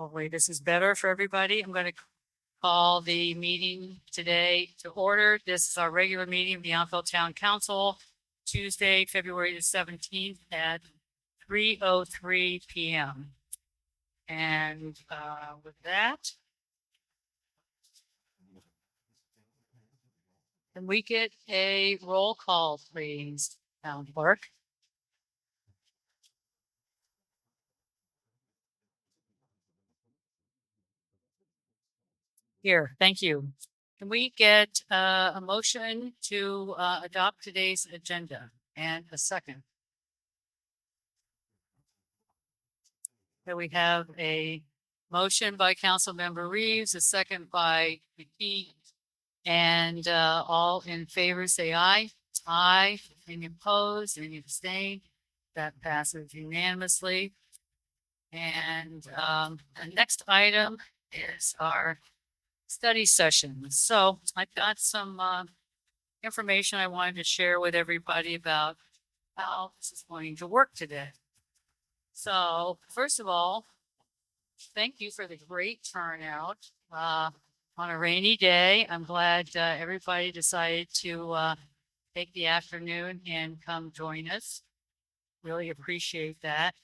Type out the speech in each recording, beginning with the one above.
Hopefully this is better for everybody. I'm going to call the meeting today to order. This is our regular meeting of the Yountville Town Council, Tuesday, February the 17th at 3:03 p.m. And with that, can we get a roll call, please, Town Clerk? Here, thank you. Can we get a motion to adopt today's agenda and a second? That we have a motion by Councilmember Reeves, a second by McKee, and all in favor say aye. Aye. Any opposed? Any abstain? That passes unanimously. And the next item is our study session. So I've got some information I wanted to share with everybody about how this is going to work today. So first of all, thank you for the great turnout on a rainy day. I'm glad everybody decided to take the afternoon and come join us. Really appreciate that.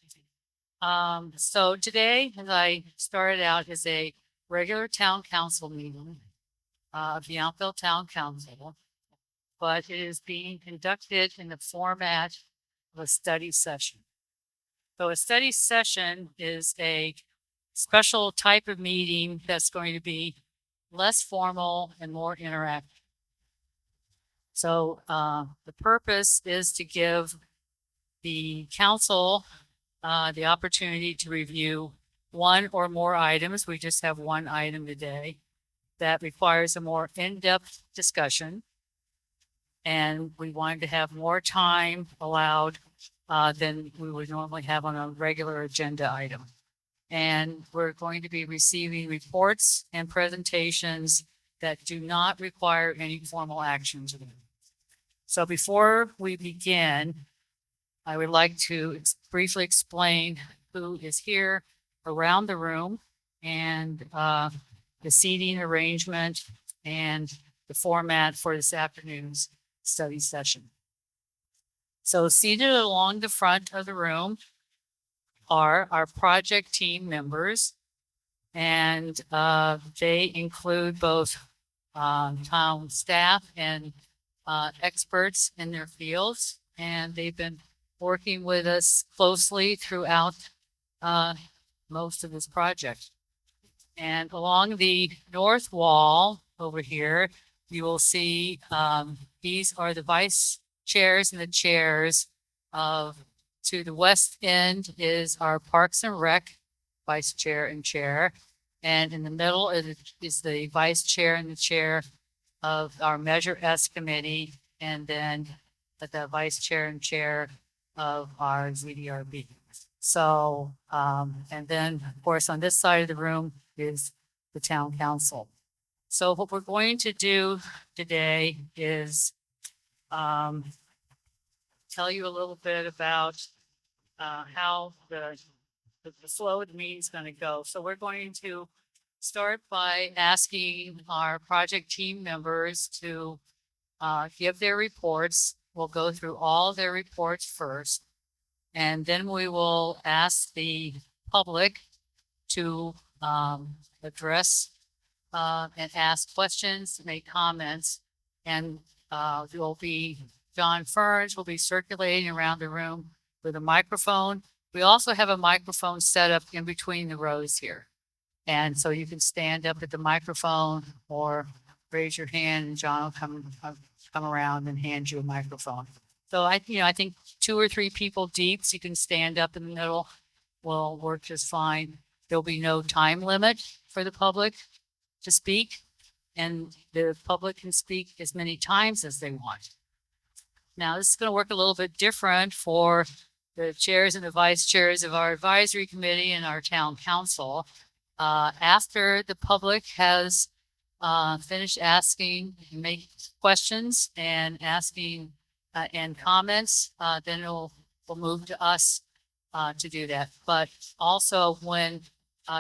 So today, as I started out, is a regular town council meeting of the Yountville Town Council, but it is being conducted in the format of a study session. So a study session is a special type of meeting that's going to be less formal and more interactive. So the purpose is to give the council the opportunity to review one or more items. We just have one item today that requires a more in-depth discussion. And we wanted to have more time allowed than we would normally have on a regular agenda item. And we're going to be receiving reports and presentations that do not require any formal actions. So before we begin, I would like to briefly explain who is here around the room and the seating arrangement and the format for this afternoon's study session. So seated along the front of the room are our project team members, and they include both town staff and experts in their fields, and they've been working with us closely throughout most of this project. And along the north wall over here, you will see these are the vice chairs and the chairs of, to the west end is our Parks and Rec vice chair and chair. And in the middle is the vice chair and the chair of our Measure S committee. And then the vice chair and chair of our ZDRB. So, and then of course on this side of the room is the town council. So what we're going to do today is tell you a little bit about how the flow of the meeting is going to go. So we're going to start by asking our project team members to give their reports. We'll go through all their reports first, and then we will ask the public to address and ask questions, make comments, and there will be John Ferns will be circulating around the room with a microphone. We also have a microphone set up in between the rows here. And so you can stand up at the microphone or raise your hand and John will come around and hand you a microphone. So I think 2 or 3 people deep, so you can stand up in the middle, will work just fine. There'll be no time limit for the public to speak, and the public can speak as many times as they want. Now, this is going to work a little bit different for the chairs and the vice chairs of our advisory committee and our town council. After the public has finished asking, make questions and asking and comments, then we'll move to us to do that. But also when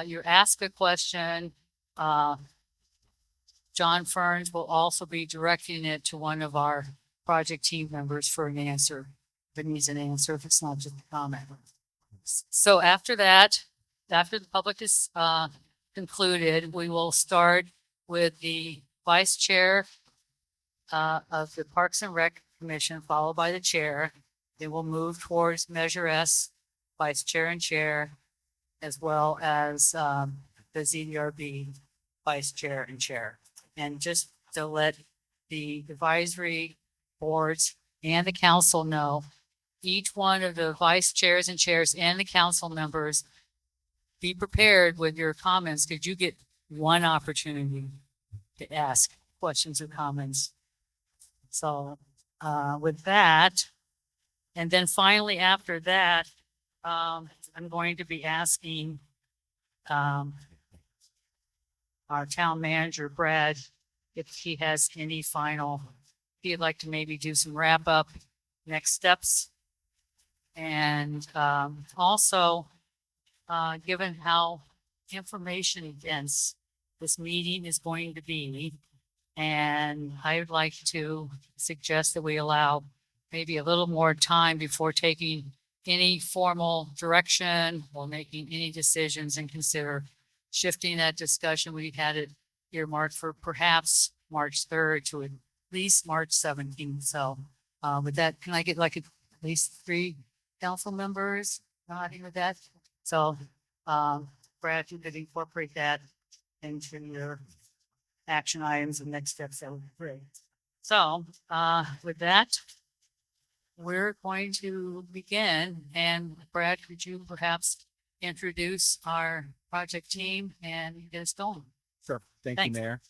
you ask a question, John Ferns will also be directing it to one of our project team members for an answer. If it needs an answer, if it's not just a comment. So after that, after the public is concluded, we will start with the vice chair of the Parks and Rec Commission, followed by the chair. Then we'll move towards Measure S, vice chair and chair, as well as the ZDRB vice chair and chair. And just to let the advisory boards and the council know, each one of the vice chairs and chairs and the council members, be prepared with your comments, because you get one opportunity to ask questions or comments. So with that, and then finally after that, I'm going to be asking our town manager, Brad, if he has any final, if he'd like to maybe do some wrap up next steps. And also, given how information dense this meeting is going to be, and I would like to suggest that we allow maybe a little more time before taking any formal direction or making any decisions, and consider shifting that discussion. We had it earmarked for perhaps March 3rd to at least March 17th. So with that, can I get like at least 3 council members nodding with that? So Brad, if you could incorporate that into your action items and next steps, that would be great. So with that, we're going to begin. And Brad, could you perhaps introduce our project team and get us going? Sure. Thank you, Mayor.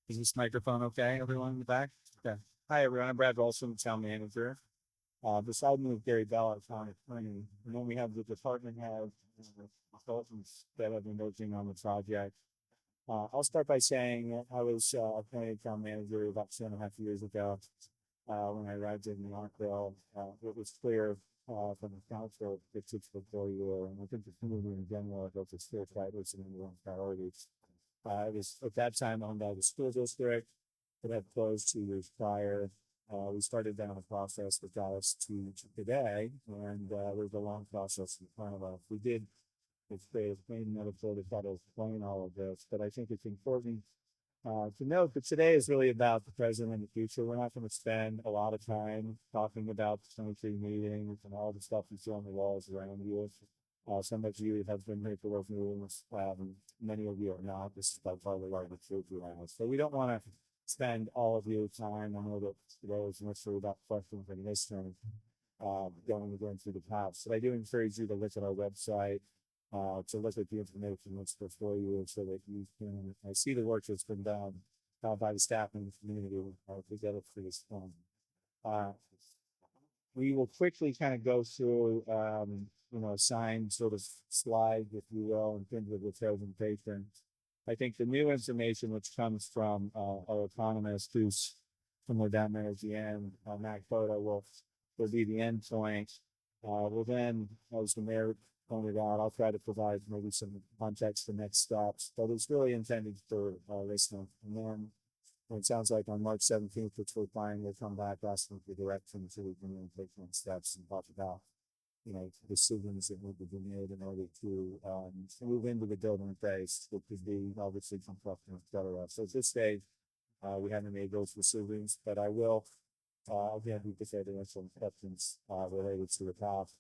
Is this microphone okay? Everyone in the back? Okay. Hi, everyone. I'm Brad Rolson, town manager. Beside me is Gary Bell, our town attorney. And then we have the department head and consultants that have been working on the project. I'll start by saying I was appointed town manager about 2.5 years ago. When I arrived in Yountville, it was clear from the council that it's before you were, and I think the community in general felt it's clear that was one of the priorities. It was at that time owned by the school district. It had closed 2 years prior. We started down a process that got us to today, and there's a long process in front of us. We did create a plain metaphor to try to explain all of this, but I think it's important to note that today is really about the present and the future. We're not going to spend a lot of time talking about the 23 meetings and all the stuff you see on the walls around you. Some of you have been here for those meetings, many of you are not. This is by far the largest group around us. So we don't want to spend all of your time. I know that today is mostly about questions and history, going through the past. So I do encourage you to look at our website, to look at the information that's before you, so that you can see the work that's been done by the staff and the community together for this film. We will quickly kind of go through, assigned sort of slide, if you will, in terms of the presentation. I think the new information which comes from our economist, who's somewhere down there at the end, Mac Photo, will be the end point. We'll then, as the mayor pointed out, I'll try to provide maybe some context for next steps, but it's really intended for listening. And then it sounds like on March 17th, which we're planning, we'll come back asking for direction so we can take next steps and talk about, decisions that need to be made in order to move into the building phase, which could be obviously construction, et cetera. So at this stage, we haven't made those decisions, but I will, again, we could say there are some questions related to the path.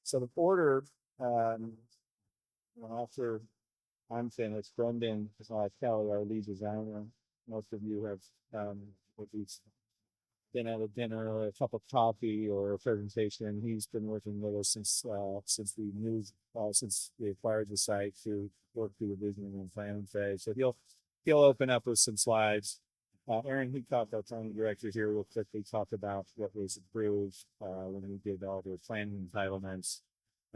So the order, after I'm finished, Brendan Kelly, our lead designer, most of you have at least been at a dinner or a cup of coffee or a presentation. He's been working with us since we moved, since we acquired the site, to work through the vision and planning phase. So he'll open up with some slides. Aaron Heacock, our planning director here, will quickly talk about what was approved when we did all the planning entitlements.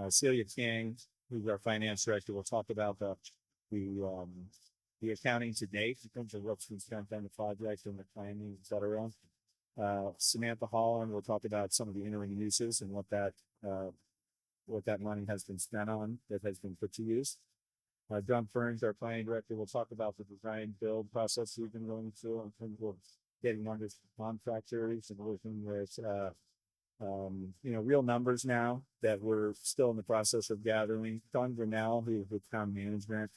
Celia King, who's our finance director, will talk about the accounting to date in terms of what's been spent on the project and the planning, et cetera. Samantha Holland will talk about some of the entering uses and what that what that money has been spent on, that has been put to use. John Ferns, our planning director, will talk about the design build process we've been going through in terms of getting under contractors and working with, real numbers now that we're still in the process of gathering. Don Grinnell, who's with town management,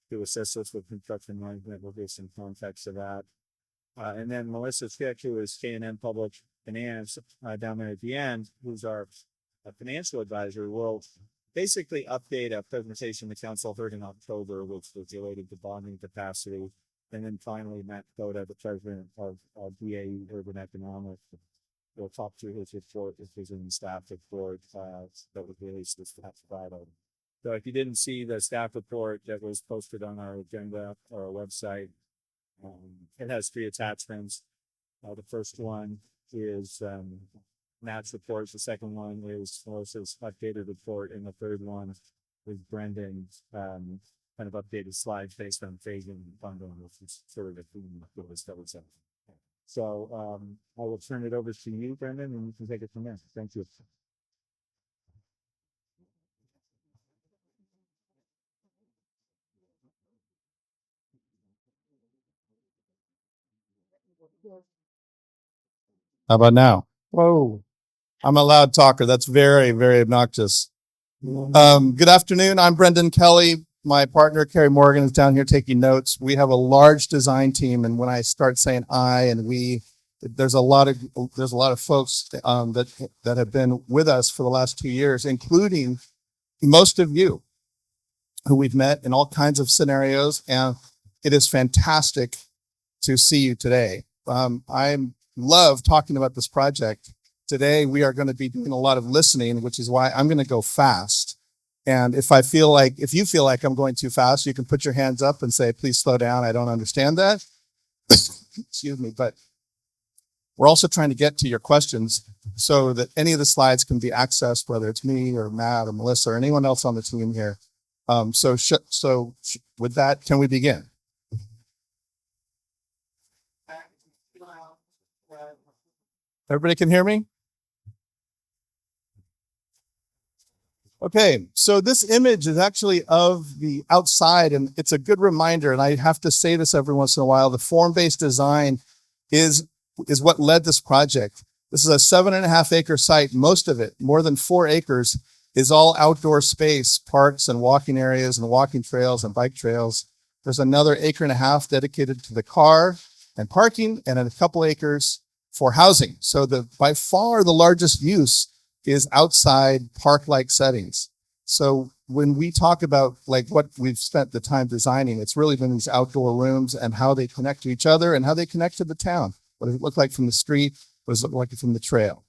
to assist us with construction management, will give some context to that. And then Melissa Fick, who is K&N Public Finance, down there at the end, who's our financial advisor, will basically update a presentation the council heard in October, which was related to bonding capacity. And then finally, Matt Coda, the president of BAE Urban Economics, will talk through his report, his vision and staff report that was released this past Friday. So if you didn't see the staff report that was posted on our agenda or our website, it has 3 attachments. The first one is Matt's report. The second one is Melissa's updated report, and the third one is Brendan's kind of updated slides based on phasing and bundling, which is sort of the theme of this that was. So I will turn it over to you, Brendan, and you can take it from there. Thank you. How about now? Whoa. I'm a loud talker. That's very, very obnoxious. Good afternoon. I'm Brendan Kelly. My partner, Carrie Morgan, is down here taking notes. We have a large design team, and when I start saying I and we, there's a lot of folks that have been with us for the last 2 years, including most of you who we've met in all kinds of scenarios, and it is fantastic to see you today. I love talking about this project. Today, we are going to be doing a lot of listening, which is why I'm going to go fast. And if you feel like I'm going too fast, you can put your hands up and say, please slow down. I don't understand that. Excuse me. But we're also trying to get to your questions so that any of the slides can be accessed, whether it's me or Matt or Melissa or anyone else on the team here. So with that, can we begin? Everybody can hear me? Okay, so this image is actually of the outside, and it's a good reminder, and I have to say this every once in a while, the form-based design is what led this project. This is a 7.5 acre site. Most of it, more than 4 acres, is all outdoor space, parks and walking areas and walking trails and bike trails. There's another 1.5 acres dedicated to the car and parking, and a couple acres for housing. So by far the largest use is outside park-like settings. So when we talk about like what we've spent the time designing, it's really been these outdoor rooms and how they connect to each other and how they connect to the town. What does it look like from the street? What does it look like from the trail?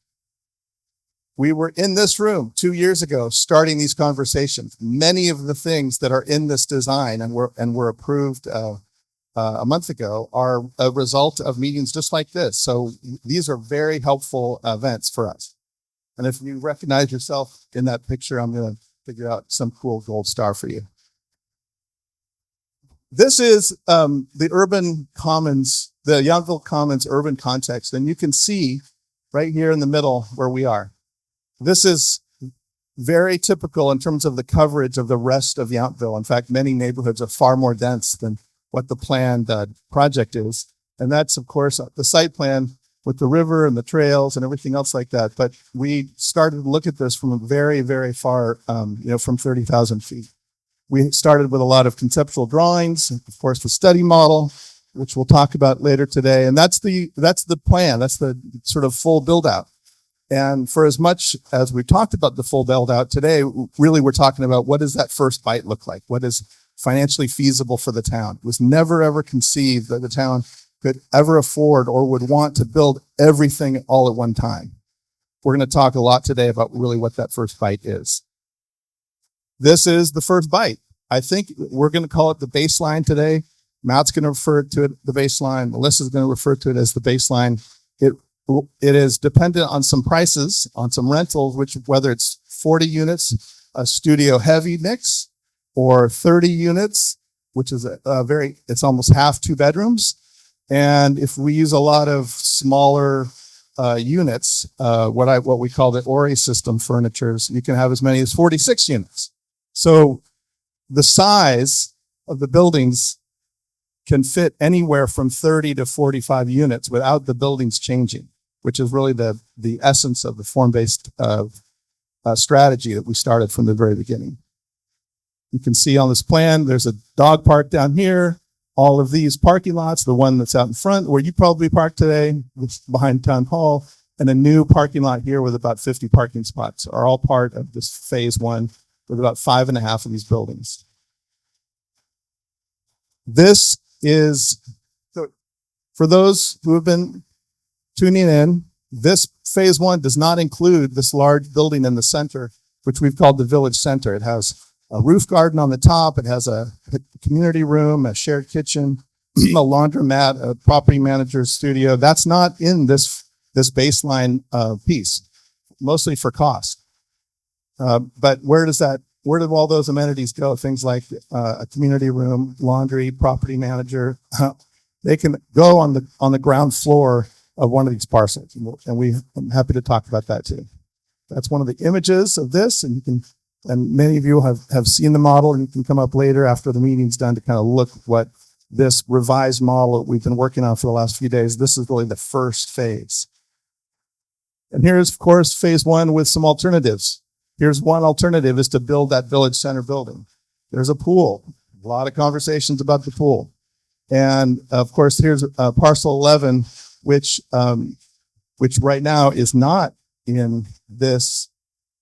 We were in this room 2 years ago, starting these conversations. Many of the things that are in this design and were approved a month ago are a result of meetings just like this. So these are very helpful events for us. And if you recognize yourself in that picture, I'm going to figure out some cool gold star for you. This is the urban commons, the Yountville Commons urban context. And you can see right here in the middle where we are. This is very typical in terms of the coverage of the rest of Yountville. In fact, many neighborhoods are far more dense than what the planned project is. And that's, of course, the site plan with the river and the trails and everything else like that. But we started to look at this from a very, very far, from 30,000 feet. We started with a lot of conceptual drawings, and of course, the study model, which we'll talk about later today. And that's the plan. That's the sort of full build out. And for as much as we talked about the full build out today, really we're talking about what does that first bite look like? What is financially feasible for the town? It was never, ever conceived that the town could ever afford or would want to build everything all at one time. We're going to talk a lot today about really what that first bite is. This is the first bite. I think we're going to call it the baseline today. Matt's going to refer to it the baseline. Melissa's going to refer to it as the baseline. It is dependent on some prices, on some rentals, which whether it's 40 units, a studio heavy mix, or 30 units, which is it's almost half 2 bedrooms. And if we use a lot of smaller units, what we call the Ori system furnitures. You can have as many as 46 units. So the size of the buildings can fit anywhere from 30 to 45 units without the buildings changing, which is really the essence of the form-based strategy that we started from the very beginning. You can see on this plan, there's a dog park down here. All of these parking lots, the one that's out in front where you probably parked today, behind Town Hall, and a new parking lot here with about 50 parking spots are all part of this phase one with about 5.5 of these buildings. This is, for those who have been tuning in, this phase one does not include this large building in the center, which we've called the Village Center. It has a roof garden on the top. It has a community room, a shared kitchen, a laundromat, a property manager's studio. That's not in this baseline piece, mostly for cost. But where do all those amenities go? Things like a community room, laundry, property manager, they can go on the ground floor of one of these parcels. And I'm happy to talk about that too. That's one of the images of this, and many of you have seen the model, and you can come up later after the meeting's done to kind of look what this revised model that we've been working on for the last few days. This is really the first phase. And here's, of course, phase one with some alternatives. Here's one alternative is to build that Village Center building. There's a pool, a lot of conversations about the pool. And of course, here's parcel 11, which right now is not in this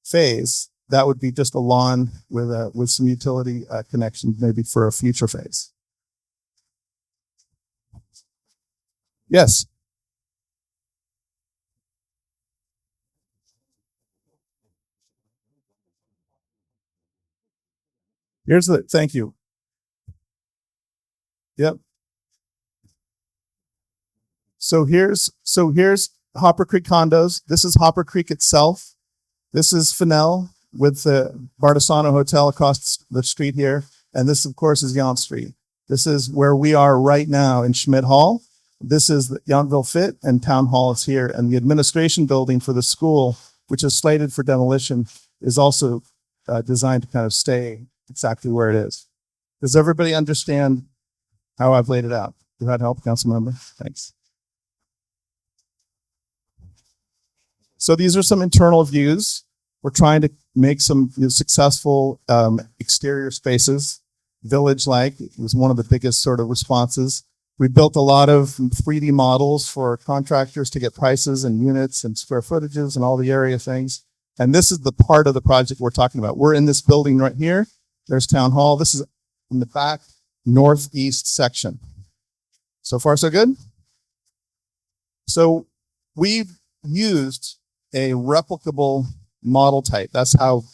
phase. That would be just a lawn with some utility connections, maybe for a future phase. Yes. Thank you. Yep. So here's Hopper Creek condos. This is Hopper Creek itself. This is Fennell with the Bardesano Hotel across the street here. And this, of course, is Yount Street. This is where we are right now in Schmidt Hall. This is the Yountville Fit, and Town Hall is here. And the administration building for the school, which is slated for demolition, is also designed to kind of stay exactly where it is. Does everybody understand how I've laid it out? Does that help, council member? Thanks. So these are some internal views. We're trying to make some successful exterior spaces, village-like. It was one of the biggest sort of responses. We built a lot of 3D models for contractors to get prices and units and square footages and all the area things. And this is the part of the project we're talking about. We're in this building right here. There's Town Hall. This is in the back northeast section. So far, so good? So we've used a replicable model type. That's how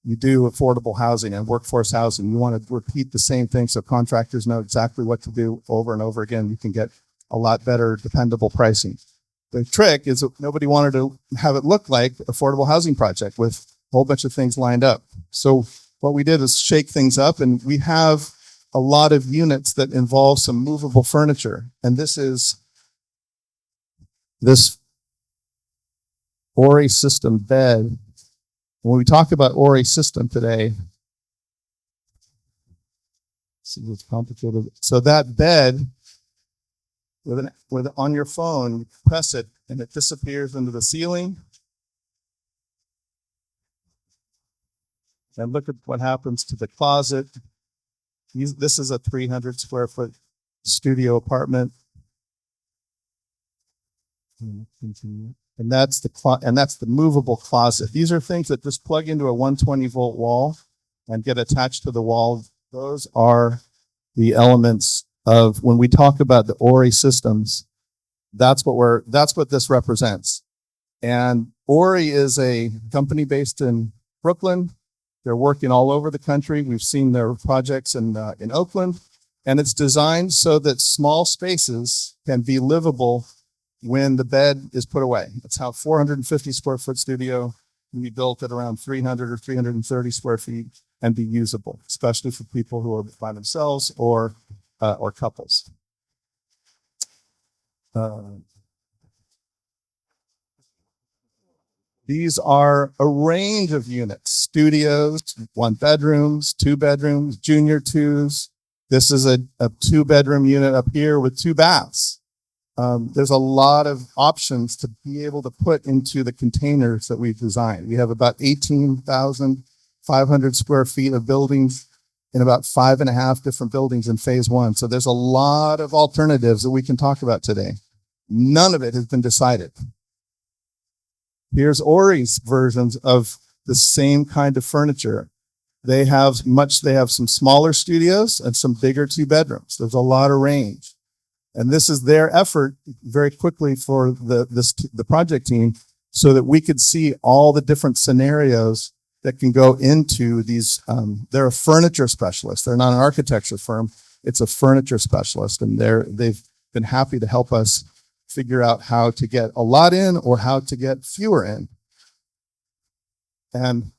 you do affordable housing and workforce housing. You want to repeat the same thing so contractors know exactly what to do over and over again. You can get a lot better, dependable pricing. The trick is that nobody wanted to have it look like affordable housing project with a whole bunch of things lined up. So what we did is shake things up, and we have a lot of units that involve some movable furniture. And this is this Ori system bed. When we talk about Ori system today, see what's complicated. So that bed, on your phone, you press it and it disappears into the ceiling. And look at what happens to the closet. This is a 300 square foot studio apartment. And that's the movable closet. These are things that just plug into a 120 volt wall and get attached to the wall. Those are the elements of when we talk about the Ori systems. That's what this represents. And Ori is a company based in Brooklyn. They're working all over the country. We've seen their projects in Oakland, and it's designed so that small spaces can be livable when the bed is put away. That's how 450 square foot studio can be built at around 300 or 330 square feet and be usable, especially for people who are by themselves or couples. These are a range of units, studios, 1 bedrooms, 2 bedrooms, junior twos. This is a 2-bedroom unit up here with 2 baths. There's a lot of options to be able to put into the containers that we've designed. We have about 18,500 square feet of buildings in about 5.5 different buildings in phase 1. So there's a lot of alternatives that we can talk about today. None of it has been decided. Here's Ori's versions of the same kind of furniture. They have some smaller studios and some bigger 2 bedrooms. There's a lot of range. And this is their effort very quickly for the project team so that we could see all the different scenarios that can go into these. They're a furniture specialist. They're not an architecture firm. It's a furniture specialist. And they've been happy to help us figure out how to get a lot in or how to get fewer in. And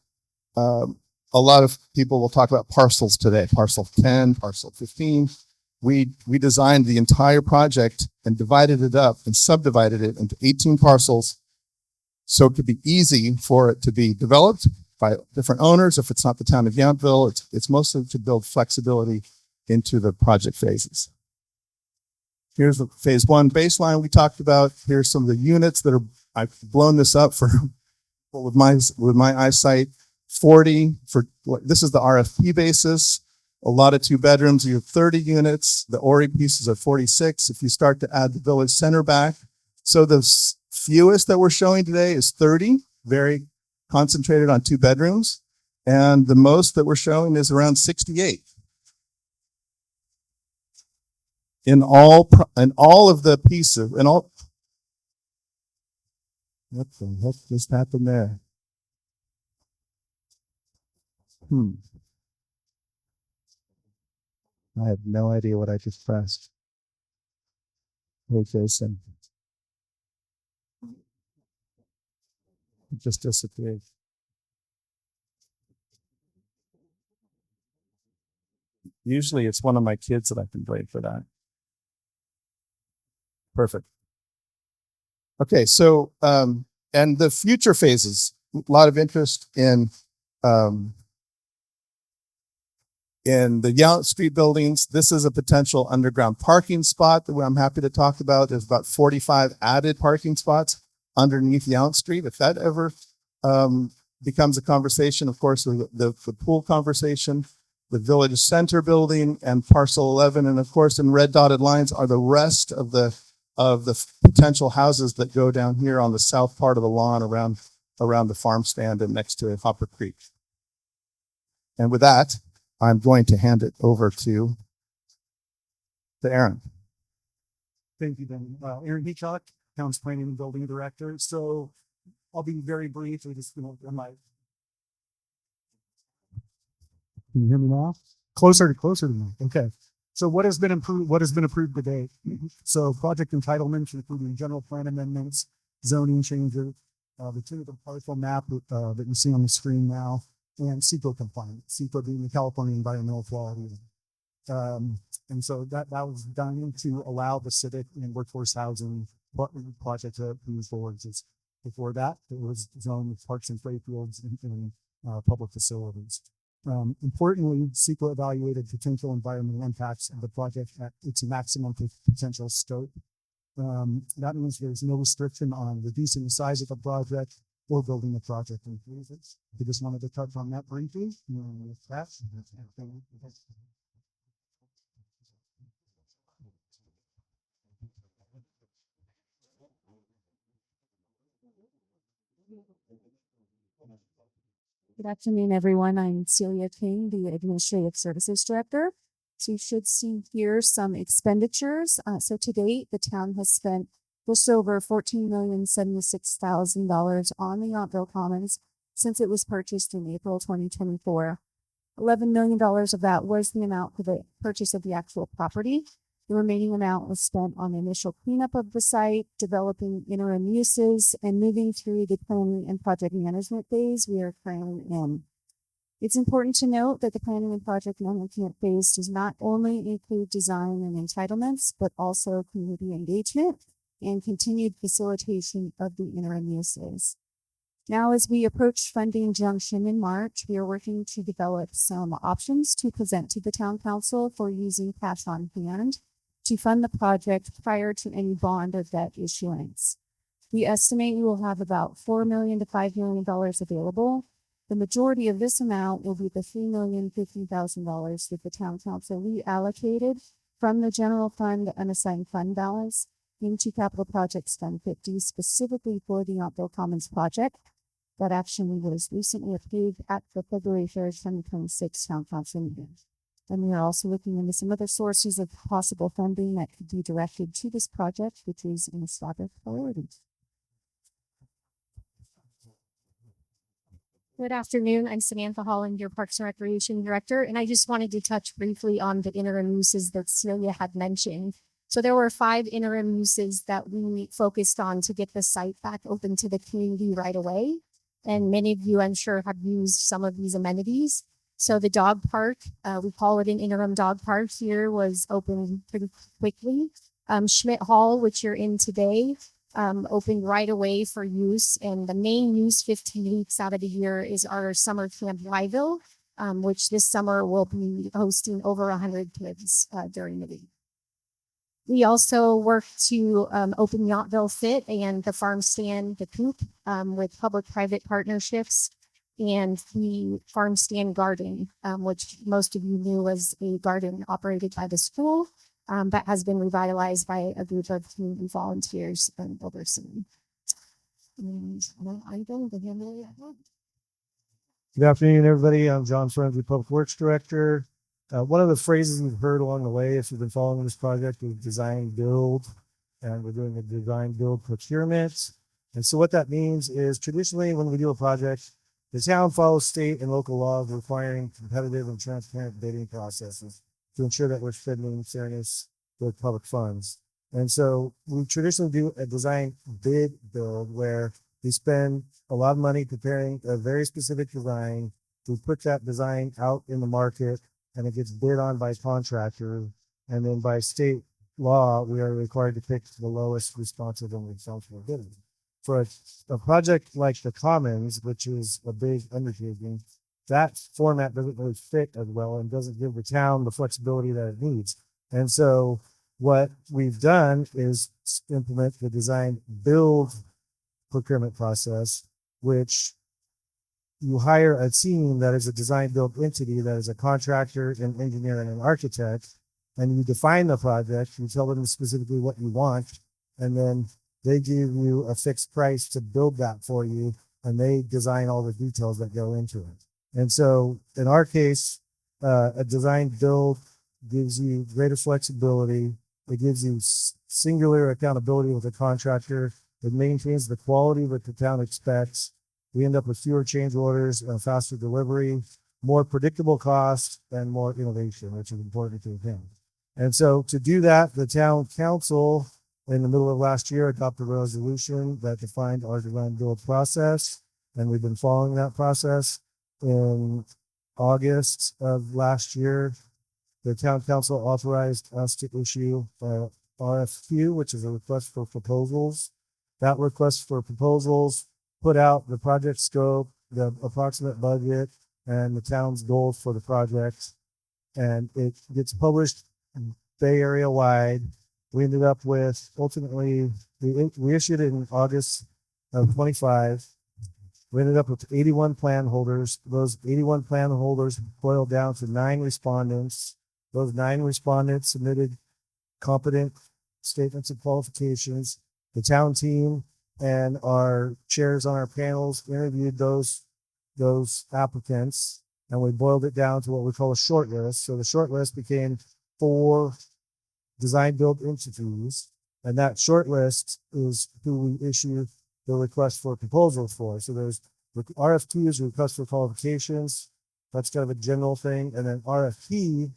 a lot of people will talk about parcels today, parcel 10, parcel 15. We designed the entire project and divided it up and subdivided it into 18 parcels so it could be easy for it to be developed by different owners. If it's not the town of Yountville, it's mostly to build flexibility into the project phases. Here's the phase 1 baseline we talked about. Here's some of the units that I've blown this up for with my eyesight. 40 for, this is the RFP basis. A lot of 2 bedrooms, you have 30 units. The Ori pieces are 46. If you start to add the village center back. So the fewest that we're showing today is 30, very concentrated on 2 bedrooms. And the most that we're showing is around 68. In all of the pieces, what the heck just happened there? I have no idea what I just pressed. Hey, Jason. It just disappeared. Usually it's one of my kids that I can blame for that. Perfect. Okay, so, and the future phases, a lot of interest in the Yount Street buildings. This is a potential underground parking spot that I'm happy to talk about. There's about 45 added parking spots underneath Yount Street. If that ever becomes a conversation, of course, the pool conversation, the village center building and parcel 11. And of course, in red dotted lines are the rest of the potential houses that go down here on the south part of the lawn around the farm stand and next to Hopper Creek. And with that, I'm going to hand it over to Aaron. Thank you, Ben. Aaron Heacock, Town's Planning and Building Director. So I'll be very brief. Can you hear me now? Closer to me. Okay. So what has been approved today? So project entitlements, including general plan amendments, zoning changes, the tentative parcel map that you see on the screen now, and CEQA compliance, CEQA being the California Environmental Quality. And so that was done to allow the civic and workforce housing project to move forward. Before that, it was zoned with parks and playfields and public facilities. Importantly, CEQA evaluated potential environmental impacts of the project at its maximum potential scope. That means there's no restriction on reducing the size of the project or building the project in phases. I just wanted to touch on that briefly. Good afternoon, everyone. I'm Celia King, the Administrative Services Director. So you should see here some expenditures. So to date, the town has spent just over $14,076,000 on the Yountville Commons since it was purchased in April 2024. $11 million of that was the amount for the purchase of the actual property. The remaining amount was spent on initial cleanup of the site, developing interim uses, and moving through the planning and project management phase we are currently in. It's important to note that the planning and project management phase does not only include design and entitlements, but also community engagement and continued facilitation of the interim uses. Now, as we approach funding junction in March, we are working to develop some options to present to the town council for using cash on hand to fund the project prior to any bond or debt issuance. We estimate we will have about $4 million to $5 million available. The majority of this amount will be the $3,050,000 that the town council reallocated from the general fund unassigned fund balance into Capital Projects Fund 50, specifically for the Yountville Commons Project. That action was recently approved at the February 3rd, 2026 Town Council meeting. And we are also looking into some other sources of possible funding that could be directed to this project, which is in a slot of priorities. Good afternoon. I'm Samantha Holland, your Parks and Recreation Director, and I just wanted to touch briefly on the interim uses that Celia had mentioned. So there were 5 interim uses that we focused on to get the site back open to the community right away. And many of you, I'm sure, have used some of these amenities. So the dog park, we call it an interim dog park here, was opened pretty quickly. Schmidt Hall, which you're in today, opened right away for use. And the main use 15 weeks out of the year is our summer camp Yountville, which this summer will be hosting over 100 kids during the week. We also worked to open Yountville Fit and the farm stand, the Coop, with public-private partnerships, and the farm stand garden, which most of you knew was a garden operated by the school, but has been revitalized by a group of community volunteers over some. Good afternoon, everybody. I'm John Friendly, Public Works Director. One of the phrases you've heard along the way, if you've been following this project, is design build, and we're doing a design build procurement. And so what that means is traditionally when we do a project, the town follows state and local laws requiring competitive and transparent bidding processes to ensure that we're spending fairness with public funds. And so we traditionally do a design bid build where we spend a lot of money preparing a very specific design. We put that design out in the market and it gets bid on by contractors. And then by state law, we are required to pick the lowest responsive and responsible bidder. For a project like the Commons, which is a big undertaking, that format doesn't really fit as well and doesn't give the town the flexibility that it needs. And so what we've done is implement the design build procurement process, which you hire a team that is a design build entity that is a contractor, an engineer, and an architect, and you define the project, you tell them specifically what you want, and then they give you a fixed price to build that for you, and they design all the details that go into it. And so in our case, a design build gives you greater flexibility. It gives you singular accountability with the contractor. It maintains the quality that the town expects. We end up with fewer change orders, faster delivery, more predictable costs, and more innovation, which is important to the town. And so to do that, the town council in the middle of last year adopted a resolution that defined our design build process. And we've been following that process. In August of last year, the town council authorized us to issue a RFQ, which is a request for proposals. That request for proposals put out the project scope, the approximate budget, and the town's goals for the project. And it gets published Bay Area wide. We ended up with, ultimately, we issued it in August of 25. We ended up with 81 plan holders. Those 81 plan holders boiled down to 9 respondents. Those 9 respondents submitted competent statements of qualifications. The town team and our chairs on our panels interviewed those applicants, and we boiled it down to what we call a short list. So the short list became 4 design build entities, and that short list is who we issue the request for proposals for. So there's RFQs, request for qualifications. That's kind of a general thing. And then RFP,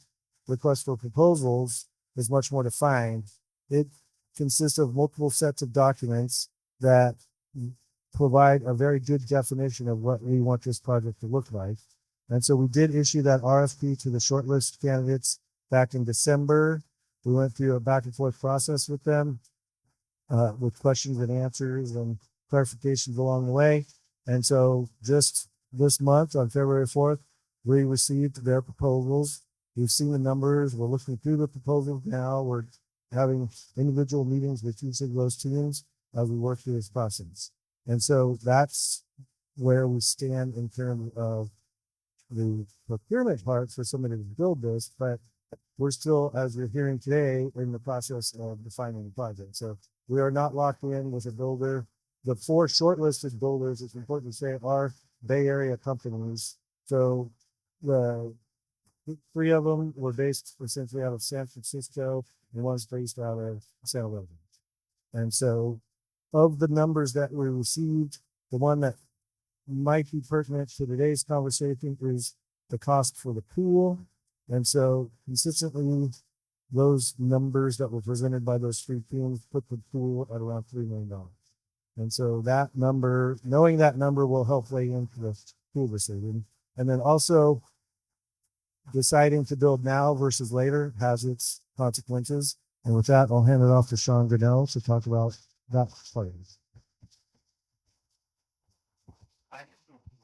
request for proposals, is much more defined. It consists of multiple sets of documents that provide a very good definition of what we want this project to look like. And so we did issue that RFP to the shortlist candidates back in December. We went through a back and forth process with them with questions and answers and clarifications along the way. And so just this month on February 4th, we received their proposals. We've seen the numbers. We're looking through the proposals now. We're having individual meetings with each of those teams as we work through this process. And so that's where we stand in terms of the procurement part for somebody to build this, but we're still, as we're hearing today, in the process of defining the project. So we are not locked in with a builder. The 4 shortlisted builders, it's important to say, are Bay Area companies. So the 3 of them were based essentially out of San Francisco, and one's based out of San Jose. And so of the numbers that we received, the one that might be pertinent to today's conversation is the cost for the pool. And so consistently, those numbers that were presented by those 3 teams put the pool at around $3 million. And so that number, knowing that number will help weigh into the pool decision. And then also deciding to build now versus later has its consequences. And with that, I'll hand it off to Sean Grinnell to talk about that part of it.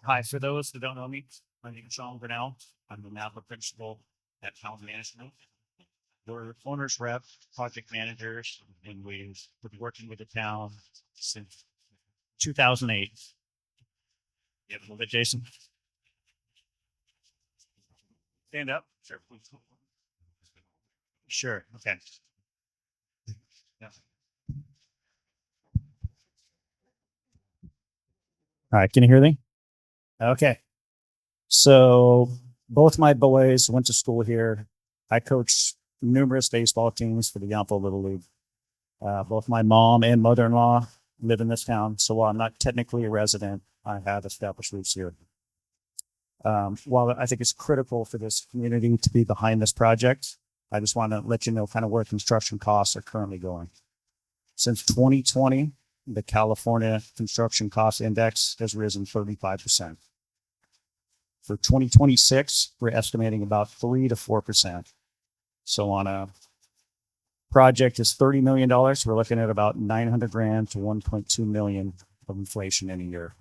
Hi, for those that don't know me, my name is Sean Grinnell. I'm the Napa principal at Town Management. We're owners rep, project managers, and we've been working with the town since 2008. You have a little bit, Jason? Stand up. Sure. Sure. Okay. Yeah. All right. Can you hear me? Okay. So both my boys went to school here. I coached numerous baseball teams for the Yountville Little League. Both my mom and mother-in-law live in this town. So while I'm not technically a resident, I have established roots here. While I think it's critical for this community to be behind this project, I just want to let you know kind of where construction costs are currently going. Since 2020, the California Construction Cost Index has risen 35%. For 2026, we're estimating about 3 to 4%. So on a project is $30 million, we're looking at about 900 grand to 1.2 million of inflation in a year.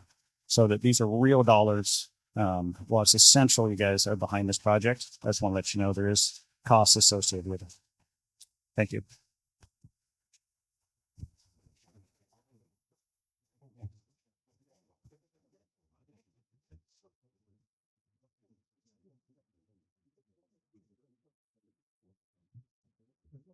So that these are real dollars. Well, it's essential you guys are behind this project. I just want to let you know there is costs associated with it. Thank you.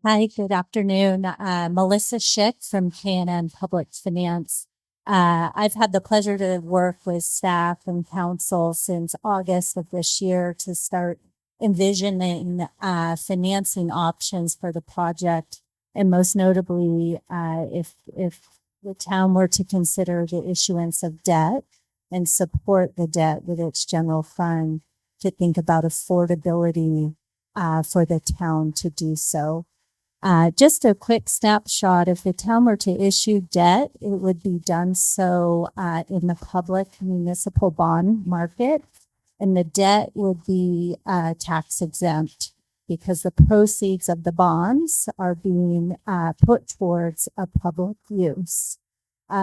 Hi, good afternoon. Melissa Schick from K&N Public Finance. I've had the pleasure to work with staff and council since August of this year to start envisioning financing options for the project. And most notably, if the town were to consider the issuance of debt and support the debt with its general fund, to think about affordability for the town to do so. Just a quick snapshot. If the town were to issue debt, it would be done so in the public municipal bond market, and the debt would be tax exempt because the proceeds of the bonds are being put towards a public use.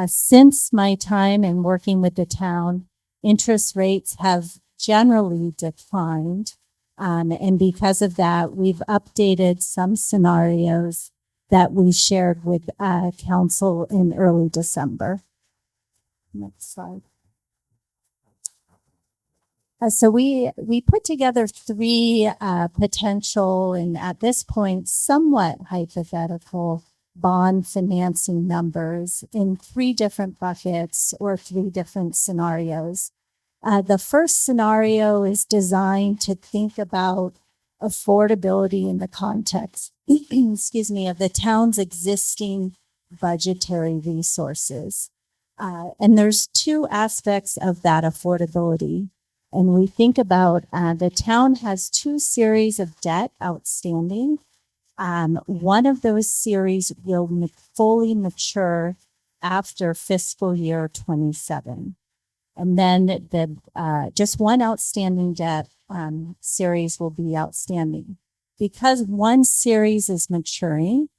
Since my time in working with the town, interest rates have generally declined. And because of that, we've updated some scenarios that we shared with council in early December. Next slide. So we put together 3 potential and at this point somewhat hypothetical bond financing numbers in 3 different buckets or 3 different scenarios. The first scenario is designed to think about affordability in the context, excuse me, of the town's existing budgetary resources. And there's 2 aspects of that affordability. And we think about the town has 2 series of debt outstanding. One of those series will fully mature after fiscal year 27. And then the just one outstanding debt series will be outstanding. Because one series is maturing,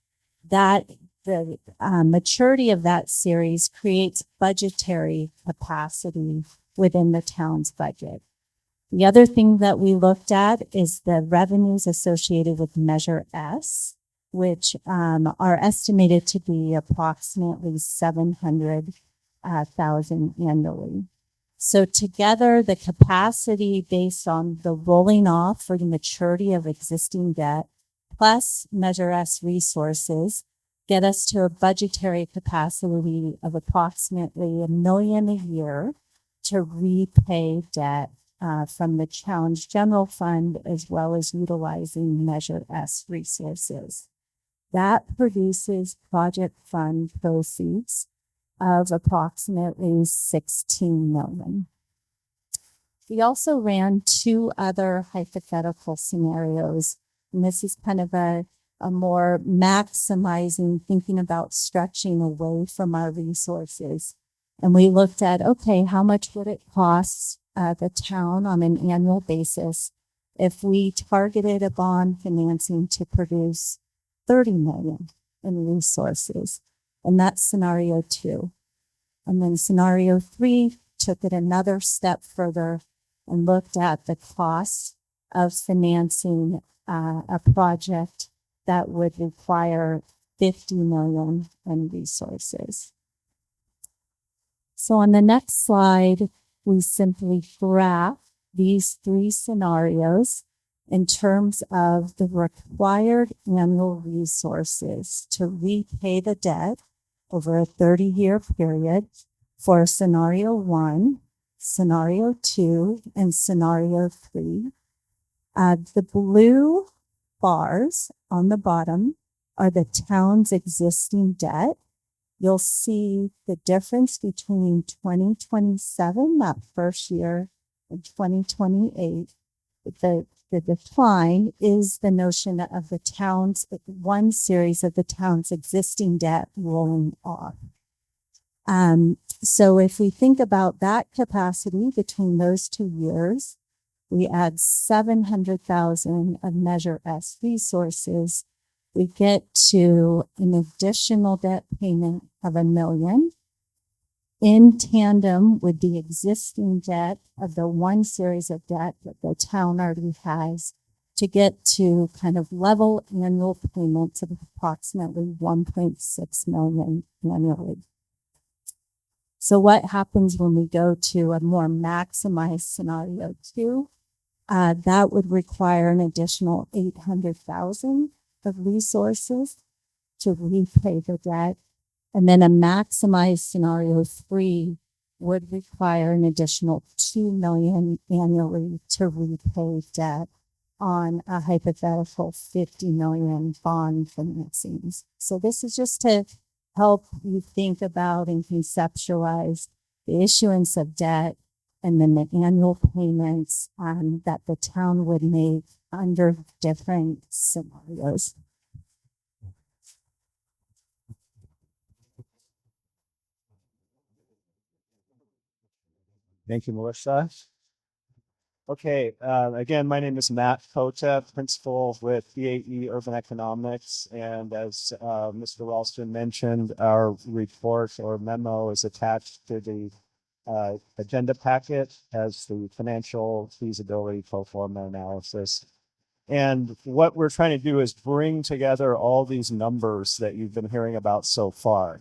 that the maturity of that series creates budgetary capacity within the town's budget. The other thing that we looked at is the revenues associated with Measure S, which are estimated to be approximately 700,000 annually. So together, the capacity based on the rolling off for the maturity of existing debt plus Measure S resources get us to a budgetary capacity of approximately $1 million a year to repay debt from the Challenge General Fund, as well as utilizing Measure S resources. That produces project fund proceeds of approximately $16 million. We also ran two other hypothetical scenarios, and this is kind of a more maximizing, thinking about stretching away from our resources. And we looked at, okay, how much would it cost the town on an annual basis if we targeted a bond financing to produce 30 million in resources? And that's scenario 2. And then scenario 3 took it another step further and looked at the cost of financing a project that would require 50 million in resources. So on the next slide, we simply graph these 3 scenarios in terms of the required annual resources to repay the debt over a 30-year period for scenario 1, scenario 2, and scenario 3. The blue bars on the bottom are the town's existing debt. You'll see the difference between 2027, that first year, and 2028. The decline is the notion of the town's, one series of the town's existing debt rolling off. So if we think about that capacity between those 2 years, we add 700,000 of Measure S resources, we get to an additional debt payment of $1 million in tandem with the existing debt of the one series of debt that the town already has to get to kind of level annual payments of approximately 1.6 million annually. So what happens when we go to a more maximized scenario 2? That would require an additional 800,000 of resources to repay the debt. And then a maximized scenario 3 would require an additional 2 million annually to repay debt on a hypothetical 50 million bond financings. So this is just to help you think about and conceptualize the issuance of debt and then the annual payments that the town would make under different scenarios. Thank you, Melissa. Okay, again, my name is Matt Kota, principal with BAE Urban Economics. And as Mr. Ralston mentioned, our report or memo is attached to the agenda packet as the financial feasibility pro forma analysis. And what we're trying to do is bring together all these numbers that you've been hearing about so far.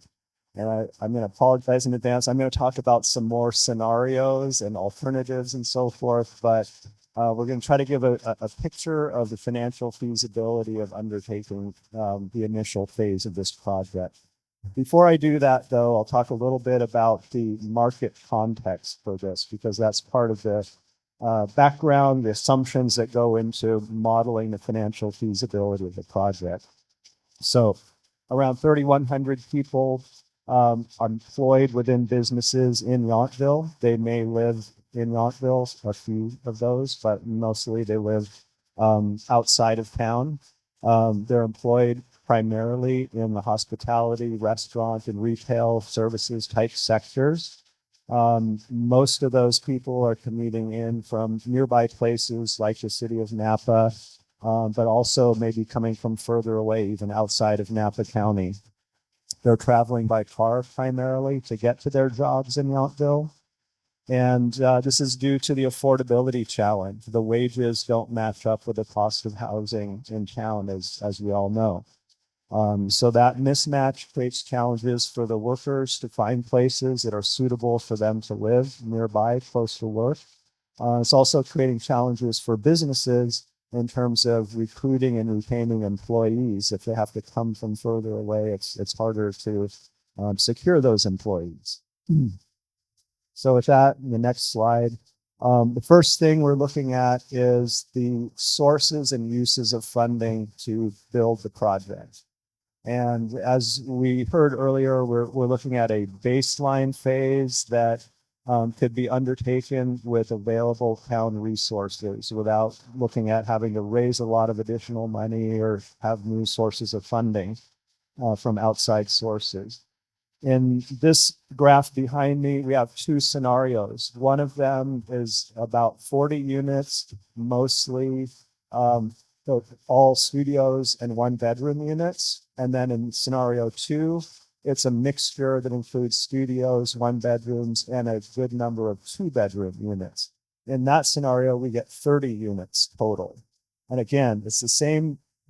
And I'm going to apologize in advance. I'm going to talk about some more scenarios and alternatives and so forth, but we're going to try to give a picture of the financial feasibility of undertaking the initial phase of this project. Before I do that, though, I'll talk a little bit about the market context for this, because that's part of the background, the assumptions that go into modeling the financial feasibility of the project. So around 3,100 people are employed within businesses in Yountville. They may live in Yountville, a few of those, but mostly they live outside of town. They're employed primarily in the hospitality, restaurant, and retail services type sectors. Most of those people are commuting in from nearby places like the city of Napa, but also maybe coming from further away, even outside of Napa County. They're traveling by car primarily to get to their jobs in Yountville. And this is due to the affordability challenge. The wages don't match up with the cost of housing in town, as we all know. So that mismatch creates challenges for the workers to find places that are suitable for them to live nearby, close to work. It's also creating challenges for businesses in terms of recruiting and retaining employees. If they have to come from further away, it's harder to secure those employees. So with that, the next slide. The first thing we're looking at is the sources and uses of funding to build the project. And as we heard earlier, we're looking at a baseline phase that could be undertaken with available town resources without looking at having to raise a lot of additional money or have new sources of funding from outside sources. In this graph behind me, we have two scenarios. One of them is about 40 units, mostly all studios and one bedroom units. And then in scenario 2, it's a mixture that includes studios, one bedrooms, and a good number of 2-bedroom units. In that scenario, we get 30 units total. And again, it's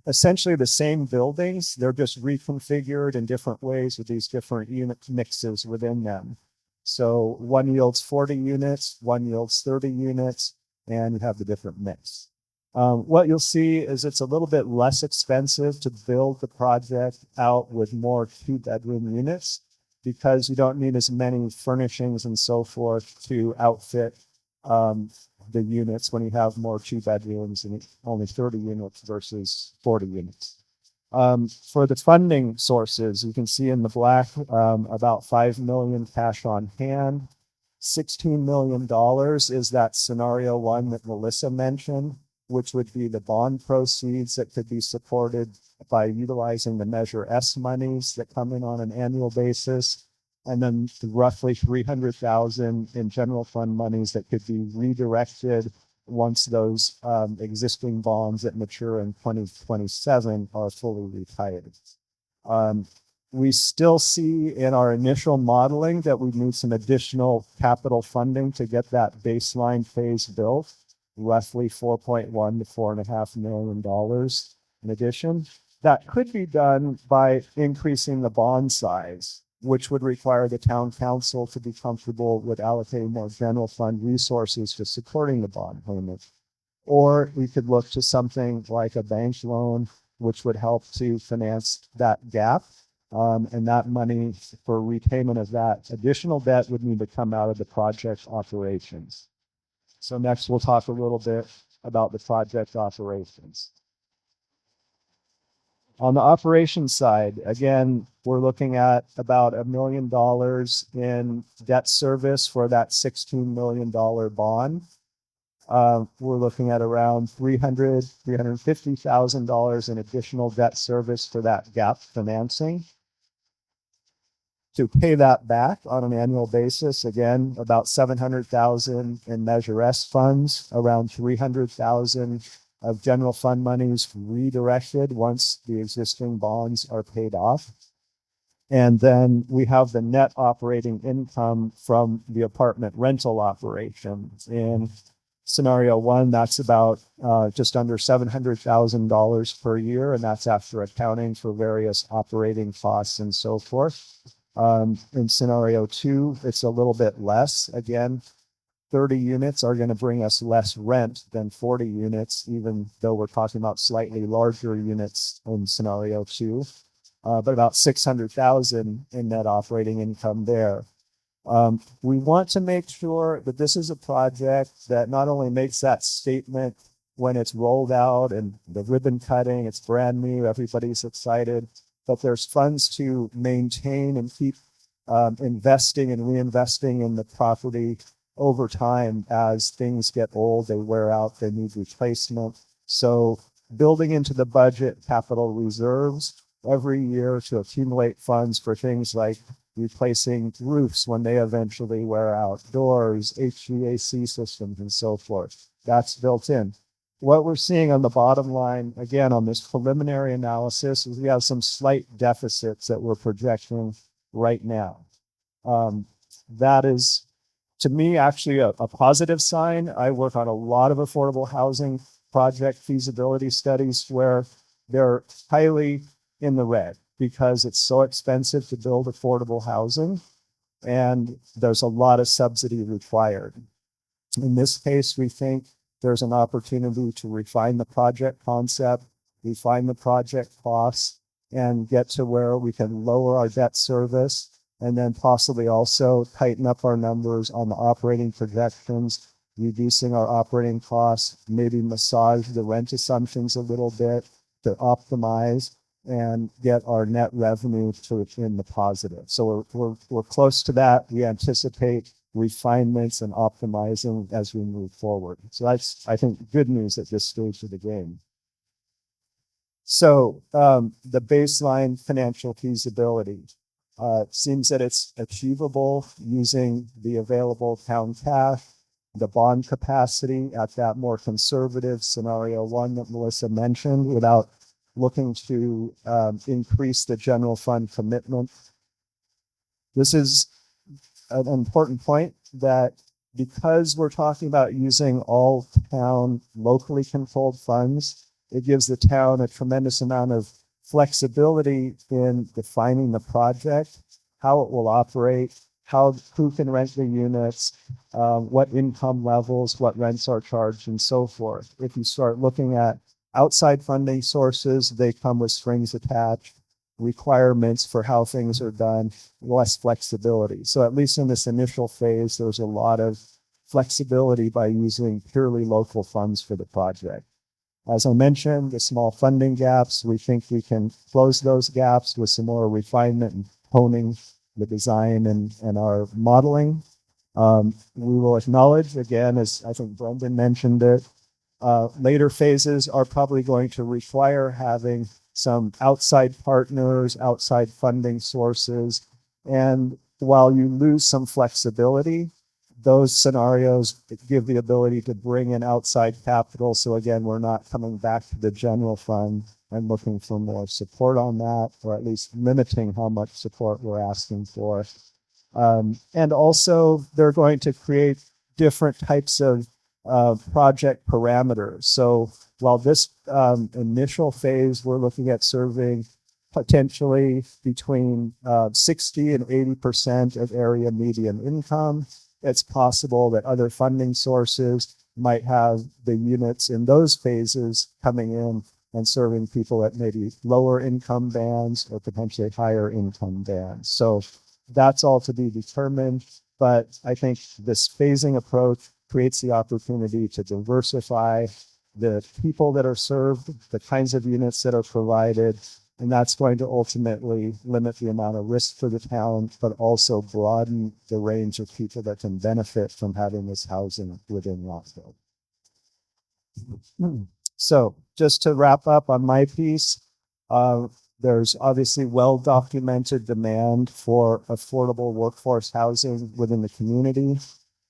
essentially the same buildings. They're just reconfigured in different ways with these different unit mixes within them. So one yields 40 units, one yields 30 units, and you have the different mix. What you'll see is it's a little bit less expensive to build the project out with more 2-bedroom units because you don't need as many furnishings and so forth to outfit the units when you have more 2 bedrooms and only 30 units versus 40 units. For the funding sources, you can see in the black about $5 million cash on hand. $16 million is that scenario 1 that Melissa mentioned, which would be the bond proceeds that could be supported by utilizing the Measure S monies that come in on an annual basis. And then roughly 300,000 in general fund monies that could be redirected once those existing bonds that mature in 2027 are fully retired. We still see in our initial modeling that we need some additional capital funding to get that baseline phase built, roughly $4.1 to $4.5 million in addition. That could be done by increasing the bond size, which would require the town council to be comfortable with allocating more general fund resources to supporting the bond payment. Or we could look to something like a bank loan, which would help to finance that gap. And that money for repayment of that additional debt would need to come out of the project operations. So next we'll talk a little bit about the project operations. On the operations side, again, we're looking at about $1 million in debt service for that $16 million bond. We're looking at around $350,000 in additional debt service for that gap financing. To pay that back on an annual basis, again, about $700,000 in Measure S funds, around $300,000 of general fund monies redirected once the existing bonds are paid off. And then we have the net operating income from the apartment rental operation. In scenario 1, that's about just under $700,000 per year, and that's after accounting for various operating costs and so forth. In scenario 2, it's a little bit less. Again, 30 units are going to bring us less rent than 40 units, even though we're talking about slightly larger units in scenario 2, but about 600,000 in net operating income there. We want to make sure that this is a project that not only makes that statement when it's rolled out and the ribbon cutting, it's brand new, everybody's excited, but there's funds to maintain and keep investing and reinvesting in the property over time. As things get old, they wear out, they need replacement. So building into the budget capital reserves every year to accumulate funds for things like replacing roofs when they eventually wear out, doors, HVAC systems, and so forth. That's built in. what we're seeing on the bottom line, again, on this preliminary analysis, is we have some slight deficits that we're projecting right now. That is, to me, actually a positive sign. I work on a lot of affordable housing project feasibility studies where they're highly in the red because it's so expensive to build affordable housing and there's a lot of subsidy required. In this case, we think there's an opportunity to refine the project concept, refine the project costs, and get to where we can lower our debt service and then possibly also tighten up our numbers on the operating projections, reducing our operating costs, maybe massage the rent assumptions a little bit to optimize and get our net revenue to in the positive. So we're close to that. We anticipate refinements and optimizing as we move forward. So that's, I think, good news at this stage of the game. So the baseline financial feasibility seems that it's achievable using the available town cash, the bond capacity at that more conservative scenario one that Melissa mentioned, without looking to increase the general fund commitment. This is an important point that because we're talking about using all town locally controlled funds, it gives the town a tremendous amount of flexibility in defining the project, how it will operate, who can rent the units, what income levels, what rents are charged, and so forth. If you start looking at outside funding sources, they come with strings attached, requirements for how things are done, less flexibility. So at least in this initial phase, there's a lot of flexibility by using purely local funds for the project. As I mentioned, the small funding gaps, we think we can close those gaps with some more refinement and honing the design and our modeling. We will acknowledge, again, as I think Brendan mentioned it, later phases are probably going to require having some outside partners, outside funding sources. And while you lose some flexibility, those scenarios give the ability to bring in outside capital. So again, we're not coming back to the general fund and looking for more support on that, or at least limiting how much support we're asking for. And also, they're going to create different types of project parameters. So while this initial phase, we're looking at serving potentially between 60 and 80% of area median income, it's possible that other funding sources might have the units in those phases coming in and serving people at maybe lower income bands or potentially higher income bands. So that's all to be determined. But I think this phasing approach creates the opportunity to diversify the people that are served, the kinds of units that are provided, and that's going to ultimately limit the amount of risk for the town, but also broaden the range of people that can benefit from having this housing within Yountville. So just to wrap up on my piece, there's obviously well-documented demand for affordable workforce housing within the community.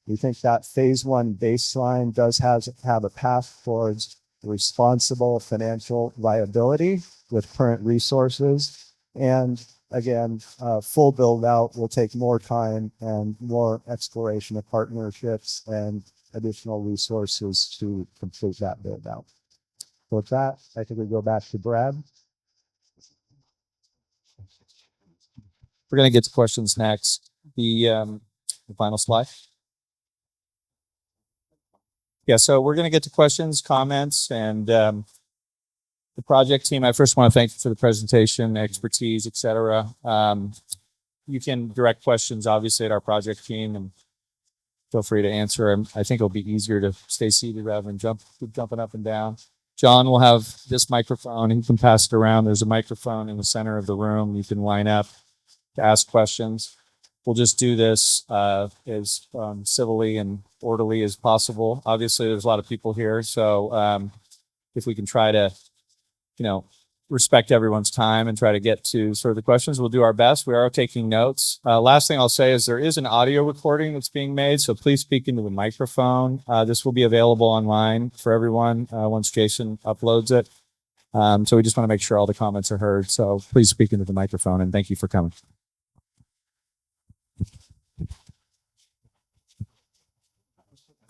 We think that phase one baseline does have a path towards responsible financial viability with current resources. And again, full build out will take more time and more exploration of partnerships and additional resources to complete that build out. So with that, I think we go back to Brad. We're going to get to questions next. The final slide. Yeah, so we're going to get to questions, comments, and the project team. I first want to thank you for the presentation, expertise, etc. You can direct questions, obviously, at our project team, and feel free to answer them. I think it'll be easier to stay seated rather than keep jumping up and down. John will have this microphone. He can pass it around. There's a microphone in the center of the room. You can line up to ask questions. We'll just do this as civilly and orderly as possible. Obviously, there's a lot of people here, so if we can try to, respect everyone's time and try to get to sort of the questions. We'll do our best. We are taking notes. Last thing I'll say is there is an audio recording that's being made, so please speak into the microphone. This will be available online for everyone once Jason uploads it. So we just want to make sure all the comments are heard. So please speak into the microphone, and thank you for coming.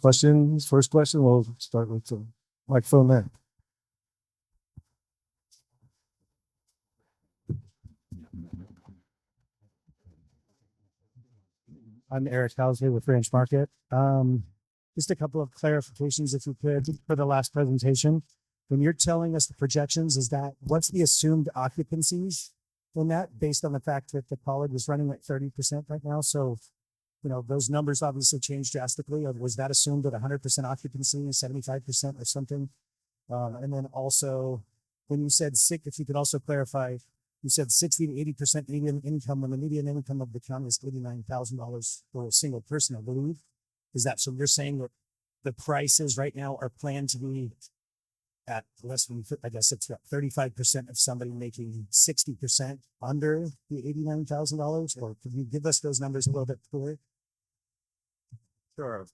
Questions? First question, we'll start with the microphone there. I'm Eric Housley with Ranch Market. Just a couple of clarifications, if you could, for the last presentation. When you're telling us the projections, what's the assumed occupancies in that, based on the fact that the college is running at 30% right now? So, those numbers obviously changed drastically. Or was that assumed at 100% occupancy and 75% or something? And then also, when you said if you could also clarify, you said 60 to 80% median income, when the median income of the county is $89,000 for a single person, I believe. Is that, so you're saying that the prices right now are planned to be at less than, I guess it's 35% of somebody making 60% under the $89,000? Or can you give us those numbers a little bit clearer? Sure.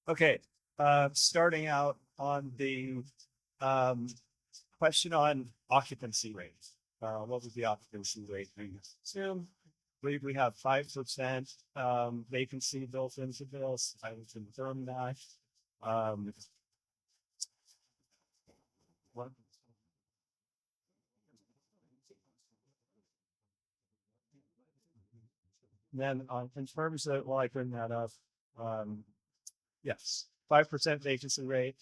Okay. Starting out on the question on occupancy rates. What was the occupancy rate? Assume we have 5% vacancy built into this. I would confirm that. Then in terms of, I bring that up. Yes, 5% vacancy rate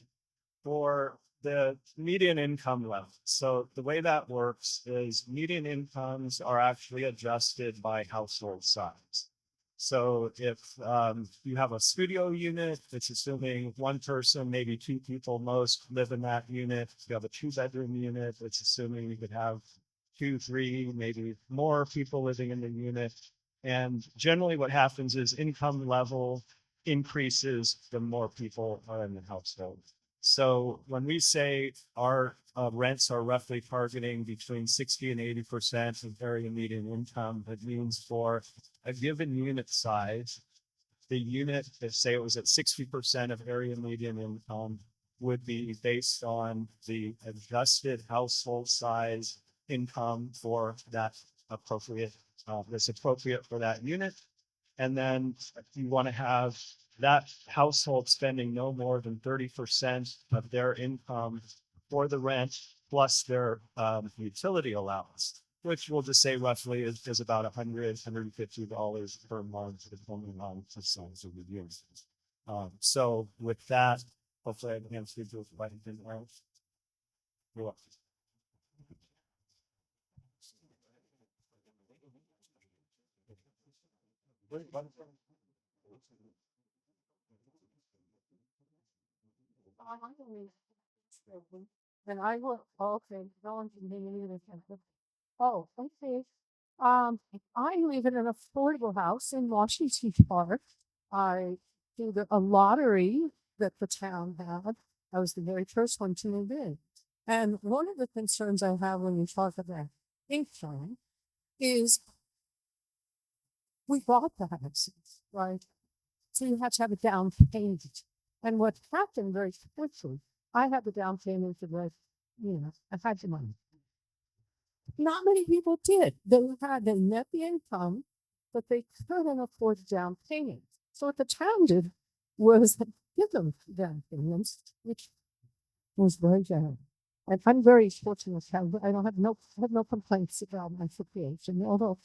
for the median income level. So the way that works is median incomes are actually adjusted by household size. So if you have a studio unit, it's assuming one person, maybe two people most live in that unit. If you have a 2-bedroom unit, it's assuming you could have 2, 3, maybe more people living in the unit. And generally what happens is income level increases the more people are in the household. So when we say our rents are roughly targeting between 60 and 80% of area median income, it means for a given unit size, the unit, if say it was at 60% of area median income, would be based on the adjusted household size income for that appropriate, that's appropriate for that unit. And then you want to have that household spending no more than 30% of their income for the rent plus their utility allowance, which we'll just say roughly is about $100, $150 per month, depending on the size of the unit. So with that, hopefully I answered your question. You're welcome. And I will, okay, no one can hear me either. Oh, okay. I live in an affordable house in Washington Park. I did a lottery that the town had. I was the very first one to move in. And one of the concerns I have when you talk about income is we bought the houses, right? So you had to have a down payment. And what happened very quickly, I had the down payment for the, I had the money. Not many people did. They net the income, but they couldn't afford the down payment. So what the town did was give them down payments, which was very generous. And I'm very fortunate. I have no complaints about my situation, although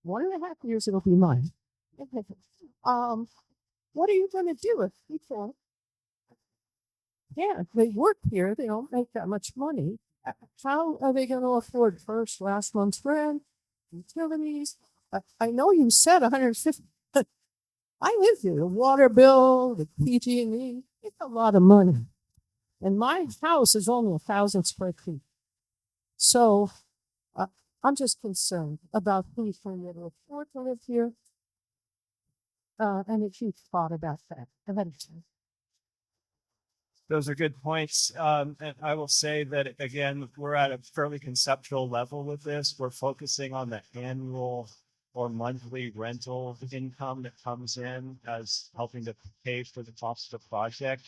1.5 years it'll be mine. What are you going to do if people? Yeah, they work here. They don't make that much money. How are they going to afford last month's rent, utilities? I know you said 150. I live here. The water bill, the PG&E, it's a lot of money. And my house is only 1,000 square feet. So I'm just concerned about who's going to be able to afford to live here. And if you thought about that ahead of time. Those are good points. And I will say that again, we're at a fairly conceptual level with this. We're focusing on the annual or monthly rental income that comes in as helping to pay for the cost of the project.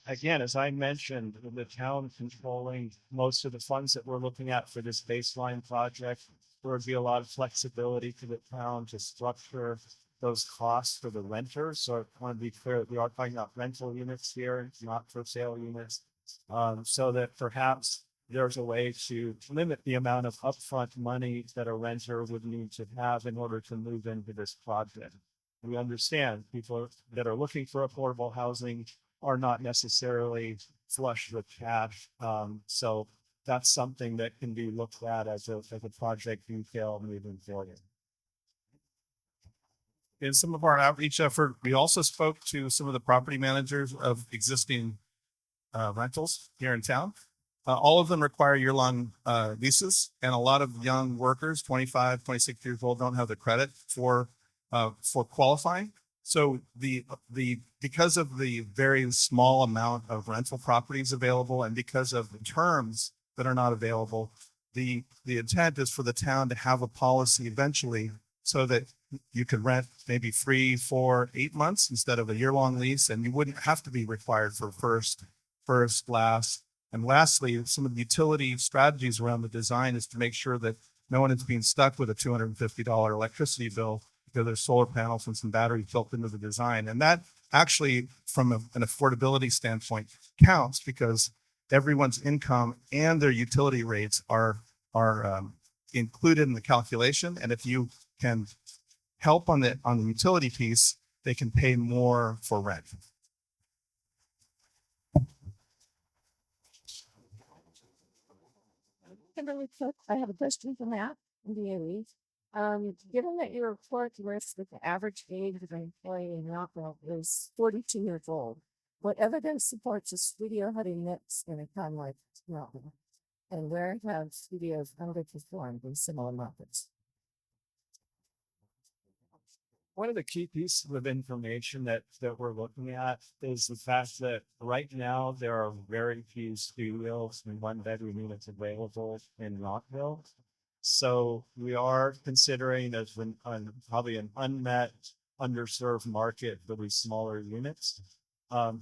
Again, as I mentioned, the town controlling most of the funds that we're looking at for this baseline project, there would be a lot of flexibility to the town to structure those costs for the renters. So I want to be clear that we are talking about rental units here, not for sale units. So that perhaps there's a way to limit the amount of upfront money that a renter would need to have in order to move into this project. We understand people that are looking for affordable housing are not necessarily flush with cash. So that's something that can be looked at as a project detail moving forward. In some of our outreach effort, we also spoke to some of the property managers of existing rentals here in town. All of them require year-long leases, and a lot of young workers, 25, 26 years old, don't have the credit for qualifying. So because of the very small amount of rental properties available, and because of the terms that are not available, the intent is for the town to have a policy eventually so that you could rent maybe 3, 4, 8 months instead of a year-long lease, and you wouldn't have to be required for first, last. And lastly, some of the utility strategies around the design is to make sure that no one is being stuck with a $250 electricity bill because there's solar panels and some batteries built into the design. And that actually, from an affordability standpoint, counts because everyone's income and their utility rates are included in the calculation. And if you can help on the utility piece, they can pay more for rent. Kimberly Cook, I have a question for Matt and DOE. Given that your report lists that the average age of an employee in Yountville is 42 years old, what evidence supports a studio having mix in a town like Yountville? And where have studios underperformed in similar markets? One of the key pieces of information that we're looking at is the fact that right now there are very few studios and 1-bedroom units available in Yountville. So we are considering as probably an unmet, underserved market for these smaller units.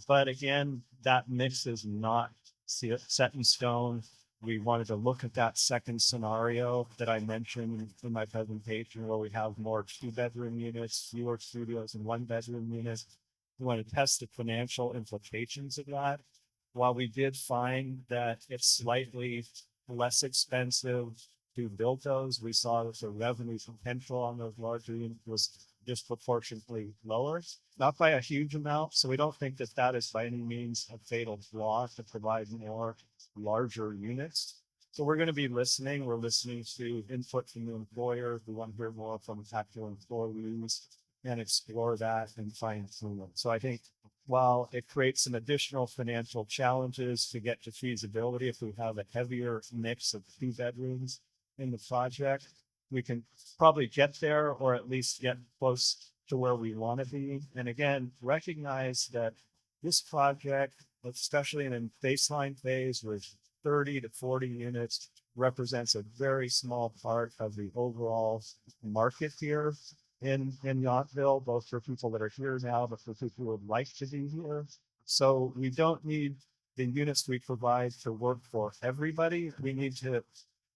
But again, that mix is not set in stone. We wanted to look at that second scenario that I mentioned in my presentation where we have more 2-bedroom units, fewer studios and 1-bedroom units. We want to test the financial implications of that. While we did find that it's slightly less expensive to build those, we saw that the revenue potential on those larger units was disproportionately lower, not by a huge amount. So we don't think that that is by any means a fatal flaw to provide more larger units. So we're going to be listening. We're listening to input from the employer. We want to hear more from actual employees and explore that and fine tune it. So I think while it creates some additional financial challenges to get to feasibility, if we have a heavier mix of 2 bedrooms in the project, we can probably get there or at least get close to where we want to be. And again, recognize that this project, especially in a baseline phase with 30 to 40 units, represents a very small part of the overall market here in Yountville, both for people that are here now, but for people who would like to be here. So we don't need the units we provide to work for everybody. We need to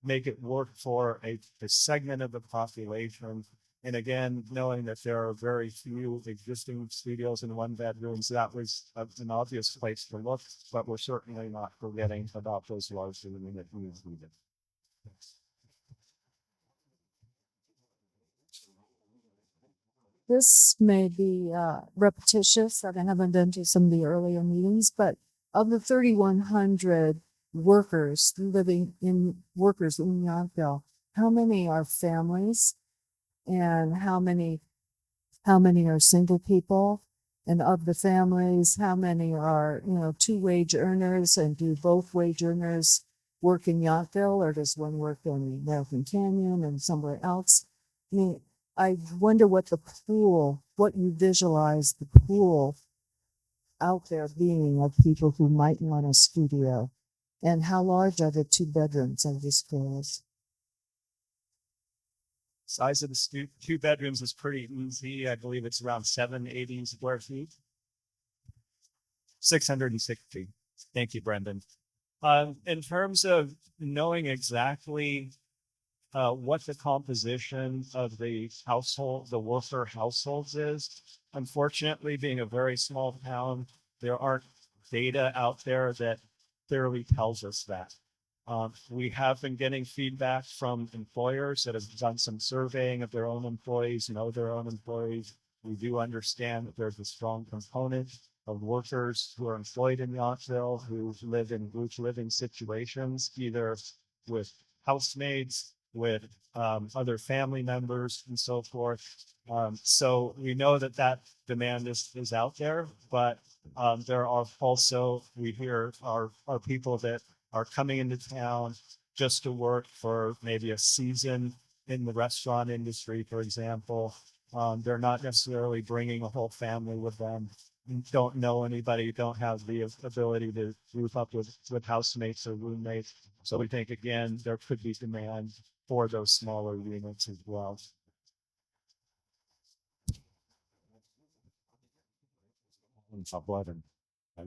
make it work for a segment of the population. And again, knowing that there are very few existing studios and 1-bedrooms, that was an obvious place to look, but we're certainly not forgetting about those larger unit units needed. This may be repetitious that I haven't done to some of the earlier meetings, but of the 3,100 workers in Yountville, how many are families and how many are single people? And of the families, how many are, 2-wage earners, and do both wage earners work in Yountville, or does one work in American Canyon and somewhere else? I mean, I wonder what you visualize the pool out there being of people who might want a studio? And how large are the 2 bedrooms of this place? Size of the 2 bedrooms is pretty easy. I believe it's around 780 square feet. 660. Thank you, Brendan. In terms of knowing exactly what the composition of the household, the worker households is, unfortunately, being a very small town, there aren't data out there that clearly tells us that. We have been getting feedback from employers that have done some surveying of their own employees, know their own employees. We do understand that there's a strong component of workers who are employed in Yountville who live in group living situations, either with housemates, with other family members, and so forth. So we know that that demand is out there, but there are also, we hear, are people that are coming into town just to work for maybe a season in the restaurant industry, for example. They're not necessarily bringing a whole family with them, don't know anybody, don't have the ability to group up with housemates or roommates. So we think, again, there could be demand for those smaller units as well. And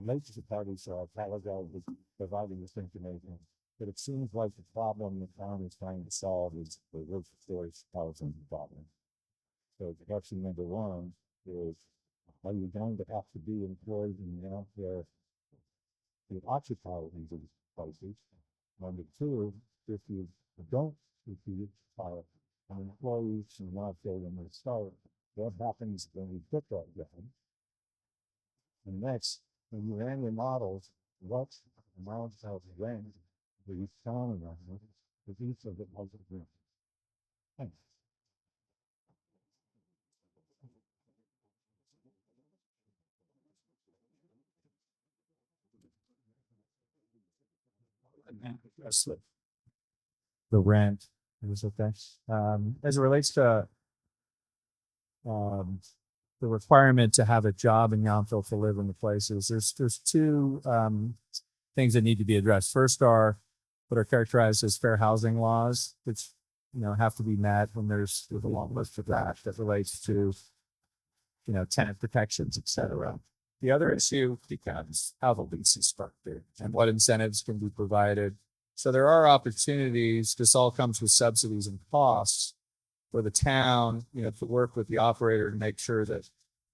most of the parties apologize for providing this information, but it seems like the problem the town is trying to solve is the workforce housing problem. So question number one is, are you going to have to be employed in the out there to occupy these places? Number two, if you don't, if you are an employee and not there when they start, what happens when you quit that job? And next, when you ran your models, what amount of rent were you counting on with each of the puzzle groups? Thanks. Yes, the rent is okay. As it relates to the requirement to have a job in Yountville to live in the places, there's two things that need to be addressed. First are what are characterized as fair housing laws, which have to be met when there's a long list of that relates to tenant protections, etc. The other issue becomes how the lease is structured and what incentives can be provided. So there are opportunities. This all comes with subsidies and costs for the town, to work with the operator to make sure that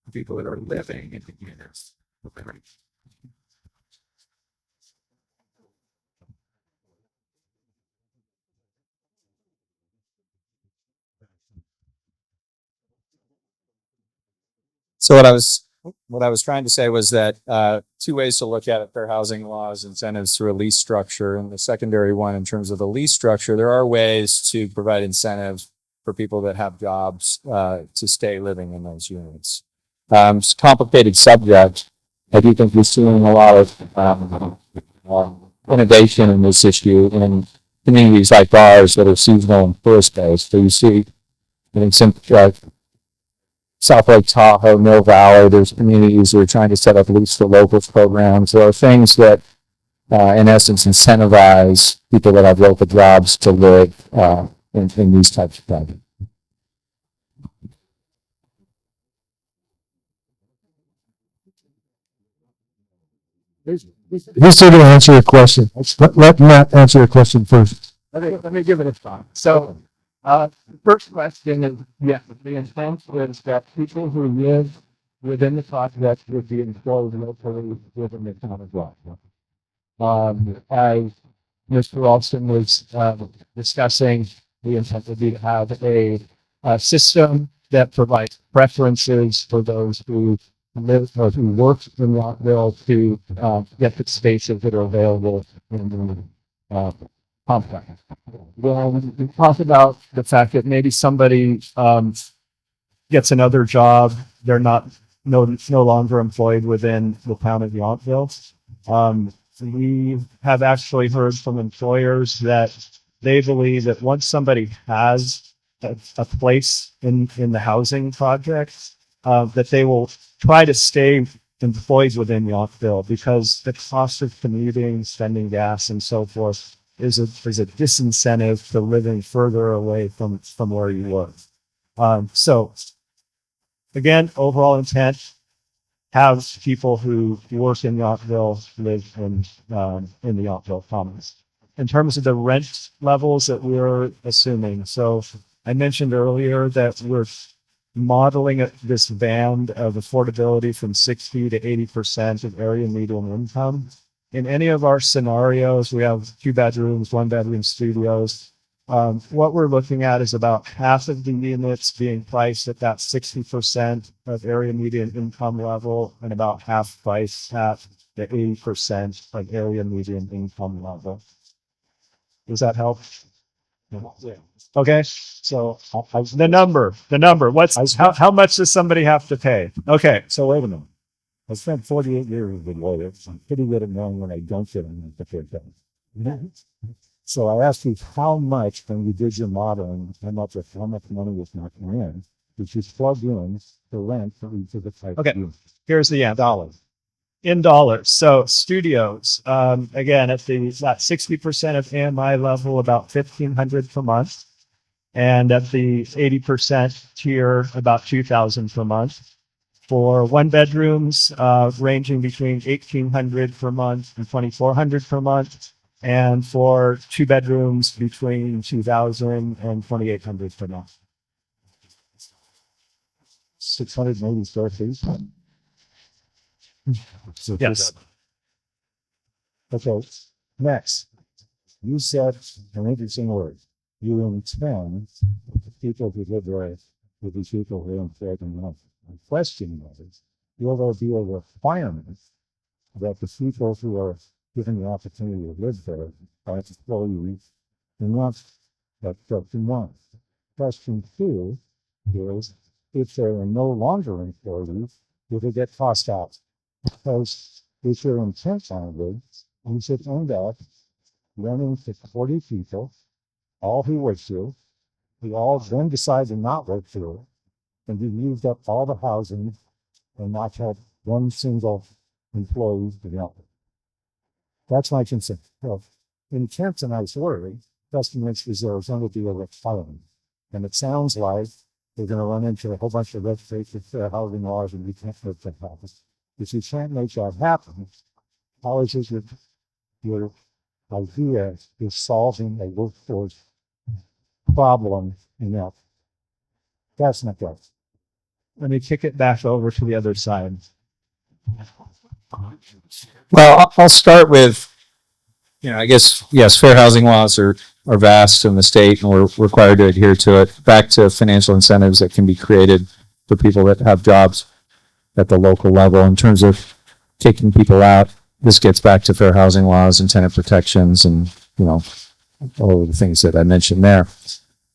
the people that are living in the units. So what I was trying to say was that two ways to look at it: fair housing laws, incentives through a lease structure, and the secondary one in terms of the lease structure. There are ways to provide incentives for people that have jobs to stay living in those units. It's a complicated subject. I do think we're seeing a lot of innovation in this issue in communities like ours that are seasonal and tourist based. So you see, I think some South Lake Tahoe, Mill Valley, there's communities that are trying to set up lease for locals programs. There are things that, in essence, incentivize people that have local jobs to live in these types of projects. Who's here to answer your question? Let Matt answer your question first. Let me give it a shot. So, the first question is, yes, the intent is that people who live within the project would be employed locally within the town as well. As Mr. Ralston was discussing, the intent would be to have a system that provides preferences for those who live or who work in Yountville to get the spaces that are available in the complex. Well, we talked about the fact that maybe somebody gets another job; they're no longer employed within the town of Yountville. We have actually heard from employers that they believe that once somebody has a place in the housing project, that they will try to stay employees within Yountville, because the cost of commuting, spending gas and so forth is a disincentive to living further away from where you work. So again, overall intent, have people who work in Yountville live in the Yountville Commons. In terms of the rent levels that we're assuming, so I mentioned earlier that we're modeling this band of affordability from 60 to 80% of area median income. In any of our scenarios, we have 2 bedrooms, 1 bedroom studios. What we're looking at is about half of the units being priced at that 60% of area median income level, and about half priced at the 80% of area median income level. Does that help? Yeah. Okay, so the number, how much does somebody have to pay? Okay, so wait a minute. I spent 48 years with lawyers. I'm pretty good at knowing when I don't get them to pay them. So I asked you how much, when you did your modeling, how much money was not coming in, which is plugged in the rent for each of the types. Okay, here's the dollars. In dollars. So studios, again, at that 60% of AMI level, about $1,500 per month. And at the 80% tier, about $2,000 per month. For 1 bedrooms, ranging between $1,800 per month and $2,400 per month. And for 2 bedrooms, between $2,000 and $2,800 per month. 680 square feet. Yes. Okay. Next, you said an interesting word. You intend people who live there with these people who don't care enough. The question was, will there be a requirement that the people who are given the opportunity to live there are employees enough that question one. Question 2 is, if they are no longer employees, will they get tossed out? Because if your intent on it, you should end up running to 40 people, all who work through, who all then decide to not work through, and you used up all the housing and not have one single employee to help. That's my concern. Well, intent's a nice word. Question is there going to be a requirement? And it sounds like we're going to run into a whole bunch of red tape with housing laws, and we can't make that happen. If you can't make that happen, how is it that your idea is solving a workforce problem enough? That's not good. Let me kick it back over to the other side. Well, I'll start with, I guess, yes, fair housing laws are vast in the state, and we're required to adhere to it. Back to financial incentives that can be created for people that have jobs at the local level. In terms of kicking people out, this gets back to fair housing laws and tenant protections and, all of the things that I mentioned there.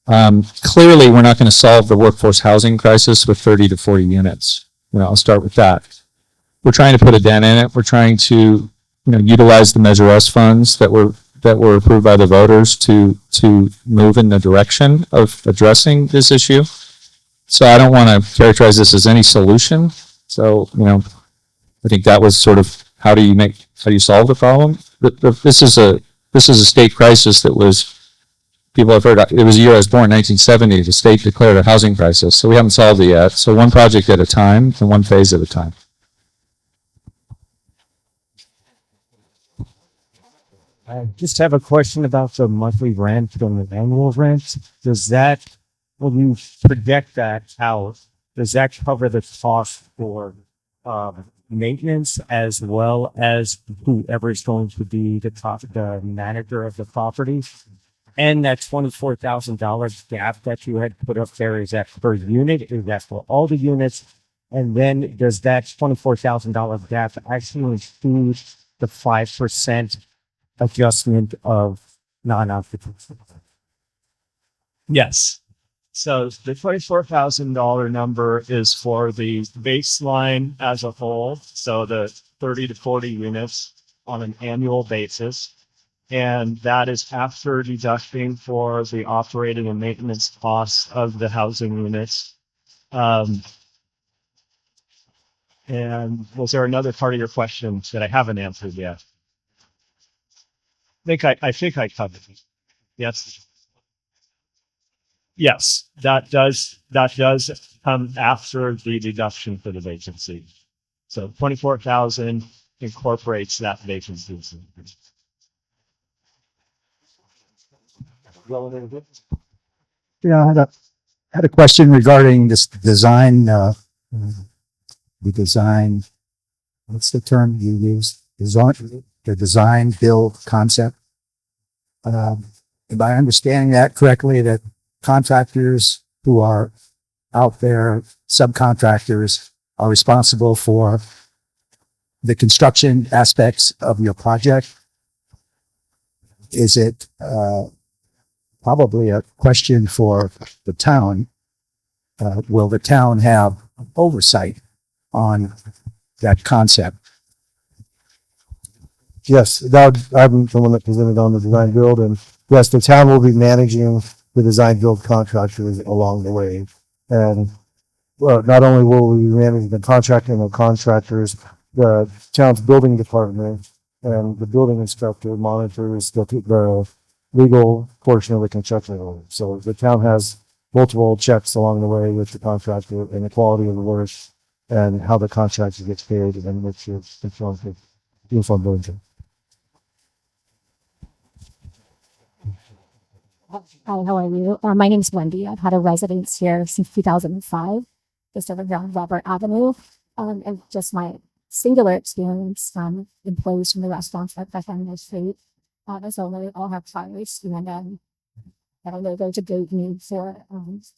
Clearly, we're not going to solve the workforce housing crisis with 30 to 40 units. I'll start with that. We're trying to put a dent in it. We're trying to, utilize the Measure S funds that were approved by the voters to move in the direction of addressing this issue. So I don't want to characterize this as any solution. So, I think that was sort of how do you solve the problem? This is a state crisis that was, people have heard, it was the year I was born, 1970, the state declared a housing crisis. So we haven't solved it yet. So one project at a time and one phase at a time. I just have a question about the monthly rent and the annual rent. When you project that out, does that cover the cost for maintenance as well as whoever is going to be the manager of the property? And that $24,000 gap that you had put up there, is that per unit? Is that for all the units? And then does that $24,000 gap actually include the 5% adjustment of non-occupancy? Yes. So the $24,000 number is for the baseline as a whole. So the 30 to 40 units on an annual basis. And that is after deducting for the operating and maintenance costs of the housing units. And was there another part of your question that I haven't answered yet? I think I covered it. Yes. Yes, that does come after the deduction for the vacancy. So 24,000 incorporates that vacancy. Yeah, I had a question regarding this design, the design, what's the term you use? The design build concept. Am I understanding that correctly, that contractors who are out there, subcontractors, are responsible for the construction aspects of your project? Is it, probably a question for the town? Will the town have oversight on that concept? Yes, I'm the one that presented on the design build, and yes, the town will be managing the design build contractors along the way. And well, not only will we be managing the contracting of contractors, the town's building department and the building inspector monitors the legal portion of the construction. So the town has multiple checks along the way with the contractor and the quality of the work and how the contractor gets paid and which is uniform building. Hi, how are you? My name's Wendy. I've had a residence here since 2005, just over here on Robert Avenue. And just my singular experience, employees from the restaurants that I found the street, as well, they all have fires. And I don't know, there's a great need for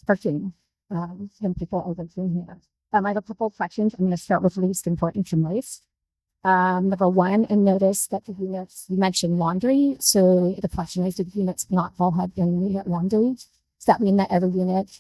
parking and people over here. I have a couple of questions. I'm going to start with least important from least. Number one, and notice that the units, you mentioned laundry. So the question is, do the units not all have in-unit laundry? Does that mean that every unit,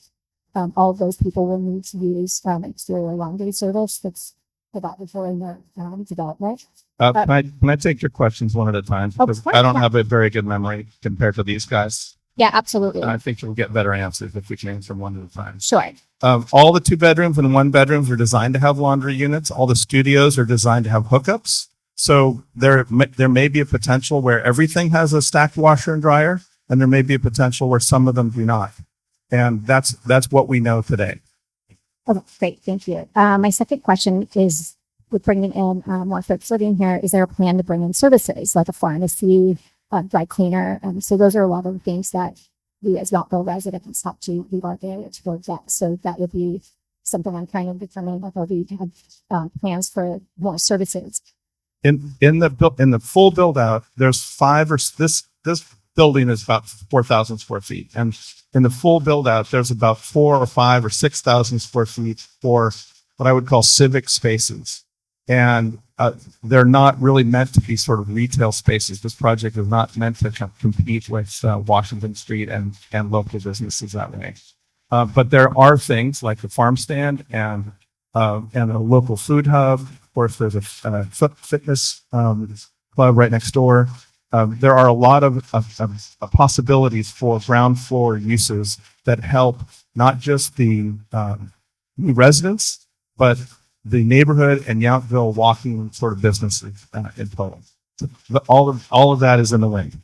all of those people will need to use exterior laundry service that's provided for in their development? Can I take your questions one at a time? Because course, I don't yeah. have a very good memory compared to these guys. Yeah, absolutely. And I think you'll get better answers if we can answer one at a time. Sure. All the 2 bedrooms and 1 bedrooms are designed to have laundry units. All the studios are designed to have hookups. So there may be a potential where everything has a stacked washer and dryer, and there may be a potential where some of them do not. And that's what we know today. Okay, great. Thank you. My second question is, with bringing in more folks living here, is there a plan to bring in services like a pharmacy, dry cleaner? So those are a lot of the things that we as Yountville residents have to leave our area to get. So that would be something I'm trying to determine whether we have plans for more services. In the full build out, there's this building is about 4,000 square feet, and in the full build out, there's about 4,000 or 5,000 or 6,000 square feet for what I would call civic spaces, and they're not really meant to be sort of retail spaces. This project is not meant to compete with Washington Street and local businesses that way. But there are things like the farm stand and a local food hub. Of course, there's a fitness club right next door. There are a lot of possibilities for ground floor uses that help not just the new residents, but the neighborhood and Yountville walking sort of businesses in total. All of that is in the wing,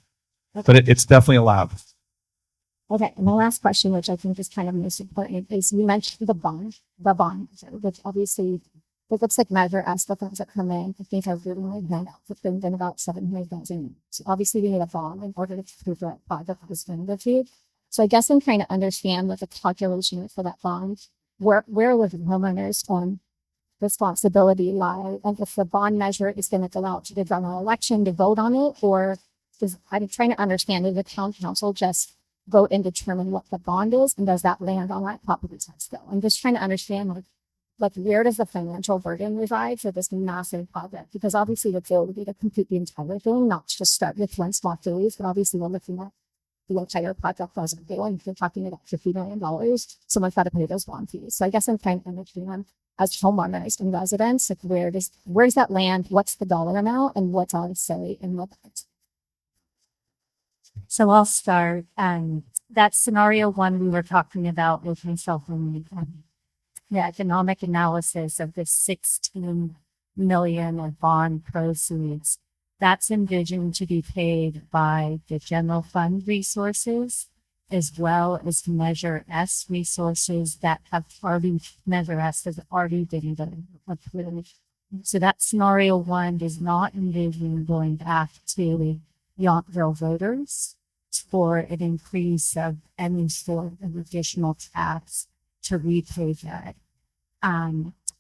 but it's definitely allowed. Okay, and my last question, which I think is kind of most important, is you mentioned the bond, which obviously it looks like measure as the funds that come in. I think I've really hand out it's been about 700,000. So obviously we need a bond in order to prove that project has been achieved. So I guess I'm trying to understand what the calculation is for that bond. Where would the homeowners on responsibility lie, and if the bond measure is going to go out to the general election to vote on it, or I'm trying to understand, if the town council just vote and determine what the bond is, and does that land on that property tax bill? I'm just trying to understand like where does the financial burden reside for this massive project? Because obviously the goal would be to complete the entire thing, not just start with one small phase, but obviously we're looking at the entire project as a whole, and if you're talking about $50 million, someone's got to pay those bond fees. So I guess I'm trying to understand, as homeowners and residents, like where does that land? What's the dollar amount, and what's on say in what? So I'll start. That scenario one we were talking about with myself and the economic analysis of the 16 million of bond proceeds, that's envisioned to be paid by the general fund resources as well as Measure S resources that have already, Measure S has already been approved. So that scenario one does not envision going back to Yountville voters for an increase of any sort of additional tax to repay that.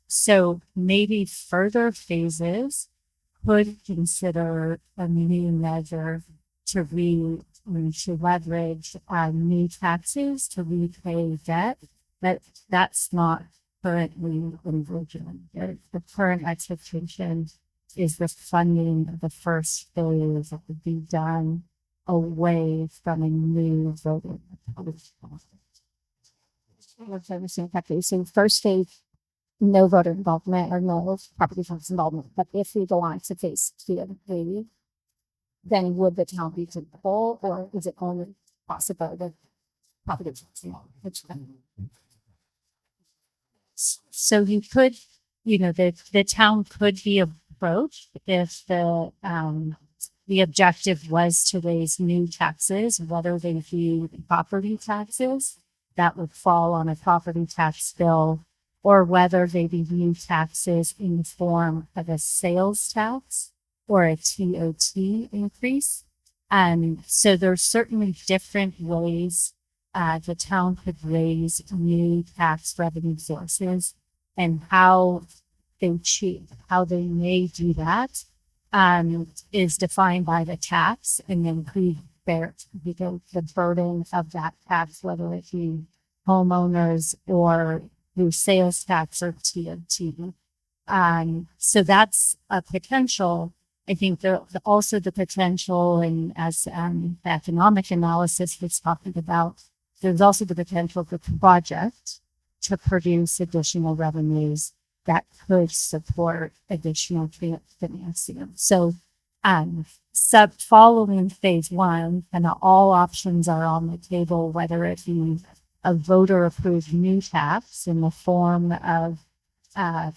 So maybe further phases could consider a new measure to leverage new taxes to repay debt, but that's not currently envisioned. The current expectation is the funding of the first phase that would be done away from a new voting. So first phase, no voter involvement or no property tax involvement. But if we go on to phase 2 and 3, then would the town be full, or is it only possible with property tax involvement? So you could, the town could be approached if the objective was to raise new taxes, whether they be property taxes that would fall on a property tax bill, or whether they be new taxes in the form of a sales tax or a TOT increase. And so there's certainly different ways the town could raise new tax revenue sources, and how they may do that is defined by the tax, and then who bears the burden of that tax, whether it be homeowners or through sales tax or TOT. So that's a potential. I think also the potential, and as the economic analysis was talking about, there's also the potential for the project to produce additional revenues that could support additional financing. So, following phase 1, and all options are on the table, whether it be a voter approved new tax in the form of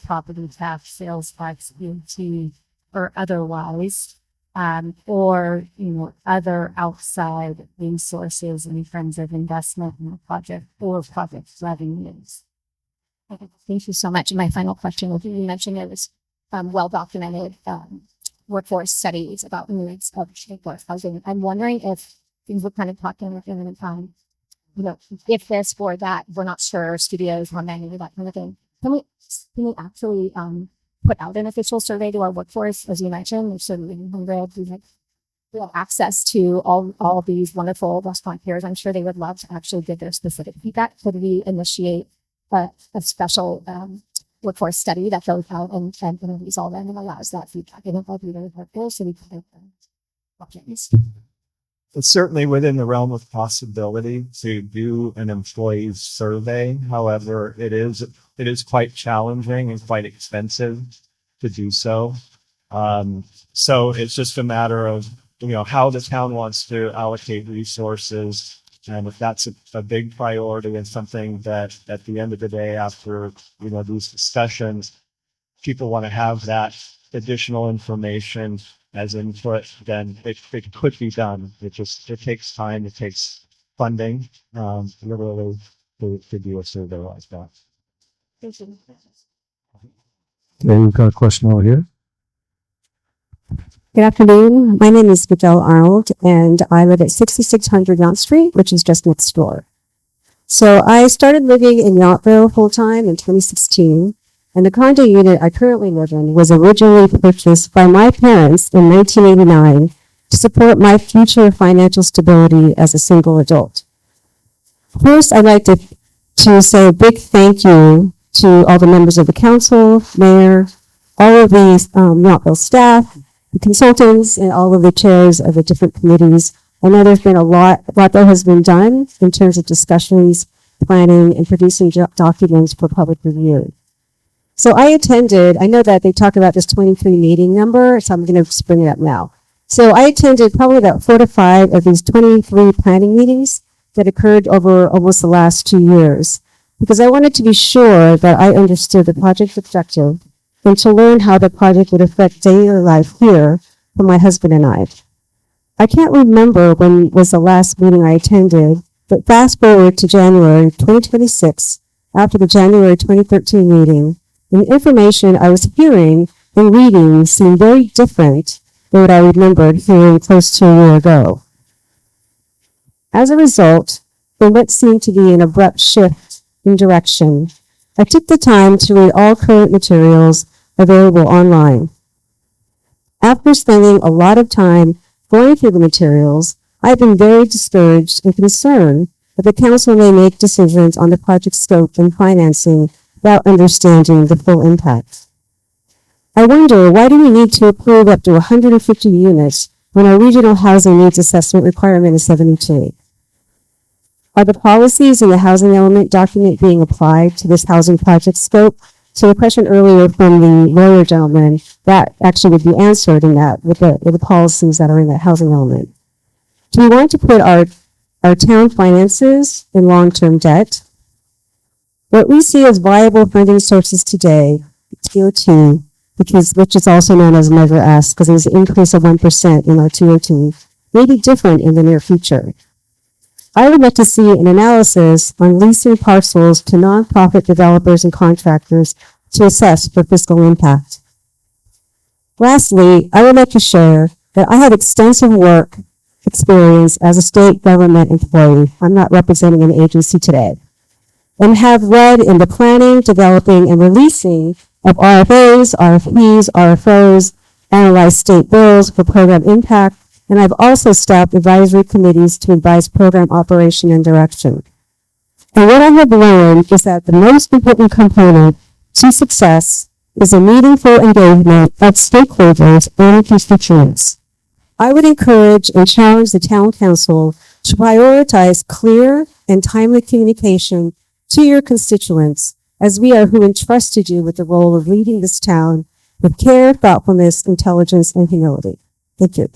property tax, sales tax, VAT, or otherwise, or other outside resources in terms of investment in the project or project revenues. Thank you so much. And my final question was, you mentioned it was well-documented workforce studies about needs of workforce housing. I'm wondering if things were kind of talking within the time, if this or that, we're not sure, studios or many, that kind of thing. Can we actually put out an official survey to our workforce, as you mentioned, so we have access to all these wonderful restaurant peers? I'm sure they would love to actually give their specific feedback. Could we initiate a special workforce study that goes out and interviews all them and allows that feedback? I don't know if we really have this, so we can options. It's certainly within the realm of possibility to do an employees survey. However, it is quite challenging and quite expensive to do so. So it's just a matter of, how the town wants to allocate resources. And if that's a big priority and something that at the end of the day, after, these discussions, people want to have that additional information as input, then it could be done. It takes time, it takes funding, literally to do a survey like that. Okay, we've got a question over here. Good afternoon. My name is Vidal Arnold, and I live at 6600 Yount Street, which is just next door. So I started living in Yountville full-time in 2016, and the condo unit I currently live in was originally purchased by my parents in 1989 to support my future financial stability as a single adult. First, I'd like to say a big thank you to all the members of the council, mayor, all of the Yountville staff, the consultants, and all of the chairs of the different committees. I know there's been a lot that has been done in terms of discussions, planning, and producing documents for public review. So I know that they talk about this 23 meeting number, so I'm going to just bring it up now. So I attended probably about 4 to 5 of these 23 planning meetings that occurred over almost the last 2 years. because I wanted to be sure that I understood the project's objective and to learn how the project would affect daily life here for my husband and I. I can't remember when was the last meeting I attended, but fast forward to January 2026, after the January 2013 meeting, and the information I was hearing and reading seemed very different than what I remembered hearing close to a year ago. As a result, in what seemed to be an abrupt shift in direction, I took the time to read all current materials available online. After spending a lot of time going through the materials, I've been very discouraged and concerned that the council may make decisions on the project scope and financing without understanding the full impact. I wonder, why do we need to approve up to 150 units when our regional housing needs assessment requirement is 72? Are the policies in the housing element document being applied to this housing project scope? So the question earlier from the lawyer gentleman, that actually would be answered in that with the policies that are in that housing element. Do we want to put our town finances in long-term debt? What we see as viable funding sources today, TOT, which is also known as Measure S, because there's an increase of 1% in our TOT, may be different in the near future. I would like to see an analysis on leasing parcels to nonprofit developers and contractors to assess for fiscal impact. Lastly, I would like to share that I have extensive work experience as a state government employee. I'm not representing an agency today. And have led in the planning, developing, and releasing of RFAs, RFPs, RFOs, analyzed state bills for program impact, and I've also staffed advisory committees to advise program operation and direction. And what I have learned is that the most important component to success is a meaningful engagement of stakeholders and constituents. I would encourage and challenge the town council to prioritize clear and timely communication to your constituents, as we are who entrusted you with the role of leading this town with care, thoughtfulness, intelligence, and humility. Thank you.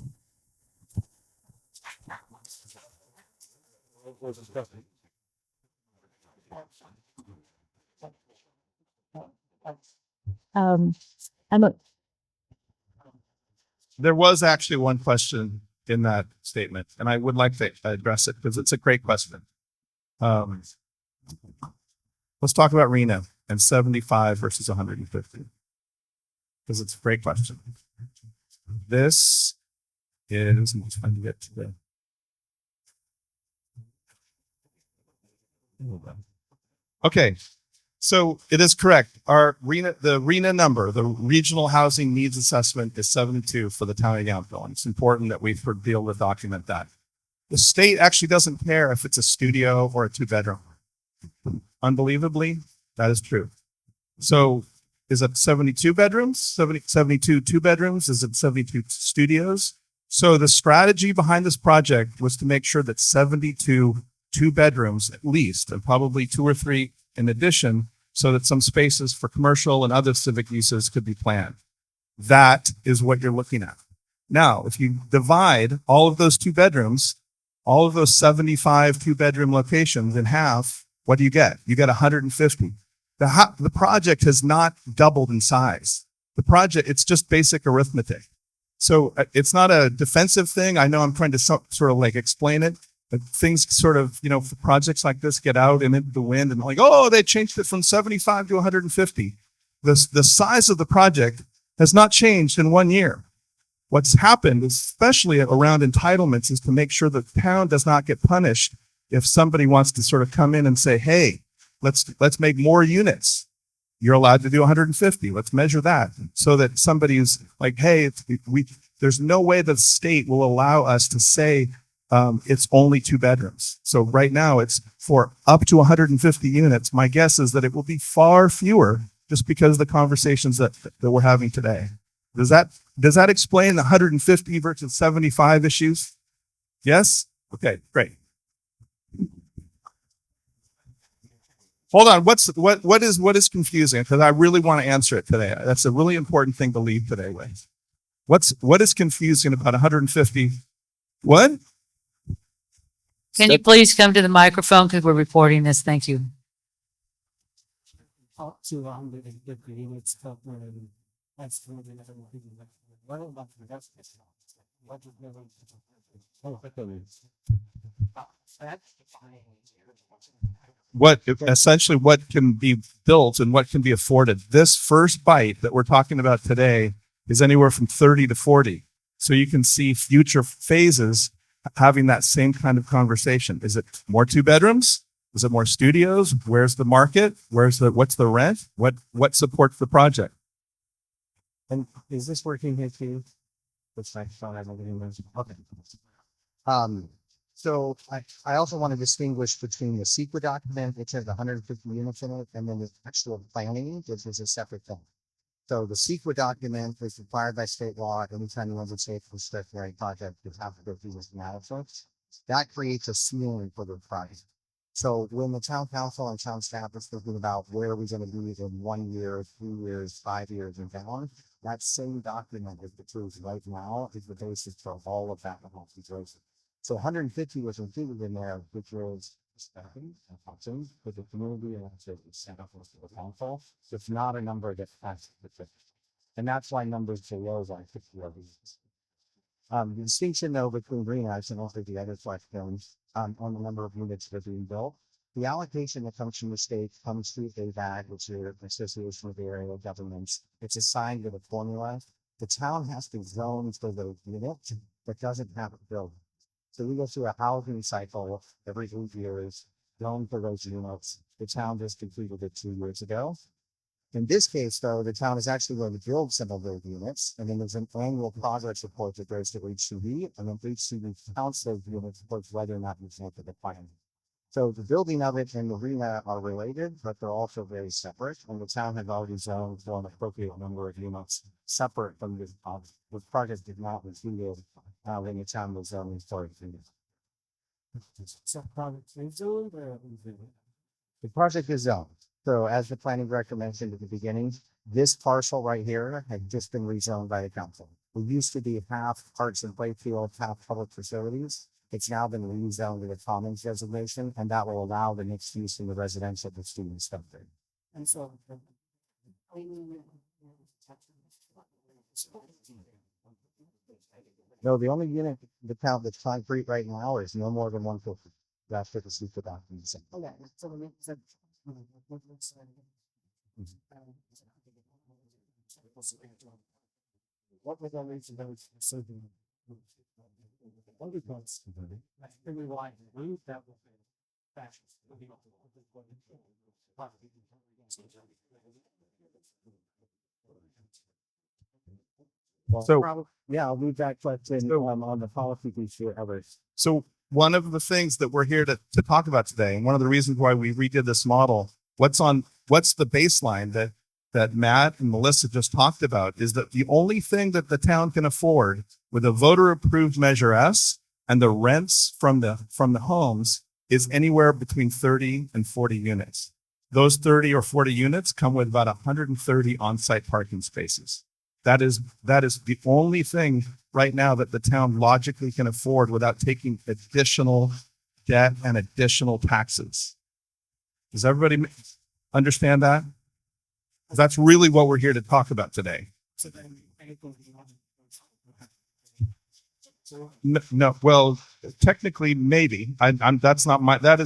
There was actually one question in that statement, and I would like to address it because it's a great question. Let's talk about Reno and 75 versus 150, because it's a great question. This is, I'm trying to get to the, okay, so it is correct. The RENA number, the Regional Housing Needs Assessment, is 72 for the town of Yountville, and it's important that we be able to document that. The state actually doesn't care if it's a studio or a 2-bedroom. Unbelievably, that is true. So is it 72 bedrooms, 72 2-bedrooms? Is it 72 studios? So the strategy behind this project was to make sure that 72 2-bedrooms at least, and probably 2 or 3 in addition, so that some spaces for commercial and other civic uses could be planned. That is what you're looking at. Now, if you divide all of those 2-bedrooms, all of those 75 2-bedroom locations in half, what do you get? You get 150. The project has not doubled in size. The project, it's just basic arithmetic. So it's not a defensive thing. I know I'm trying to sort of like explain it, but things sort of, for projects like this get out and into the wind and like, oh, they changed it from 75 to 150. The size of the project has not changed in 1 year. What's happened, especially around entitlements, is to make sure that the town does not get punished if somebody wants to sort of come in and say, hey, let's make more units. You're allowed to do 150. Let's measure that, so that somebody's like, hey, there's no way the state will allow us to say it's only 2 bedrooms. So right now it's for up to 150 units. My guess is that it will be far fewer, just because of the conversations that we're having today. Does that explain the 150 versus 75 issues? Yes? Okay, great. Hold on. What is confusing? Because I really want to answer it today. That's a really important thing to leave today with. What is confusing about 150? What? Can you please come to the microphone because we're recording this? Thank you. up to 150 units covering that's what about the rest of what is never What essentially what can be built and what can be afforded. This first bite that we're talking about today is anywhere from 30 to 40. So you can see future phases having that same kind of conversation. Is it more 2 bedrooms? Is it more studios? Where's the market? What's the rent? What supports the project? and is this working here too? Looks like it's not having okay. So I also want to distinguish between the secret document, which has 150 units in it, and then the actual planning, which is a separate thing. So the secret document is required by state law. Anytime you want to say for discretionary project, you have to go through this analysis. That creates a ceiling for the project. So when the town council and town staff is thinking about where are we going to be in 1 year, 3 years, 5 years, and down, that same document is the truth right now is the basis for all of that consideration. So 150 was included in there, which was staffing and functions for the community and actually set up with the council. So it's not a number that has to fit. And that's why numbers below like 50 of these. The distinction though between greenhouse and also the other questions on the number of units that are being built. The allocation that comes from the state comes through AVAG, which is the Association of Area Governments. It's assigned with a formula. The town has to zone for those units, but doesn't have to build. So we go through a housing cycle every 8 years, zone for those units. The town just completed it 2 years ago. In this case, though, the town is actually going to build some of those units, and then there's an annual progress report that goes to HCD, and then HCD counts those units towards whether or not you make the plan. So the building of it and the arena are related, but they're also very separate. And the town has already zoned for an appropriate number of units separate from this project. The project did not include when the town was zoning for it. The project is zoned. So as the planning director mentioned at the beginning, this parcel right here had just been rezoned by the council. It used to be half parks and playfield, half public facilities. It's now been rezoned with a commons designation, and that will allow the mixed use in the residential the students stuff there. And so. No, the only unit the town that's concrete right now is no more than 150. That's what the secret document. Okay, so the next. What was our reason that was so good? What we got like every line move that was fashion. So Yeah, I'll leave that question on the policy issue others. So one of the things that we're here to talk about today, and one of the reasons why we redid this model, what's the baseline that Matt and Melissa just talked about is that the only thing that the town can afford with a voter approved Measure S and the rents from the homes is anywhere between 30 and 40 units. Those 30 or 40 units come with about 130 on-site parking spaces. That is the only thing right now that the town logically can afford without taking additional debt and additional taxes. Does everybody understand that? That's really what we're here to talk about today. No, well, technically, maybe. That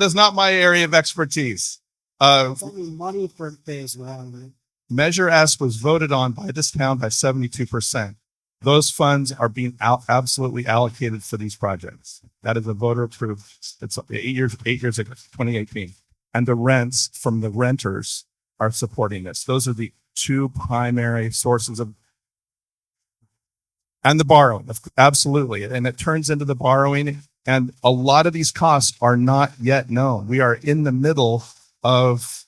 is not my area of expertise. Money for phase one. Measure S was voted on by this town by 72%. Those funds are being absolutely allocated for these projects. That is a voter approved. It's 8 years ago, 2018. And the rents from the renters are supporting this. Those are the two primary sources of, and the borrowing, absolutely. And it turns into the borrowing. And a lot of these costs are not yet known. We are in the middle of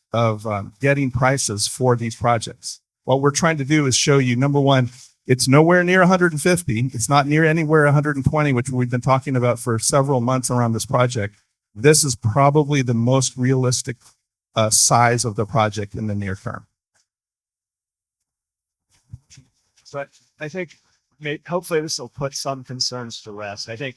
getting prices for these projects. What we're trying to do is show you, number one, it's nowhere near 150. It's not near anywhere 120, which we've been talking about for several months around this project. This is probably the most realistic size of the project in the near term. So I think hopefully this will put some concerns to rest. I think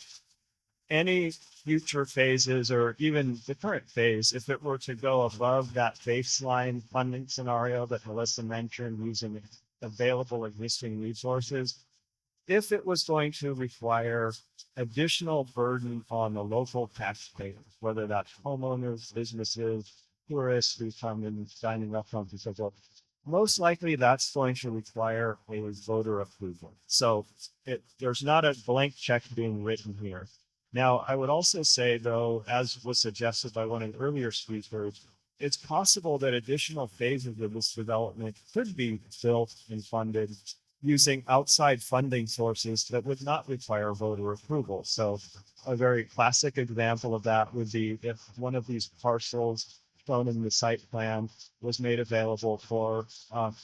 any future phases or even the current phase, if it were to go above that baseline funding scenario that Melissa mentioned using available existing resources, if it was going to require additional burden on the local taxpayers, whether that's homeowners, businesses, tourists who come and dine in restaurants and so forth, most likely that's going to require a voter approval. So there's not a blank check being written here. Now, I would also say, though, as was suggested by one of the earlier speakers, it's possible that additional phases of this development could be built and funded using outside funding sources that would not require voter approval. So a very classic example of that would be if one of these parcels shown in the site plan was made available for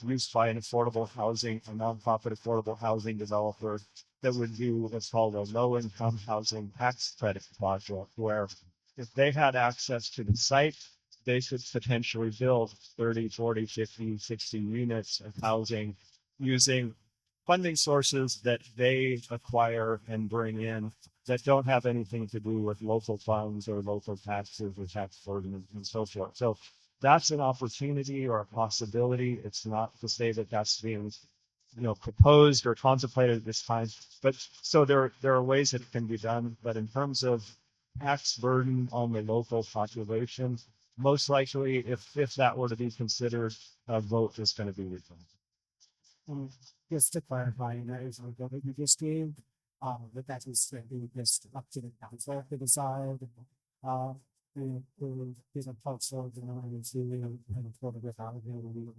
use by a nonprofit affordable housing developer that would do what's called a low income housing tax credit project, where if they had access to the site, they could potentially build 30, 40, 50, 60 units of housing using funding sources that they acquire and bring in that don't have anything to do with local funds or local taxes or tax burden and so forth. So that's an opportunity or a possibility. It's not to say that that's being proposed or contemplated at this time, but so there are ways that it can be done. But in terms of tax burden on the local population, most likely, if that were to be considered, a vote is going to be required. Just to clarify, that is what you just gave, that is just up to the council to decide. There's a council, and for the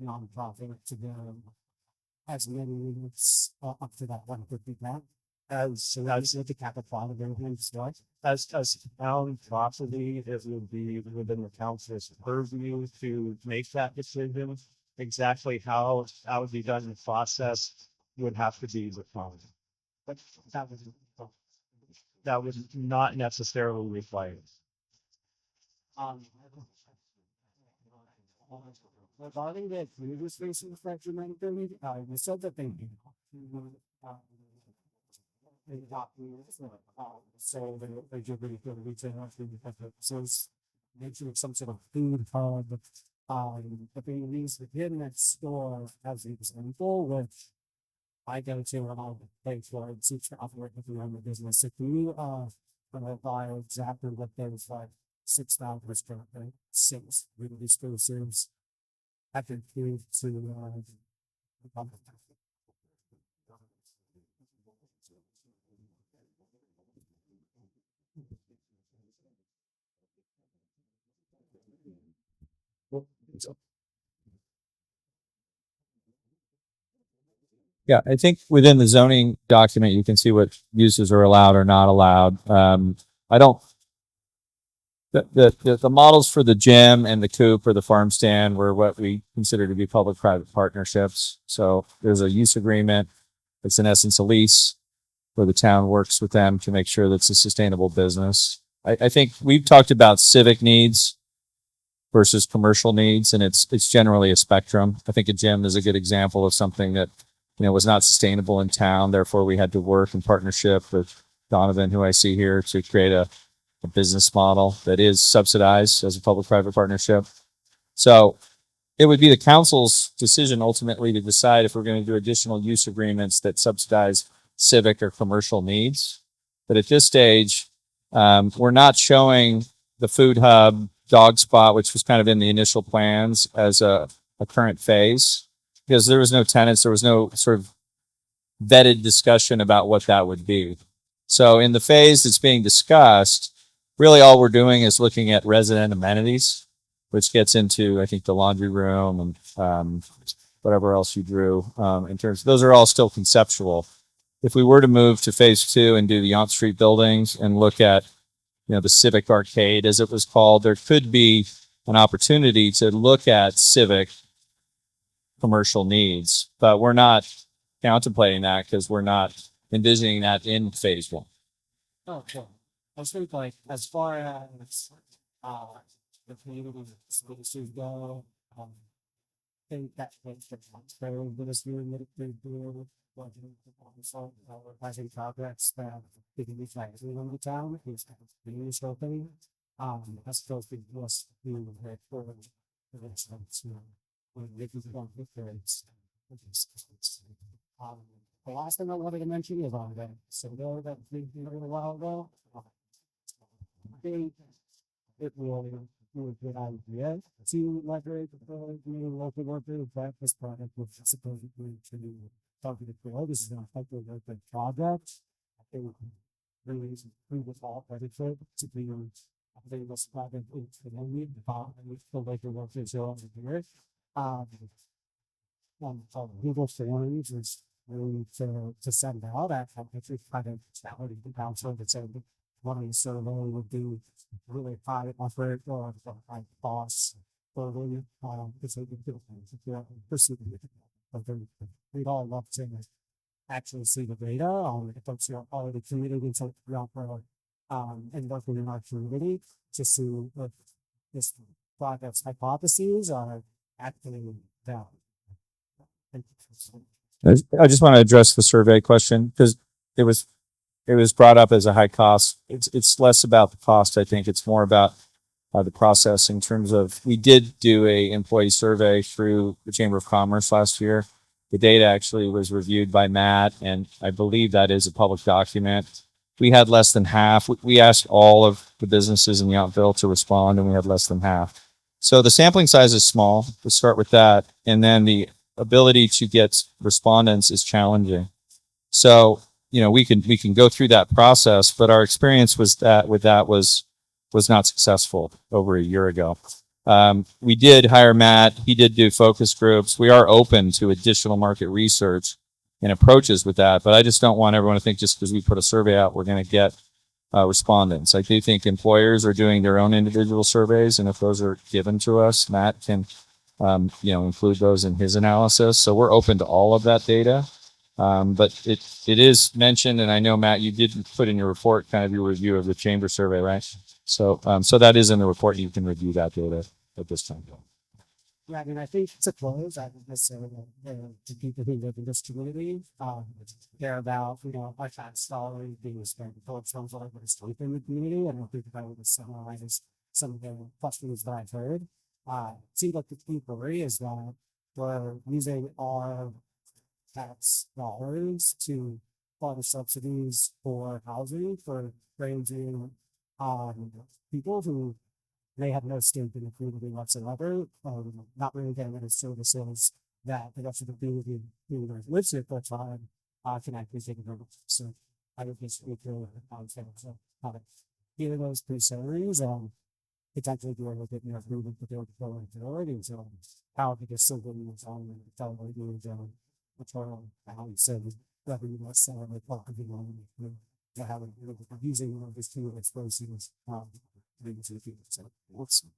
nonprofit to go as many units up to that 150 grant. As the capital of everything starts. As town property, it would be within the council's purview to make that decision. Exactly how that would be done in the process would have to be defined. But that was not necessarily required. Regarding the previous races that you mentioned, you said that they so they do really good retail so nature of some sort of food hub. But they release within that store as an example, which I go to and I'll pay for it, seek to operate with your own business. If you buy exactly what those 6,000 restaurant six really exclusives, I can prove to the public. Yeah, I think within the zoning document, you can see what uses are allowed or not allowed. I don't, the models for the gym and the coop or the farm stand were what we consider to be public-private partnerships. So there's a use agreement. It's in essence a lease where the town works with them to make sure that's a sustainable business. I think we've talked about civic needs versus commercial needs, and it's generally a spectrum. I think a gym is a good example of something that was not sustainable in town. Therefore, we had to work in partnership with Donovan, who I see here, to create a business model that is subsidized as a public-private partnership. So it would be the council's decision ultimately to decide if we're going to do additional use agreements that subsidize civic or commercial needs. But at this stage, we're not showing the food hub dog spot, which was kind of in the initial plans, as a current phase, because there was no tenants, there was no sort of vetted discussion about what that would be. So in the phase that's being discussed, really all we're doing is looking at resident amenities, which gets into, I think, the laundry room and whatever else you drew in terms. Those are all still conceptual. If we were to move to phase 2 and do the Yonth Street buildings and look at, the Civic Arcade, as it was called, there could be an opportunity to look at civic commercial needs, but we're not contemplating that because we're not envisioning that in phase 1. Oh, sure. I think as far as the community spaces go, think that makes the transfer this year passing progress that we can be flexible in the town is really opening. As those things was being head for the next when they can go difference. The last thing I wanted to mention is on that. So there that we did a little while ago. I think it will do a good idea to leverage the local workers that this project was supposedly to talk to the crew. This is an effective open project. I think really is improve with all benefit to be I think this project is the only and the local workers are on the here. Google Forms is really to send out that every kind of salary the council that said one of these survey would do really high effort or high costs for really because they can do things if you're pursuing it. But we'd all love to actually see the data on the folks who are already committed into the opera and working in our community to see if this project's hypotheses are actually valid. I just want to address the survey question because it was brought up as a high cost. It's less about the cost. I think it's more about the process in terms of, we did do a employee survey through the Chamber of Commerce last year. The data actually was reviewed by Matt, and I believe that is a public document. We had less than half. We asked all of the businesses in Yountville to respond, and we had less than half. So the sampling size is small. Let's start with that. And then the ability to get respondents is challenging. So, we can go through that process, but our experience was that was not successful over a year ago. We did hire Matt. He did do focus groups. We are open to additional market research and approaches with that, but I just don't want everyone to think just because we put a survey out, we're going to get respondents. I do think employers are doing their own individual surveys, and if those are given to us, Matt can include those in his analysis. So we're open to all of that data. But it is mentioned, and I know, Matt, you did put in your report kind of your review of the chamber survey, right? So that is in the report. You can review that data at this time. Yeah, I mean, I think to close, I would just say to people who live in this community, they're about, our tax salary being spent towards some sort of sleep in the community. And I think if I would summarize some of the questions that I've heard, it seems like the key worry is that we're using our tax dollars to fund subsidies for housing for ranging people who they have no stake in the community whatsoever, not really getting any services that the rest of the community who lives here full time can actually take advantage of. So I would just speak to so either those concerns potentially do a little bit more movement with their going forward. And so how to get something was on the television patrol balance and revenue was selling the property on to have using one of these two explosives into the future. So awesome.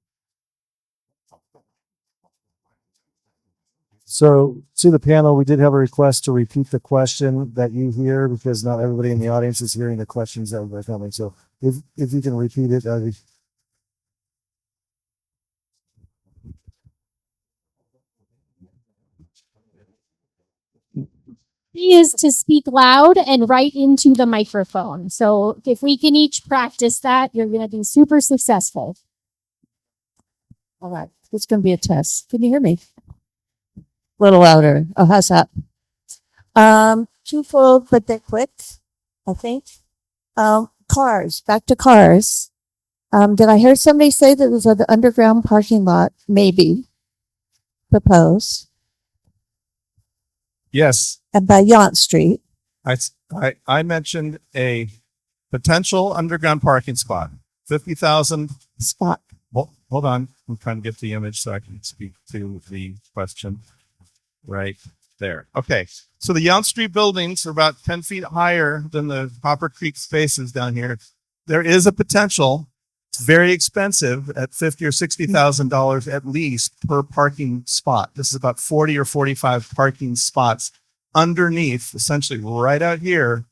So to the panel, we did have a request to repeat the question that you hear because not everybody in the audience is hearing the questions that are coming. So if you can repeat it, is to speak loud and right into the microphone. So if we can each practice that, you're going to be super successful. All right, it's going to be a test. Can you hear me? A little louder. Oh, how's that? Twofold, but they're quick, I think. Cars, back to cars. Did I hear somebody say that there's an underground parking lot, maybe, proposed? Yes. And by Yount Street. I mentioned a potential underground parking spot, 50,000 spot. Well, hold on. I'm trying to get the image so I can speak to the question right there. Okay. So the Yount Street buildings are about 10 feet higher than the Copper Creek spaces down here. There is a potential. It's very expensive at $50,000 or $60,000 at least per parking spot. This is about 40 or 45 parking spots underneath, essentially right out here,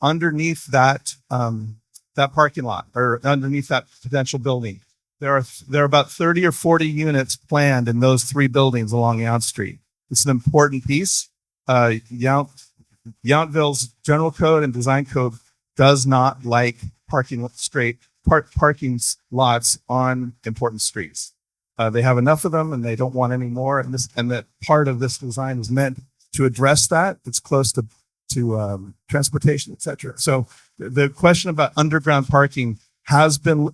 underneath that that parking lot or underneath that potential building. There are about 30 or 40 units planned in those three buildings along Yount Street. It's an important piece. Yountville's general code and design code does not like parking lots on important streets. They have enough of them and they don't want any more. And that part of this design is meant to address that. It's close to transportation, et cetera. So the question about underground parking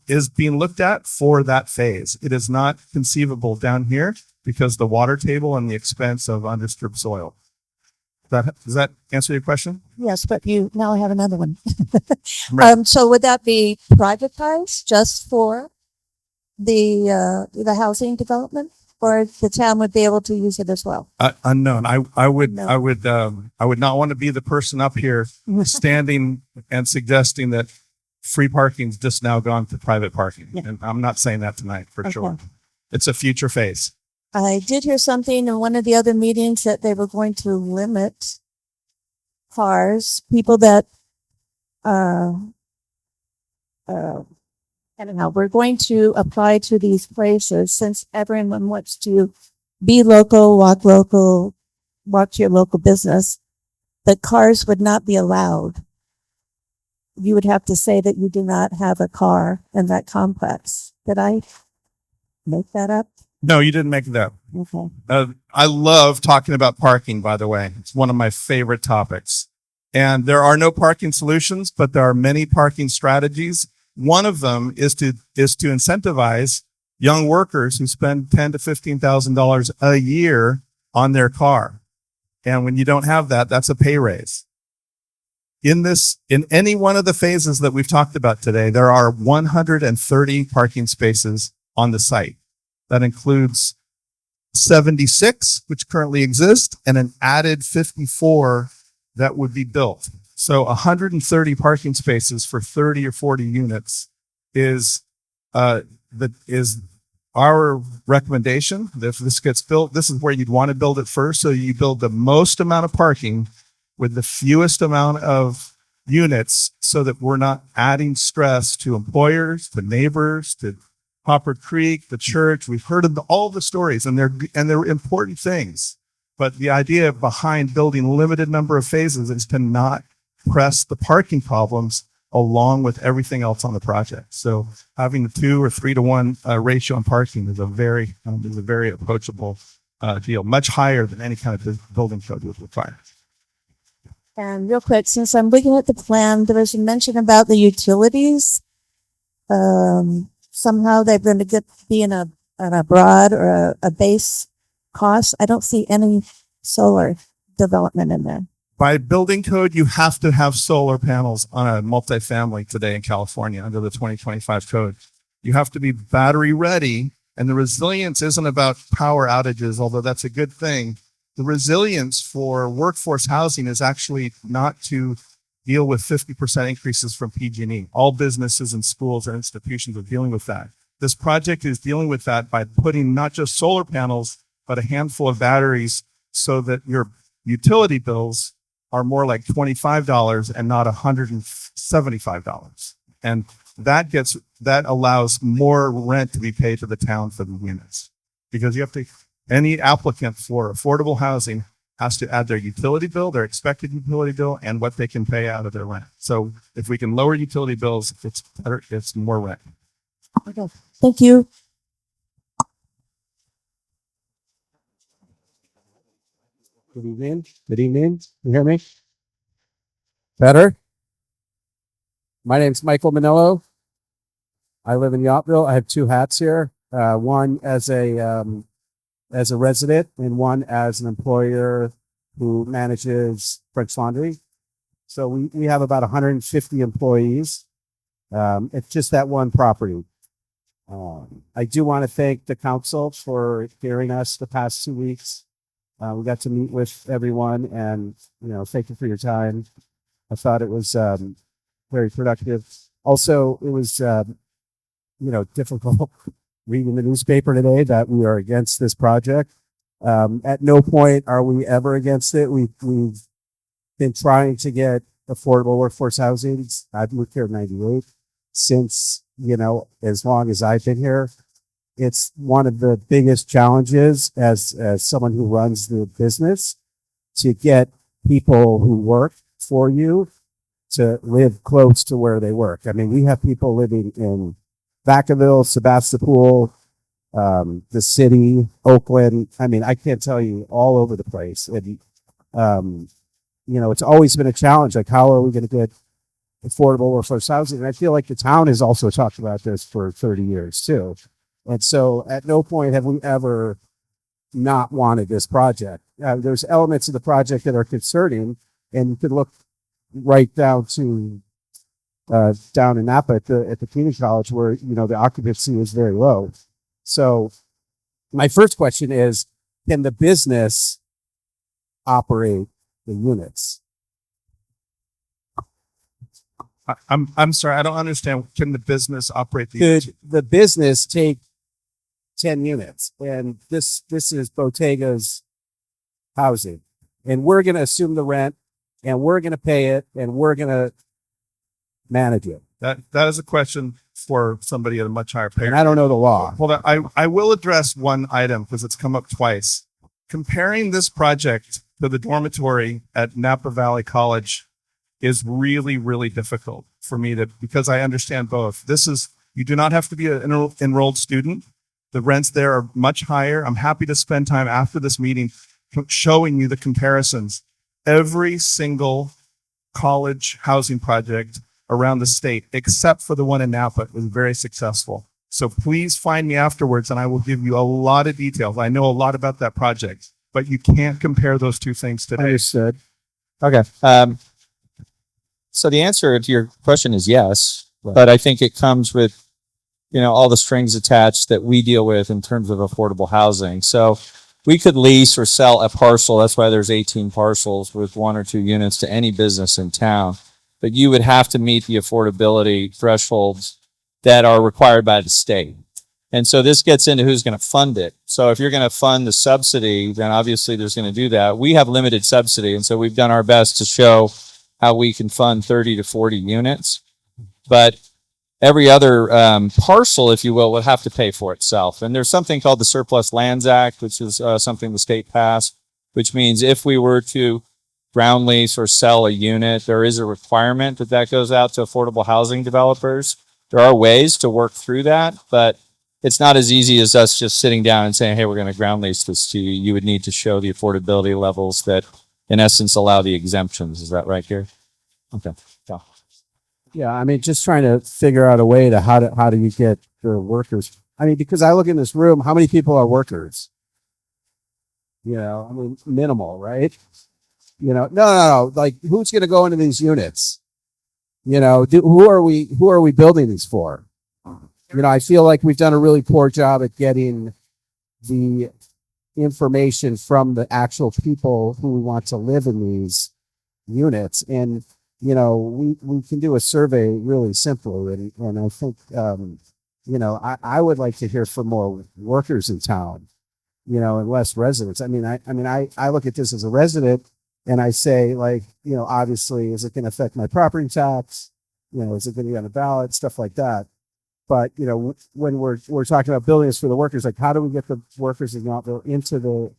is being looked at for that phase. It is not conceivable down here because the water table and the expense of undisturbed soil. Does that answer your question? Yes, but you now have another one. Right. So would that be privatized just for the housing development, or the town would be able to use it as well? Unknown. I would No. I would not want to be the person up here standing and suggesting that free parking's just now gone to private parking. Yeah. And I'm not saying that tonight for Okay. sure. It's a future phase. I did hear something in one of the other meetings that they were going to limit people that, I don't know, we're going to apply to these places since everyone wants to be local, walk to your local business. The cars would not be allowed. You would have to say that you do not have a car in that complex. Did I make that up? No, you didn't make it up. Okay. I love talking about parking, by the way. It's one of my favorite topics. And there are no parking solutions, but there are many parking strategies. One of them is to incentivize young workers who spend $10,000 to $15,000 a year on their car. And when you don't have that, that's a pay raise. In any one of the phases that we've talked about today, there are 130 parking spaces on the site. That includes 76, which currently exist, and an added 54 that would be built. So 130 parking spaces for 30 or 40 units is our recommendation. If this gets built, this is where you'd want to build it first. So you build the most amount of parking with the fewest amount of units so that we're not adding stress to employers, to neighbors, to Popper Creek, the church. We've heard of all the stories and they're important things. But the idea behind building limited number of phases is to not press the parking problems along with everything else on the project. So having a 2 or 3 to 1 ratio on parking is a very approachable deal, much higher than any kind of building code would require. And real quick, since I'm looking at the plan, there was a mention about the utilities. Somehow they're going to be in a broad or a base cost. I don't see any solar development in there. By building code, you have to have solar panels on a multifamily today in California under the 2025 code. You have to be battery ready, and the resilience isn't about power outages, although that's a good thing. The resilience for workforce housing is actually not to deal with 50% increases from PG&E. All businesses and schools and institutions are dealing with that. This project is dealing with that by putting not just solar panels, but a handful of batteries so that your utility bills are more like $25 and not $175. And that allows more rent to be paid to the town for the units. Because any applicant for affordable housing has to add their utility bill, their expected utility bill, and what they can pay out of their rent. So if we can lower utility bills, it's better, it's more rent. Okay. Thank you. Good evening. Good evening. You hear me? Better? My name's Michael Manello. I live in Yountville. I have 2 hats here. One as a resident and one as an employer who manages French Laundry. So we have about 150 employees. It's just that one property. I do want to thank the council for hearing us the past 2 weeks. We got to meet with everyone and, thank you for your time. I thought it was very productive. Also, it was, difficult reading the newspaper today that we are against this project. At no point are we ever against it. We've been trying to get affordable workforce housing. I've moved here in 98 since as long as I've been here. It's one of the biggest challenges as someone who runs the business to get people who work for you to live close to where they work. I mean, we have people living in Vacaville, Sebastopol, the city, Oakland. I mean, I can't tell you, all over the place. And, it's always been a challenge. Like, how are we going to get affordable workforce housing? And I feel like the town has also talked about this for 30 years too. And so at no point have we ever not wanted this project. There's elements of the project that are concerning, and you could look right down to down in Napa at the community college where the occupancy is very low. So my first question is, can the business operate the units? I'm sorry, I don't understand. Can the business operate the? Could the business take 10 units? And this is Bottega's housing, and we're going to assume the rent, and we're going to pay it, and we're going to manage it. That is a question for somebody at a much higher pay. And I don't know the law. Hold on, I will address one item because it's come up twice. Comparing this project to the dormitory at Napa Valley College is really, really difficult for me because I understand both. You do not have to be an enrolled student. The rents there are much higher. I'm happy to spend time after this meeting showing you the comparisons. Every single college housing project around the state, except for the one in Napa, is very successful. So please find me afterwards and I will give you a lot of details. I know a lot about that project, but you can't compare those two things today. Understood. Okay. So the answer to your question is yes, Right. but I think it comes with, all the strings attached that we deal with in terms of affordable housing. So we could lease or sell a parcel. That's why there's 18 parcels with 1 or 2 units to any business in town. But you would have to meet the affordability thresholds that are required by the state. And so this gets into who's going to fund it. So if you're going to fund the subsidy, then obviously there's going to do that. We have limited subsidy. And so we've done our best to show how we can fund 30 to 40 units. But every other parcel, if you will, would have to pay for itself. And there's something called the Surplus Lands Act, which is something the state passed, which means if we were to ground lease or sell a unit, there is a requirement that goes out to affordable housing developers. There are ways to work through that, but it's not as easy as us just sitting down and saying, hey, we're going to ground lease this to you. You would need to show the affordability levels that, in essence, allow the exemptions. Is that right, Gary? Okay. Yeah. Yeah, I mean, just trying to figure out a way to how do you get the workers? I mean, because I look in this room, how many people are workers? I mean, minimal, right? No. Like, who's going to go into these units? Who are we building these for? I feel like we've done a really poor job at getting the information from the actual people who we want to live in these units. And, we can do a survey really simply. And I think, I would like to hear from more workers in town, and less residents. I mean, I look at this as a resident and I say, like, obviously, is it going to affect my property tax? Is it going to be on the ballot? Stuff like that. But, when we're talking about building this for the workers, like, how do we get the workers in Yountville into the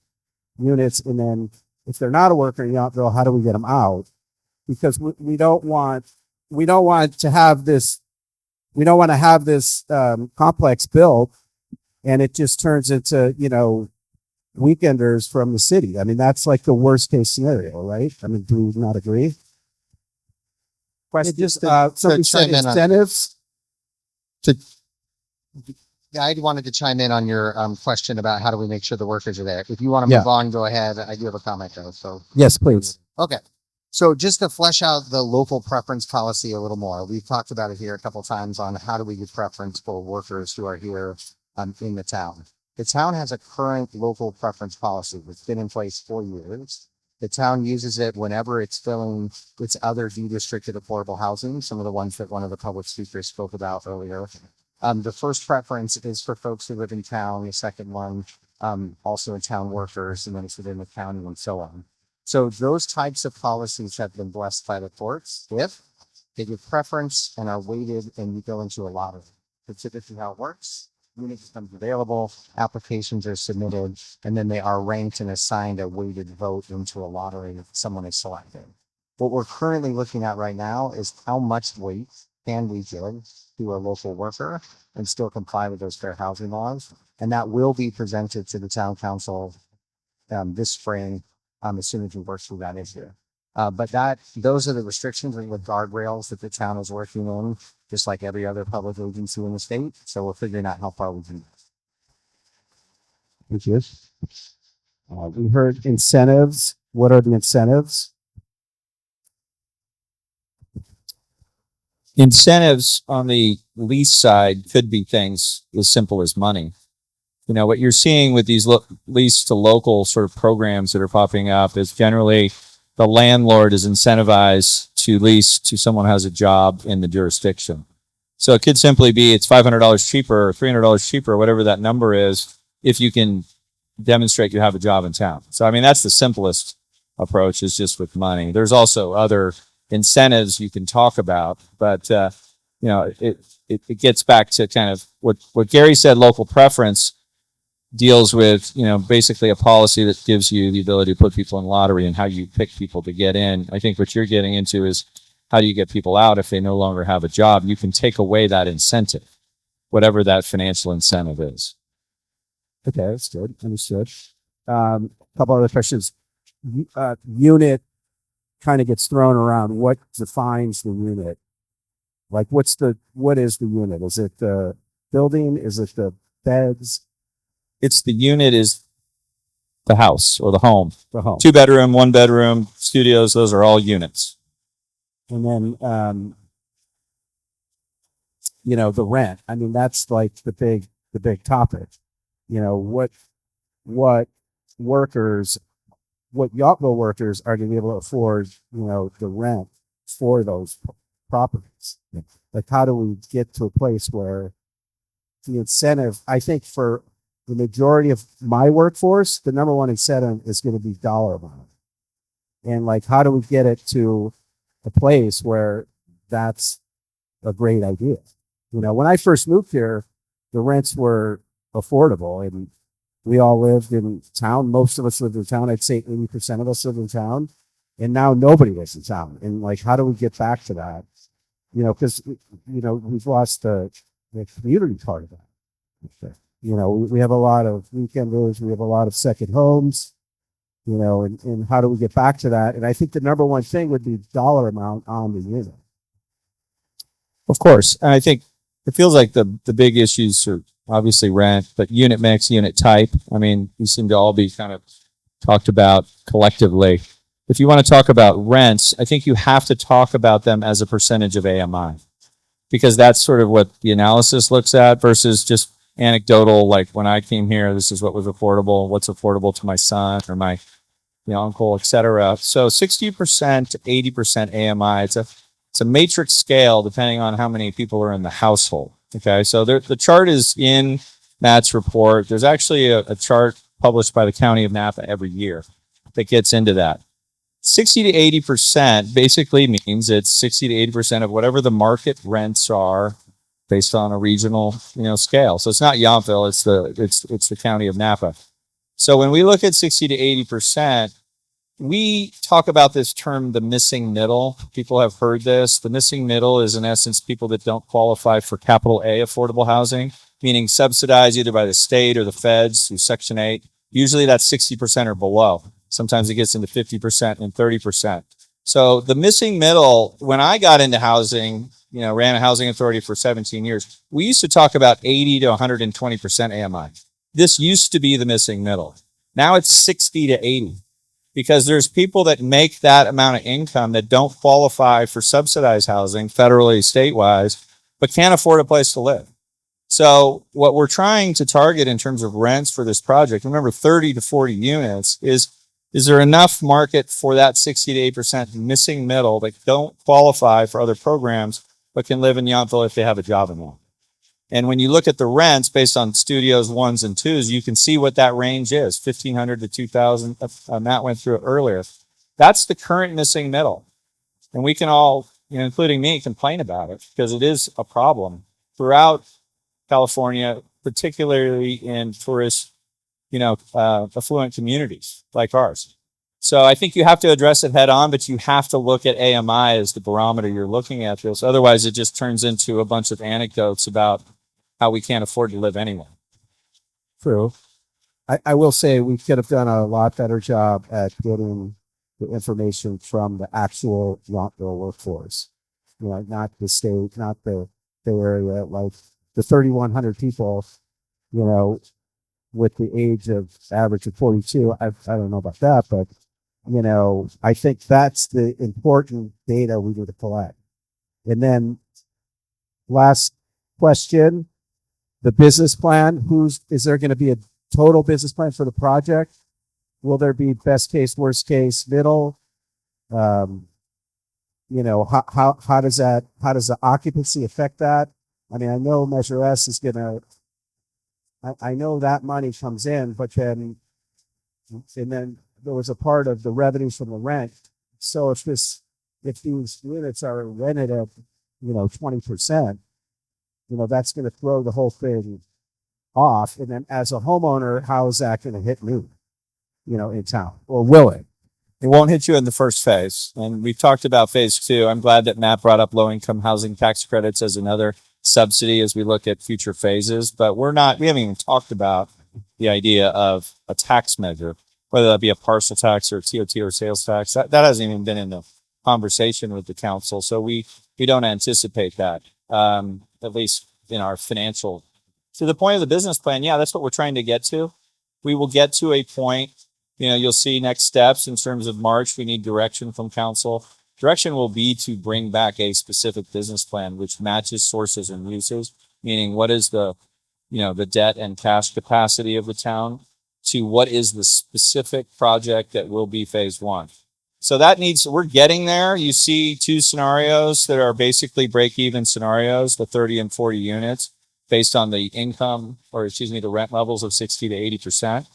units? And then if they're not a worker in Yountville, how do we get them out? Because we don't want to have this complex built and it just turns into, weekenders from the city. I mean, that's like the worst case scenario, right? I mean, do you not agree? Question, Just incentives. Yeah, I wanted to chime in on your question about how do we make sure the workers are there. If you want to move on, go ahead. I do have a comment though. So Yes, please. okay. So just to flesh out the local preference policy a little more, we've talked about it here a couple of times on how do we give preference for workers who are here in the town. The town has a current local preference policy that's been in place for years. The town uses it whenever it's filling its other deed-restricted affordable housing, some of the ones that one of the public speakers spoke about earlier. The first preference is for folks who live in town. The second one, also in town workers, and then it's within the county and so on. So those types of policies have been blessed by the courts if they give preference and are weighted and you go into a lottery. So typically how it works, unit becomes available, applications are submitted, and then they are ranked and assigned a weighted vote into a lottery if someone is selected. What we're currently looking at right now is how much weight can we give to a local worker and still comply with those fair housing laws. And that will be presented to the town council this spring as soon as we work through that issue. But those are the restrictions and the guardrails that the town is working on, just like every other public agency in the state. So we're figuring out how far we can. Thank you. We heard incentives. What are the incentives? Incentives on the lease side could be things as simple as money. You know, what you're seeing with these lease to local sort of programs that are popping up is generally the landlord is incentivized to lease to someone who has a job in the jurisdiction. So it could simply be it's $500 cheaper or $300 cheaper, whatever that number is, if you can demonstrate you have a job in town. So, I mean, that's the simplest approach, is just with money. There's also other incentives you can talk about, but, you know, it gets back to kind of what Gary said, local preference deals with, you know, basically a policy that gives you the ability to put people in lottery and how you pick people to get in. I think what you're getting into is how do you get people out if they no longer have a job? You can take away that incentive, whatever that financial incentive is. Okay, that's good. Understood. A couple other questions. Unit kind of gets thrown around. What defines the unit? Like, what is the unit? Is it the building? Is it the beds? It's the unit is the house or the home. The home. 2-bedroom, 1-bedroom, studios, those are all units. And then, you know, the rent. I mean, that's like the big topic. You know, what workers, what Yountville workers are going to be able to afford, you know, the rent for those properties. Like, how do we get to a place where the incentive, I think for the majority of my workforce, the number one incentive is going to be dollar amount. And like, how do we get it to a place where that's a great idea? You know, when I first moved here, the rents were affordable and we all lived in town. Most of us lived in town. I'd say 80% of us live in town. And now nobody lives in town. And like, how do we get back to that? You know, because, you know, we've lost the community part of that. You know, we have a lot of weekenders. We have a lot of second homes, you know, and how do we get back to that? And I think the number one thing would be dollar amount on the unit. Of course. And I think it feels like the big issues are obviously rent, but unit mix, unit type. I mean, we seem to all be kind of talked about collectively. If you want to talk about rents, I think you have to talk about them as a percentage of AMI, because that's sort of what the analysis looks at versus just anecdotal. Like, when I came here, this is what was affordable, what's affordable to my son or my, you know, uncle, etc. So 60% to 80% AMI. It's a matrix scale depending on how many people are in the household. Okay, so the chart is in Matt's report. There's actually a chart published by the County of Napa every year that gets into that. 60 to 80% basically means it's 60 to 80% of whatever the market rents are based on a regional, you know, scale. So it's not Yountville, it's the County of Napa. So when we look at 60 to 80%, we talk about this term, the missing middle. People have heard this. The missing middle is, in essence, people that don't qualify for capital A affordable housing, meaning subsidized either by the state or the feds through Section 8. Usually that's 60% or below. Sometimes it gets into 50% and 30%. So the missing middle, when I got into housing, you know, ran a housing authority for 17 years, we used to talk about 80 to 120% AMI. This used to be the missing middle. Now it's 60 to 80. Because there's people that make that amount of income that don't qualify for subsidized housing federally, state-wise, but can't afford a place to live. So what we're trying to target in terms of rents for this project, remember 30 to 40 units, is there enough market for that 60 to 8% missing middle that don't qualify for other programs, but can live in Yountville if they have a job in one? And when you look at the rents based on studios 1s and 2s, you can see what that range is, 1,500 to 2,000. Matt went through it earlier. That's the current missing middle. And we can all, you know, including me, complain about it because it is a problem. Throughout California, particularly in tourist, affluent communities like ours. So I think you have to address it head on, but you have to look at AMI as the barometer you're looking at this. Otherwise, it just turns into a bunch of anecdotes about how we can't afford to live anywhere. True. I will say we could have done a lot better job at getting the information from the actual Yountville workforce. Not the state, not the area, like the 3,100 people, with the age of average of 42. I don't know about that, but I think that's the important data we need to collect. And then last question, the business plan. Is there going to be a total business plan for the project? Will there be best case, worst case, middle? How does the occupancy affect that? I mean, I know Measure S is gonna, I know that money comes in, but then there was a part of the revenues from the rent. So if these units are rented at, 20%, that's going to throw the whole thing off. And then as a homeowner, how is that going to hit me, in town, or will it? It won't hit you in the first phase. And we've talked about phase 2. I'm glad that Matt brought up low-income housing tax credits as another subsidy as we look at future phases. But we haven't even talked about the idea of a tax measure, whether that be a parcel tax or TOT or sales tax. That hasn't even been in the conversation with the council. So we don't anticipate that, at least in our financial. To the point of the business plan, yeah, that's what we're trying to get to. We will get to a point, you'll see next steps in terms of March. We need direction from council. Direction will be to bring back a specific business plan which matches sources and uses, meaning what is the debt and cash capacity of the town to what is the specific project that will be phase 1. So we're getting there. You see 2 scenarios that are basically break-even scenarios, the 30 and 40 units based on the the rent levels of 60 to 80%.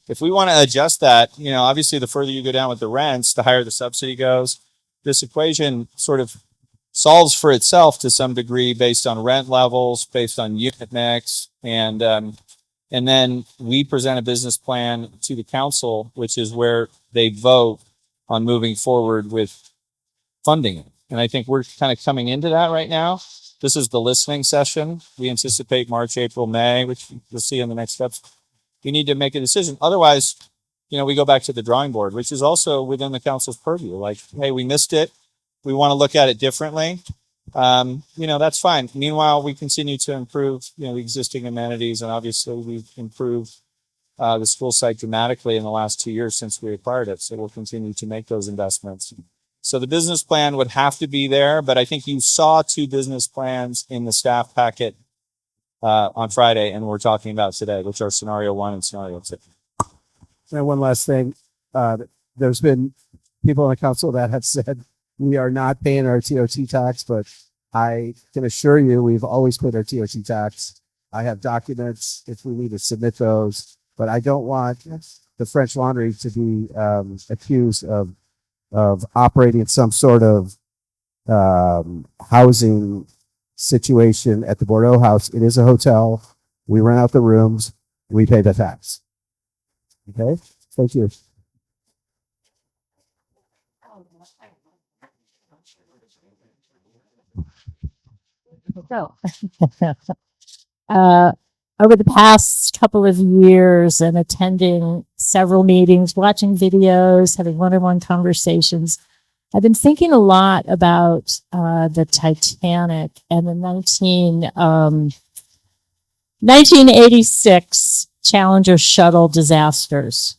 If we want to adjust that, obviously the further you go down with the rents, the higher the subsidy goes. This equation sort of solves for itself to some degree based on rent levels, based on unit mix, and then we present a business plan to the council, which is where they vote on moving forward with funding it. And I think we're kind of coming into that right now. This is the listening session. We anticipate March, April, May, which you'll see in the next steps. You need to make a decision. Otherwise, we go back to the drawing board, which is also within the council's purview. Like, hey, we missed it. We want to look at it differently. That's fine. Meanwhile, we continue to improve, the existing amenities. And obviously we've improved the school site dramatically in the last 2 years since we acquired it. So we'll continue to make those investments. So the business plan would have to be there, but I think you saw 2 business plans in the staff packet on Friday, and we're talking about today, which are scenario 1 and scenario 2. And one last thing, there's been people on the council that have said we are not paying our TOT tax, but I can assure you we've always paid our TOT tax. I have documents if we need to submit those, but I don't want the French Laundry to be accused of operating some sort of housing situation at the Bordeaux House. It is a hotel. We rent out the rooms. We pay the tax. Okay, thank you. So, over the past couple of years and attending several meetings, watching videos, having one-on-one conversations, I've been thinking a lot about the Titanic and the 1986 Challenger shuttle disasters,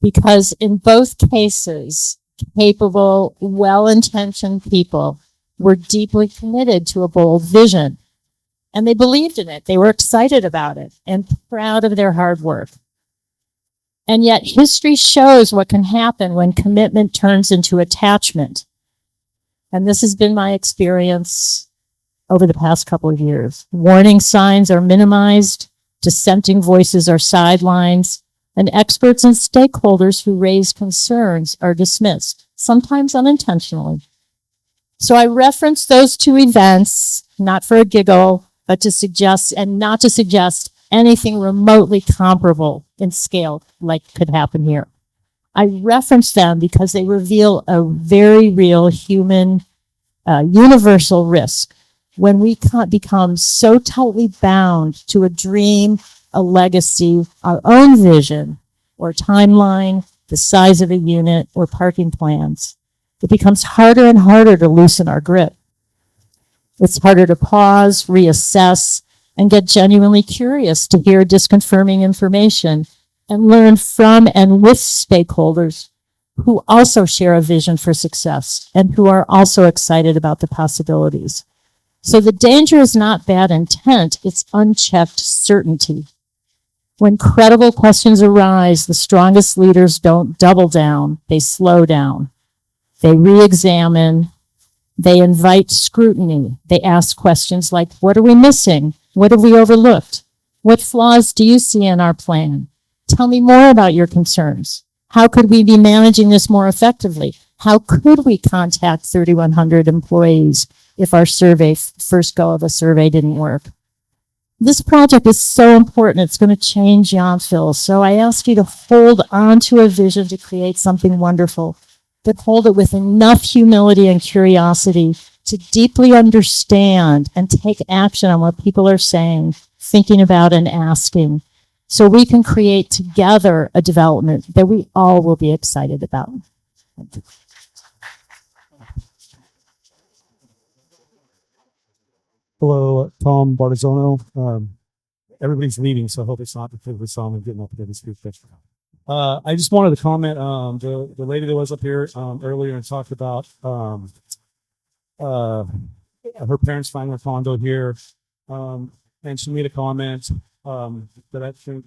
because in both cases, capable, well-intentioned people were deeply committed to a bold vision, and they believed in it. They were excited about it and proud of their hard work. And yet history shows what can happen when commitment turns into attachment. And this has been my experience over the past couple of years. Warning signs are minimized, dissenting voices are sidelined, and experts and stakeholders who raise concerns are dismissed, sometimes unintentionally. So I reference those 2 events, not for a giggle, but to suggest and not to suggest anything remotely comparable in scale like could happen here. I reference them because they reveal a very real human, universal risk when we become so tightly bound to a dream, a legacy, our own vision or timeline, the size of a unit or parking plans. It becomes harder and harder to loosen our grip. It's harder to pause, reassess, and get genuinely curious to hear disconfirming information and learn from and with stakeholders who also share a vision for success and who are also excited about the possibilities. So the danger is not bad intent, it's unchecked certainty. When credible questions arise, the strongest leaders don't double down, they slow down. They re-examine, they invite scrutiny. They ask questions like, what are we missing? What have we overlooked? What flaws do you see in our plan? Tell me more about your concerns. How could we be managing this more effectively? How could we contact 3,100 employees if our first go of a survey didn't work? This project is so important. It's going to change Yountville. So I ask you to hold on to a vision to create something wonderful, but hold it with enough humility and curiosity to deeply understand and take action on what people are saying, thinking about, and asking, so we can create together a development that we all will be excited about. Hello, Tom Bartizono. Everybody's leaving, so I hope it's not because of the song and getting up there to speak. I just wanted to comment, the lady that was up here earlier and talked about her parents finding a condo here, and she made a comment that I think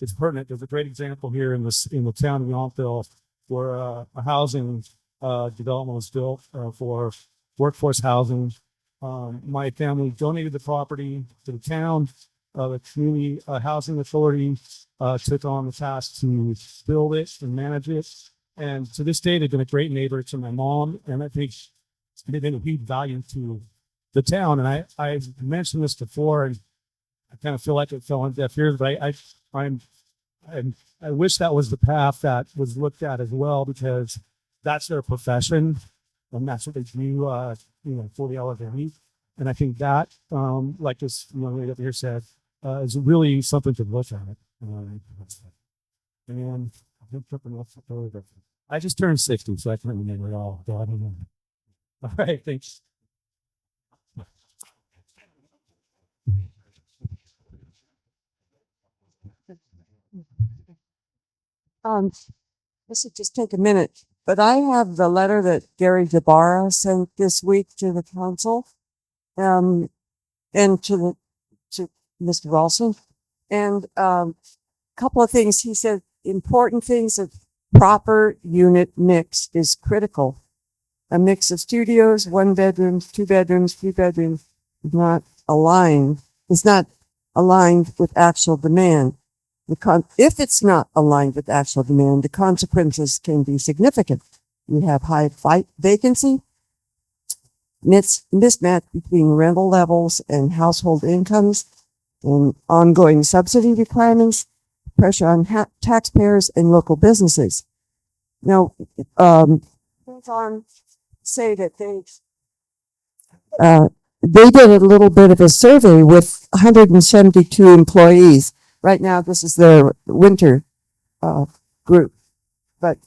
is pertinent. There's a great example here in the town of Yountville where a housing development was built for workforce housing. My family donated the property to the town. The community housing authority took on the task to build it and manage it. And to this day, they've been a great neighbor to my mom. And I think they've been a huge value to the town. And I've mentioned this before, and I kind of feel like it fell on deaf ears, but I wish that was the path that was looked at as well, because that's their profession and that's what they do, 40 hours a week. And I think that, like this young lady up here said, is really something to look at. And I just turned 60, so I can't remember it all. So I don't know. All right, thanks. This would just take a minute, but I have the letter that Gary Jabara sent this week to the council, and to Mr. Ralston, and a couple of things. He said important things of proper unit mix is critical. A mix of studios, 1 bedroom, 2 bedrooms, 3 bedrooms is not aligned with actual demand. If it's not aligned with actual demand, the consequences can be significant. You have high vacancy, mismatch between rental levels and household incomes, and ongoing subsidy requirements, pressure on taxpayers and local businesses. Now, on say that they did a little bit of a survey with 172 employees. Right now, this is their winter group, but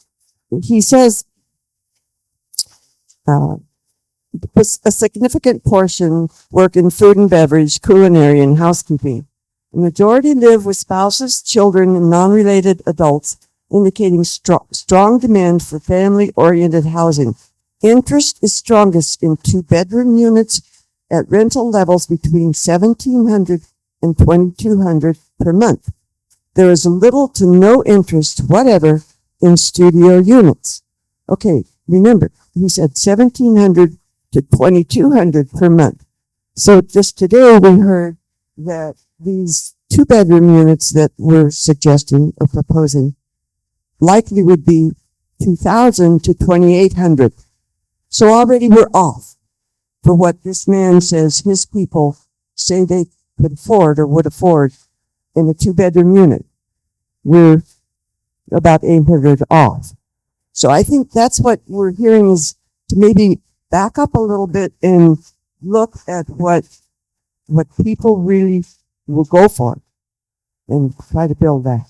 he says a significant portion work in food and beverage, culinary, and housekeeping. The majority live with spouses, children, and non-related adults, indicating strong demand for family-oriented housing. Interest is strongest in 2-bedroom units at rental levels between $1,700 and $2,200 per month. There is little to no interest whatever in studio units. Okay, remember, he said $1,700 to $2,200 per month. So just today we heard that these 2-bedroom units that we're suggesting or proposing likely would be $2,000 to $2,800. So already we're off for what this man says his people say they could afford or would afford in a 2-bedroom unit. We're about 800 off. So I think that's what we're hearing, is to maybe back up a little bit and look at what people really will go for and try to build that.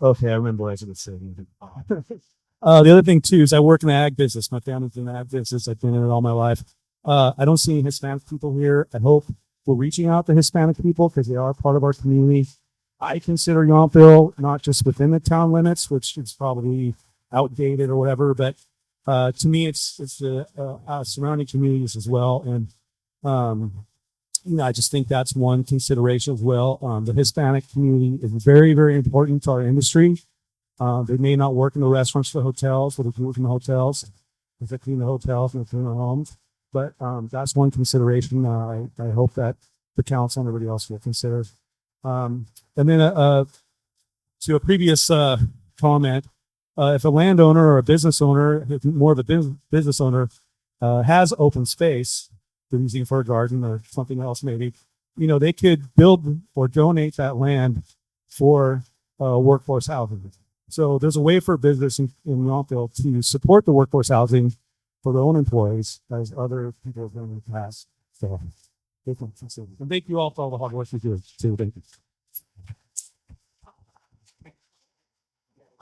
Okay, I remember what I was going to say. The other thing too is I work in the ag business. My family's in the ag business. I've been in it all my life. I don't see any Hispanic people here. I hope we're reaching out to Hispanic people because they are part of our community. I consider Yountville not just within the town limits, which is probably outdated or whatever, but to me, it's the surrounding communities as well. And I just think that's one consideration as well. The Hispanic community is very, very important to our industry. They may not work in the restaurants, the hotels, but they can work in the hotels. They clean the hotels and they clean the homes. But that's one consideration. I hope that the council and everybody else will consider. And then to a previous comment, if a landowner or a business owner, more of a business owner, has open space, they're using for a garden or something else maybe, they could build or donate that land for workforce housing. So there's a way for business in Yountville to support the workforce housing for their own employees, as other people have done in the past. So, and thank you all for all the hard work you do too. Thank you.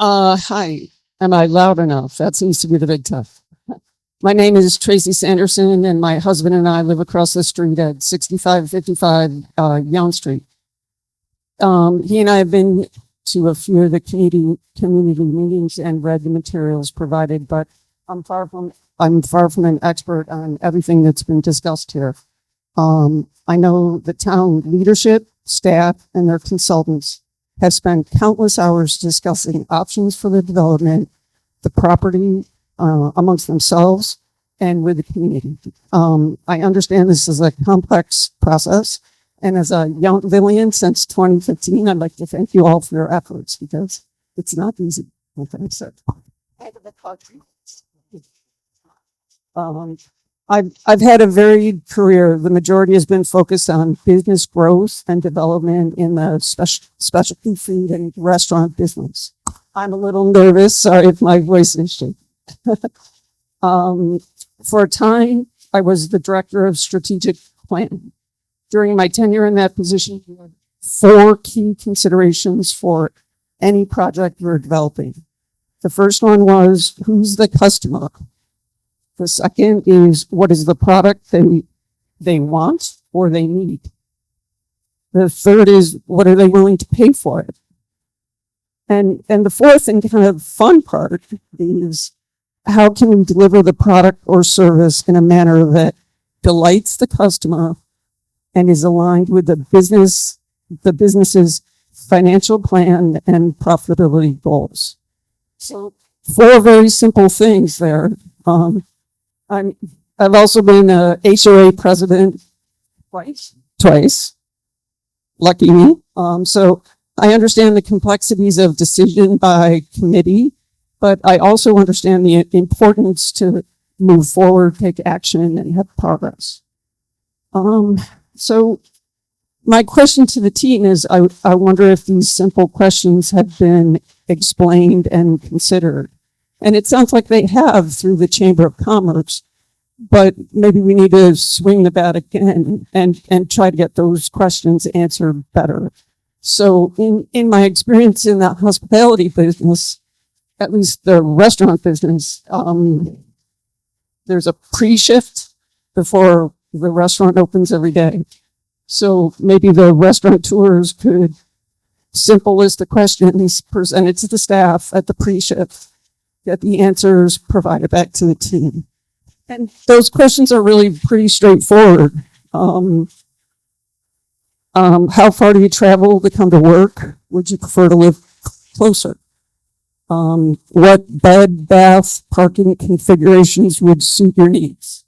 Hi. Am I loud enough? That seems to be the big tough. My name is Tracy Sanderson, and my husband and I live across the street at 6555 Young Street. He and I have been to a few of the community meetings and read the materials provided, but I'm far from an expert on everything that's been discussed here. I know the town leadership, staff, and their consultants have spent countless hours discussing options for the development, the property, amongst themselves and with the community. I understand this is a complex process, and as a Youngvillian since 2015, I'd like to thank you all for your efforts because it's not easy. Okay, so I've had a varied career. The majority has been focused on business growth and development in the specialty food and restaurant business. I'm a little nervous. Sorry if my voice is shaky. For a time, I was the director of strategic planning. During my tenure in that position, there were 4 key considerations for any project we're developing. The first one was, who's the customer? The second is, what is the product they want or they need? The third is, what are they willing to pay for it? And the fourth and kind of fun part is, how can we deliver the product or service in a manner that delights the customer and is aligned with the business's financial plan and profitability goals? So 4 very simple things there. I've also been a HOA president twice. Lucky me. So I understand the complexities of decision by committee, but I also understand the importance to move forward, take action, and have progress. So my question to the team is, I wonder if these simple questions have been explained and considered. And it sounds like they have through the Chamber of Commerce, but maybe we need to swing the bat again and try to get those questions answered better. So in my experience in the hospitality business, at least the restaurant business, there's a pre-shift before the restaurant opens every day. So maybe the restaurateurs could simple list the questions presented to the staff at the pre-shift, get the answers provided back to the team. And those questions are really pretty straightforward. How far do you travel to come to work? Would you prefer to live closer? What bed, bath, parking configurations would suit your needs?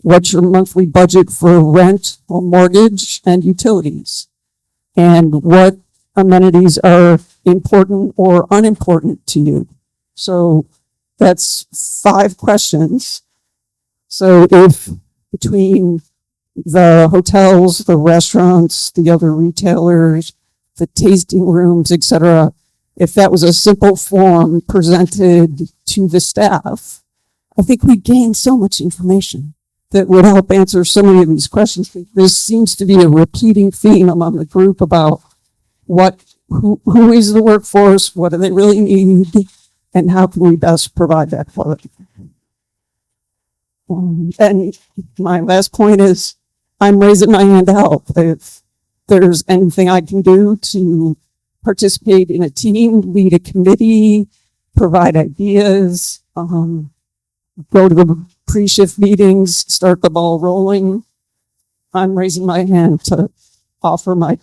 What's your monthly budget for rent or mortgage and utilities? And what amenities are important or unimportant to you? So That's 5 questions. So if between the hotels, the restaurants, the other retailers, the tasting rooms, etc., if that was a simple form presented to the staff, I think we'd gain so much information that would help answer so many of these questions. This seems to be a repeating theme among the group about who is the workforce, what do they really need, and how can we best provide that for them. And my last point is I'm raising my hand to help. If there's anything I can do to participate in a team, lead a committee, provide ideas, go to the pre-shift meetings, start the ball rolling, I'm raising my hand to offer my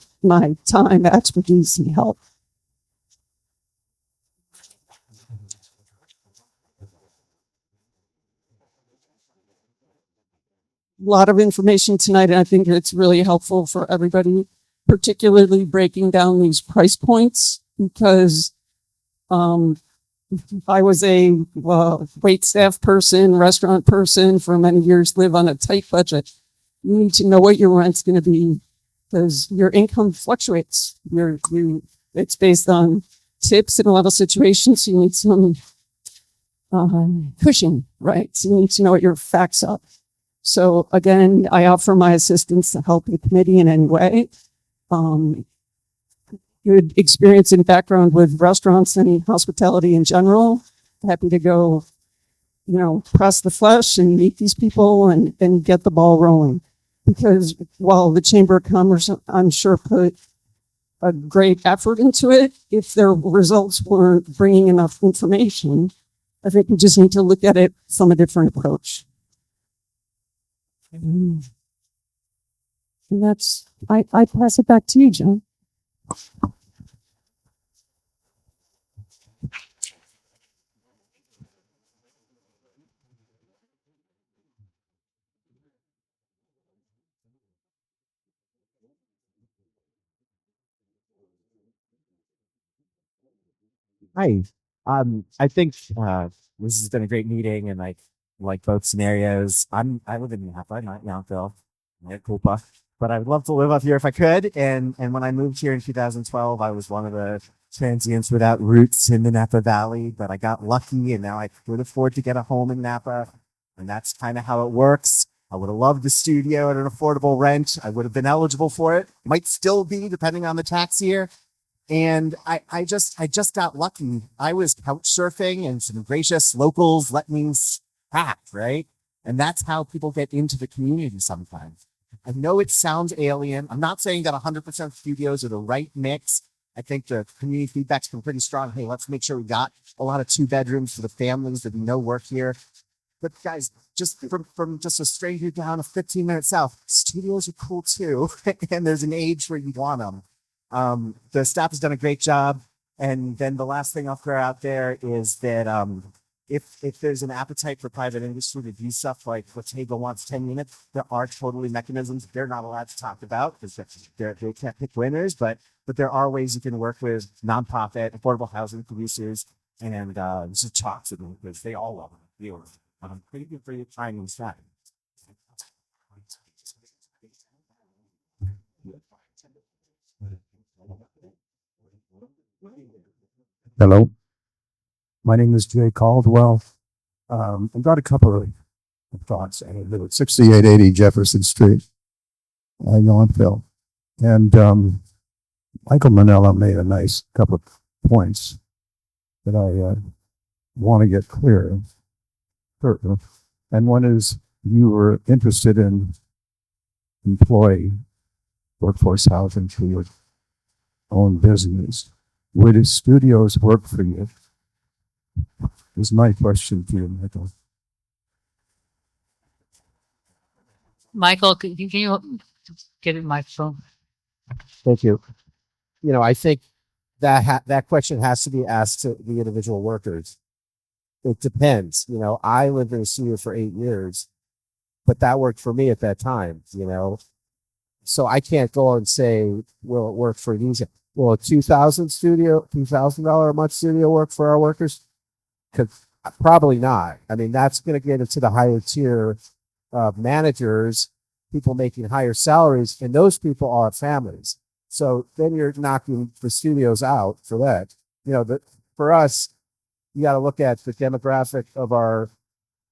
time, expertise, and help. A lot of information tonight, and I think it's really helpful for everybody, particularly breaking down these price points, because I was a wait staff person, restaurant person for many years, live on a tight budget. You need to know what your rent's going to be because your income fluctuates. It's based on tips in a lot of situations. So you need some cushion, right? So you need to know what your facts are. So again, I offer my assistance to help the committee in any way. Good experience and background with restaurants and hospitality in general. Happy to go, press the flesh and meet these people and get the ball rolling. Because while the Chamber of Commerce, I'm sure, put a great effort into it, if their results weren't bringing enough information, I think we just need to look at it from a different approach. And that's, I pass it back to you, John. Hi. I think this has been a great meeting, and like both scenarios. I live in Napa, not Yountville, mea culpa, but I would love to live up here if I could. And when I moved here in 2012, I was one of the transients without roots in the Napa Valley, but I got lucky, and now I could afford to get a home in Napa, and that's kind of how it works. I would have loved the studio at an affordable rent. I would have been eligible for it. Might still be, depending on the tax year. And I just got lucky. I was couch surfing and some gracious locals let me crack, right? And that's how people get into the community sometimes. I know it sounds alien. I'm not saying that 100% studios are the right mix. I think the community feedback's been pretty strong. Hey, let's make sure we got a lot of 2 bedrooms for the families that we know work here. But guys, just from just a stranger down a 15-minute south, studios are cool too. And there's an age where you want them. The staff has done a great job. And then the last thing I'll throw out there is that if there's an appetite for private industry to do stuff like Bottega wants 10 units, there are totally mechanisms they're not allowed to talk about because they can't pick winners, but there are ways you can work with nonprofit, affordable housing producers, and just talk to them because they all love them. Pretty good for you trying these that. Hello, my name is Jay Caldwell. I've got a couple of thoughts. I live at 6880 Jefferson Street, Yountville. And Michael Manella made a nice couple of points that I want to get clear. And one is you were interested in employee workforce housing for your own business. Would the studios work for you? Is my question to you, Michael. Michael, can you get in my phone? Thank you. I think that question has to be asked to the individual workers. It depends. I lived in a studio for 8 years, but that worked for me at that time, So I can't go and say, will it work for these? Will a $2,000 a month studio work for our workers? Because Probably not. I mean, that's going to get into the higher tier of managers, people making higher salaries, and those people are families. So then you're knocking the studios out for that. You know, for us, you got to look at the demographic of our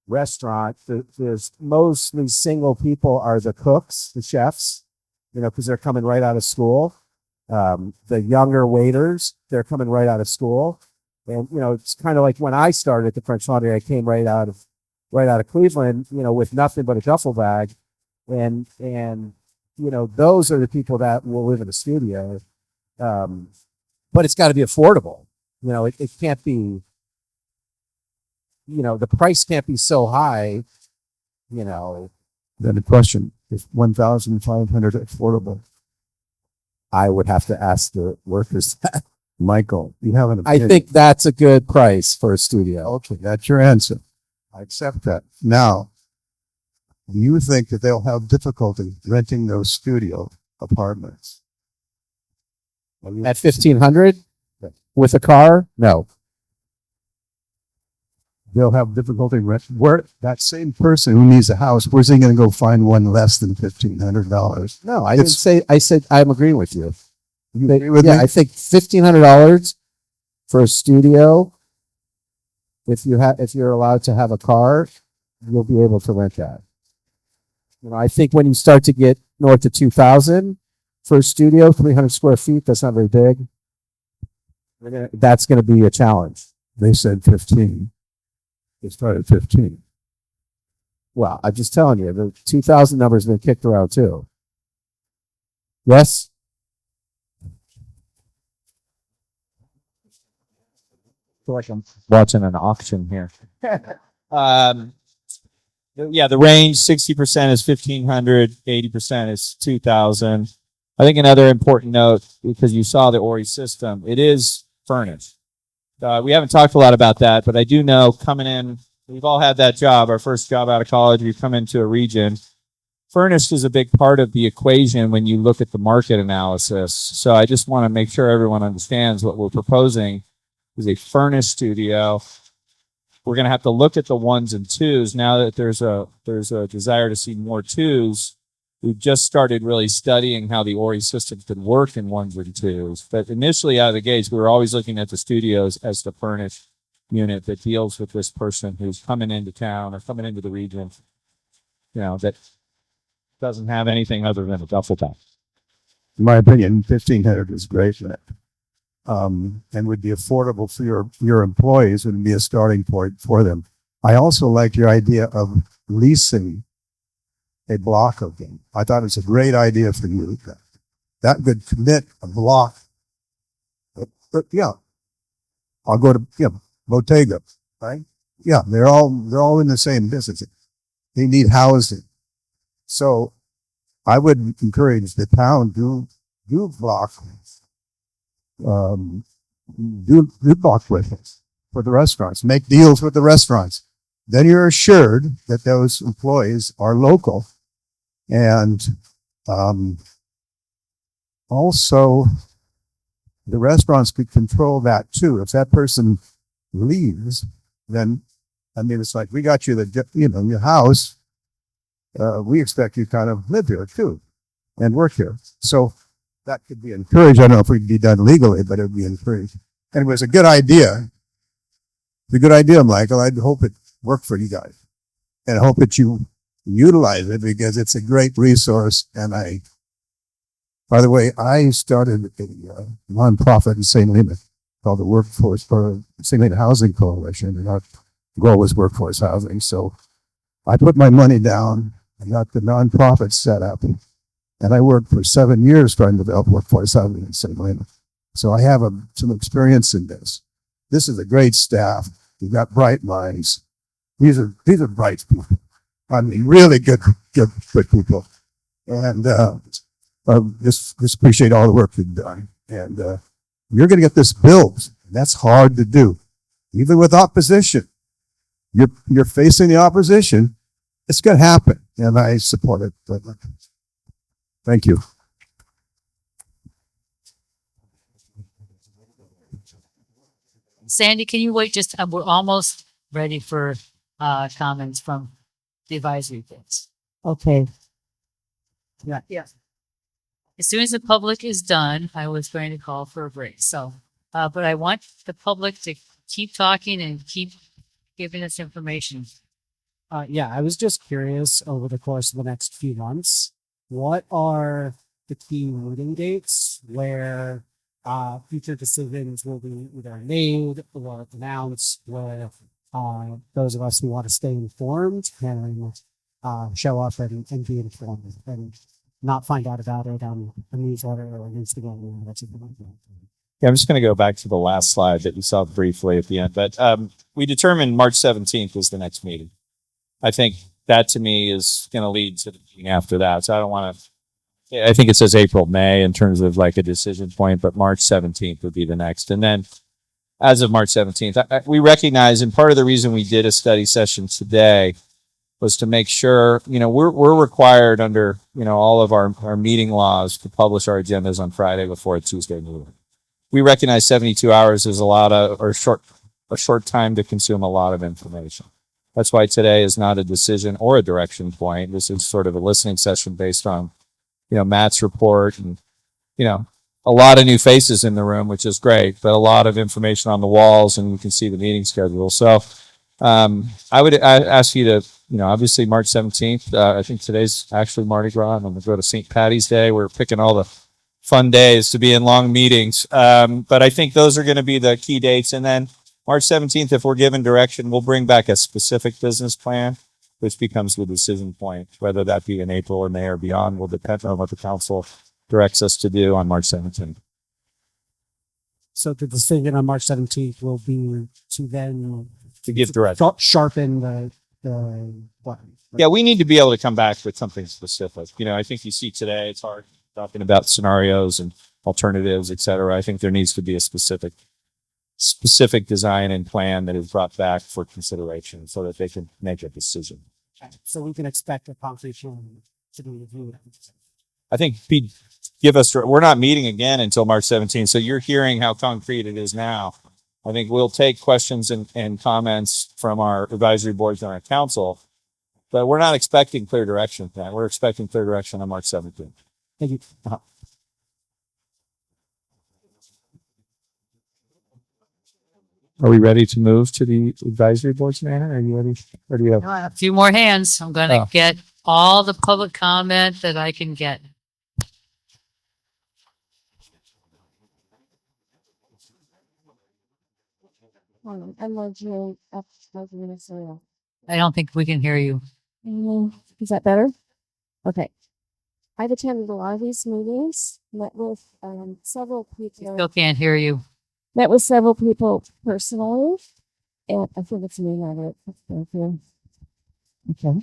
restaurant. There's mostly single people are the cooks, the chefs, you know, because they're coming right out of school. The younger waiters, they're coming right out of school. And, you know, it's kind of like when I started at the French Laundry, I came right out of Cleveland, you know, with nothing but a duffel bag. And, you know, those are the people that will live in a studio. But it's got to be affordable. You know, it can't be, you know, the price can't be so high, you know. Then the question is 1,500 affordable. I would have to ask the workers that. Michael, you have an I opinion. think that's a good price for a studio. Okay, that's your answer. I accept that. Now, do you think that they'll have difficulty renting those studio apartments? At 1,500 with a car? No. They'll have difficulty where that same person who needs a house, where's he going to go find one less than $1,500? No, I didn't say, I said, I'm agreeing with you. You agree with Yeah, me? I think $1,500 for a studio. If you're allowed to have a car, you'll be able to rent that. You know, I think when you start to get north of 2,000 for a studio, 300 square feet, that's not very big. That's going to be a challenge. They said 15. They started 15. Well, I'm just telling you, the 2,000 number has been kicked around too. Yes? Feel like I'm watching an auction here. Yeah, the range 60% is 1,500, 80% is 2,000. I think another important note, because you saw the Ori system, it is furnished. We haven't talked a lot about that, but I do know coming in, we've all had that job, our first job out of college, we come into a region. Furnished is a big part of the equation when you look at the market analysis. So I just want to make sure everyone understands what we're proposing is a furnished studio. We're going to have to look at the ones and twos. Now that there's a desire to see more twos, we've just started really studying how the Ori system could work in ones and twos. But initially out of the gates, we were always looking at the studios as the furnished unit that deals with this person who's coming into town or coming into the region, you know, that doesn't have anything other than a duffel bag. In my opinion, 1,500 is great. And would be affordable for your employees and be a starting point for them. I also like your idea of leasing a block of them. I thought it's a great idea for you. That could commit a block. But yeah, I'll go to Bottega, right? Yeah, they're all in the same business. They need housing. So I would encourage the town do block block rentals for the restaurants. Make deals with the restaurants. Then you're assured that those employees are local. And also the restaurants could control that too. If that person leaves, then I mean it's like we got you your house. We expect you kind of live here too and work here. So that could be encouraged. I don't know if it would be done legally, but it would be encouraged. And it was a good idea. It's a good idea, Michael. I hope it worked for you guys. And I hope that you utilize it because it's a great resource. And by the way, I started a nonprofit in St. Louis called the Workforce or St. Louis Housing Coalition. And our goal was workforce housing. So I put my money down. I got the nonprofit set up. And I worked for 7 years trying to develop workforce housing in St. Louis. So I have some experience in this. This is a great staff. You've got bright minds. These are bright people. I mean, really good people. And just appreciate all the work you've done. And you're going to get this built. That's hard to do, even with opposition. You're facing the opposition. It's going to happen, and I support it. Thank you. Sandy, can you wait just, we're almost ready for comments from the advisory boards. Okay. Yeah. As soon as the public is done, I was going to call for a break. So, but I want the public to keep talking and keep giving us information. Yeah, I was just curious over the course of the next few months, what are the key meeting dates where future decisions will be either made or announced with those of us who want to stay informed and show up and be informed and not find out about it on a newsletter or an Instagram or that's Yeah, I'm just going to go back to the last slide that you saw briefly at the end, but we determined March 17th is the next meeting. I think that to me is going to lead to the meeting after that. So I don't want to, I think it says April, May in terms of like a decision point, but March 17th would be the next. And then as of March 17th, we recognize, and part of the reason we did a study session today was to make sure, we're required under, all of our meeting laws to publish our agendas on Friday before a Tuesday meeting. We recognize 72 hours is a short time to consume a lot of information. That's why today is not a decision or a direction point. This is sort of a listening session based on, Matt's report and, a lot of new faces in the room, which is great, but a lot of information on the walls and you can see the meeting schedule. So, I ask you to, obviously March 17th, I think today's actually Mardi Gras and I'm going to go to St. Patty's Day. We're picking all the fun days to be in long meetings. But I think those are going to be the key dates. And then March 17th, if we're given direction, we'll bring back a specific business plan, which becomes the decision point, whether that be in April or May or beyond will depend on what the council directs us to do on March 17th. So the decision on March 17th will be to then To give direction. sharpen the button. Yeah, we need to be able to come back with something specific. I think you see today, it's hard talking about scenarios and alternatives, et cetera. I think there needs to be a specific design and plan that is brought back for consideration so that they can make a decision. So we can expect a concrete plan to be reviewed. I think we're not meeting again until March 17th. So you're hearing how concrete it is now. I think we'll take questions and comments from our advisory boards and our council, but we're not expecting clear direction. We're expecting clear direction on March 17th. Thank you. Are we ready to move to the advisory boards, Manor? Are you ready? Or do you have? A few more hands. I'm going to get all the public comment that I can get. I don't think we can hear you. Is that better? Okay. I've attended a lot of these meetings, met with several people. Still can't hear you. Met with several people personally, and I think it's me, Margaret. Thank you. Okay.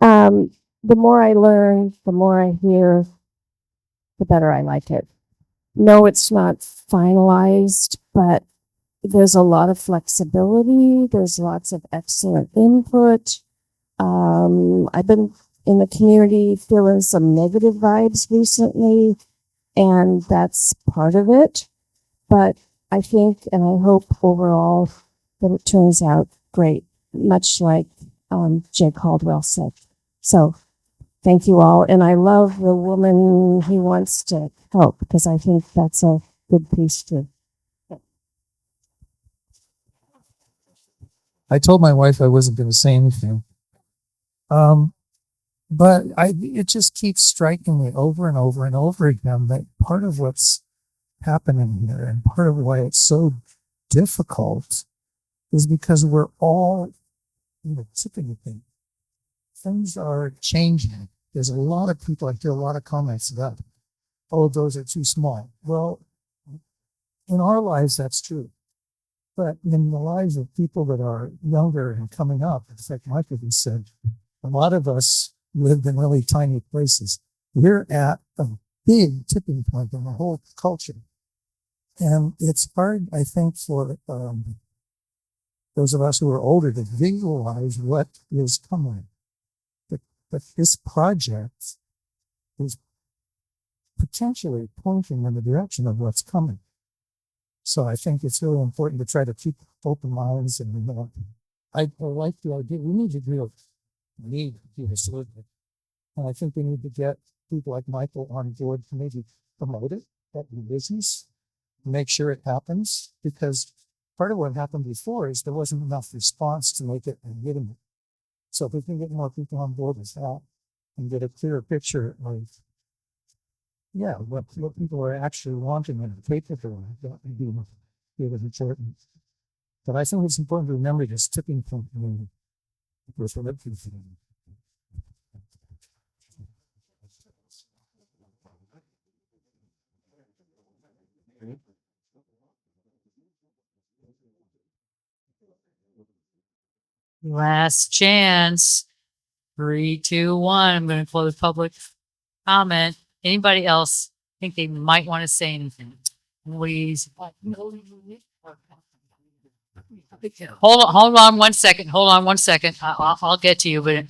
The more I learn, the more I hear, the better I like it. No, it's not finalized, but there's a lot of flexibility. There's lots of excellent input. I've been in the community feeling some negative vibes recently, and that's part of it. But I think and I hope overall that it turns out great, much like Jay Caldwell said. So thank you all. And I love the woman who wants to help because I think that's a good piece too. I told my wife I wasn't going to say anything. But it just keeps striking me over and over and over again that part of what's happening here and part of why it's so difficult is because we're all tipping thing. Things are changing. There's a lot of people, I hear a lot of comments about, oh, those are too small. Well, in our lives, that's true. But in the lives of people that are younger and coming up, in fact, Michael has said, a lot of us lived in really tiny places. We're at a big tipping point in the whole culture. And it's hard, I think, for those of us who are older to visualize what is coming. But this project is potentially pointing in the direction of what's coming. So I think it's really important to try to keep open minds and, I like the idea. We need to do this. And I think we need to get people like Michael on board to maybe promote it at the business, make sure it happens, because part of what happened before is there wasn't enough response to make it legitimate. So if we can get more people on board with that and get a clearer picture of, what people are actually wanting and capable of, that would be really important. But I think it's important to remember this tipping point. Last chance. 3, 2, 1. I'm going to close public comment. Anybody else think they might want to say anything? Please. Hold on 1 second. Hold on 1 second. I'll get to you, but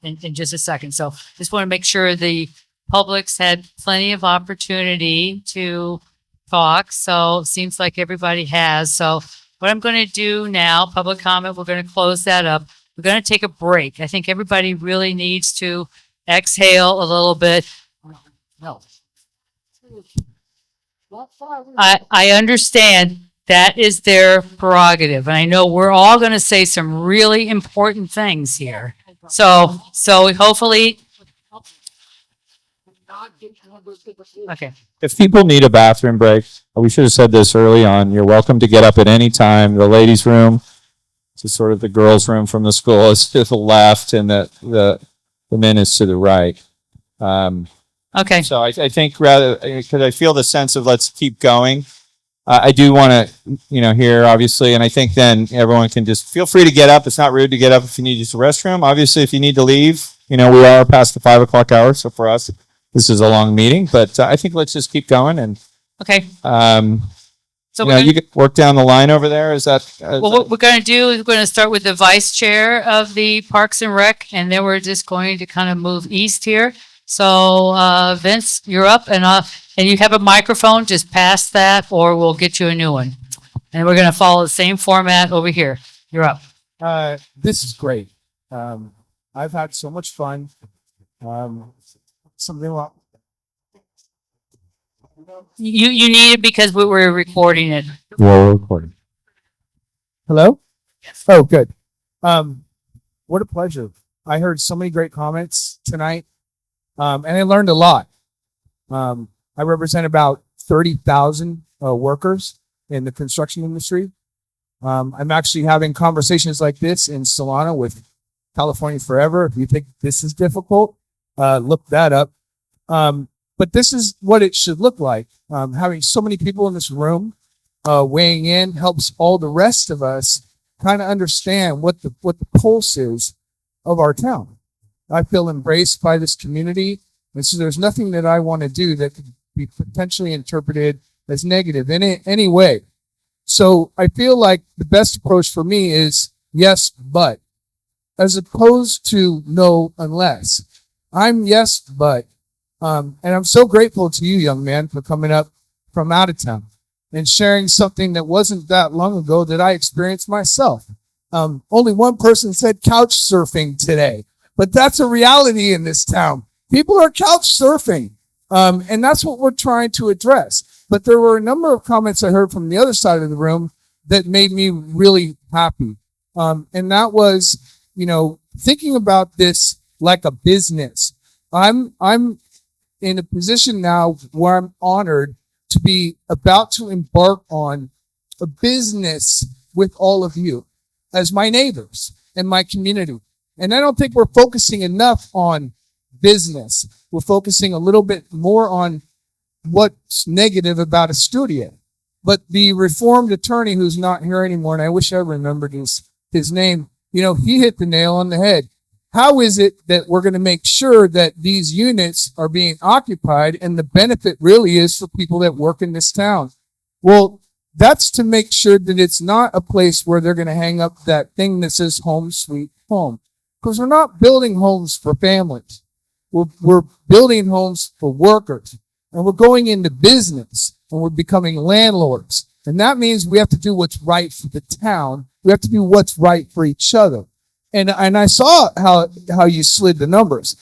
in just a second. So just want to make sure the public's had plenty of opportunity to talk. So it seems like everybody has. So what I'm going to do now, public comment, we're going to close that up. We're going to take a break. I think everybody really needs to exhale a little bit. No. I understand that is their prerogative. And I know we're all going to say some really important things here. So hopefully. Okay. If people need a bathroom break, we should have said this early on. You're welcome to get up at any time. The ladies' room, to sort of the girls' room from the school, is to the left, and the men is to the right. Okay. So I think rather, because I feel the sense of let's keep going. I do want to, hear obviously, and I think then everyone can just feel free to get up. It's not rude to get up if you need to use the restroom. Obviously, if you need to leave, we are past the 5 o'clock hour. So for us, this is a long meeting, but I think let's just keep going. And okay. So you can work down the line over there. Is that? What we're going to do is we're going to start with the vice chair of the Parks and Rec, and then we're just going to kind of move east here. So Vince, you're up, and you have a microphone. Just pass that, or we'll get you a new one. And we're going to follow the same format over here. You're up. This is great. I've had so much fun. Something about You need it because we were recording it. We're recording. Hello? Yes. Oh, good. What a pleasure. I heard so many great comments tonight, and I learned a lot. I represent about 30,000 workers in the construction industry. I'm actually having conversations like this in Solana with California Forever. If you think this is difficult, look that up. But this is what it should look like. Having so many people in this room weighing in helps all the rest of us kind of understand what the pulse is of our town. I feel embraced by this community, and so there's nothing that I want to do that could be potentially interpreted as negative in any way. So I feel like the best approach for me is yes, but, as opposed to no, unless. I'm yes, but. And I'm so grateful to you, young man, for coming up from out of town and sharing something that wasn't that long ago that I experienced myself. Only one person said couch surfing today, but that's a reality in this town. People are couch surfing, and that's what we're trying to address. But there were a number of comments I heard from the other side of the room that made me really happy. And that was, thinking about this like a business. I'm in a position now where I'm honored to be about to embark on a business with all of you as my neighbors and my community. And I don't think we're focusing enough on business. We're focusing a little bit more on what's negative about a studio. But the reformed attorney who's not here anymore, and I wish I remembered his name, he hit the nail on the head. How is it that we're going to make sure that these units are being occupied and the benefit really is for people that work in this town? Well, that's to make sure that it's not a place where they're going to hang up that thing that says home sweet home. Because we're not building homes for families. We're building homes for workers. and we're going into business and we're becoming landlords. And that means we have to do what's right for the town. We have to do what's right for each other. And I saw how you slid the numbers.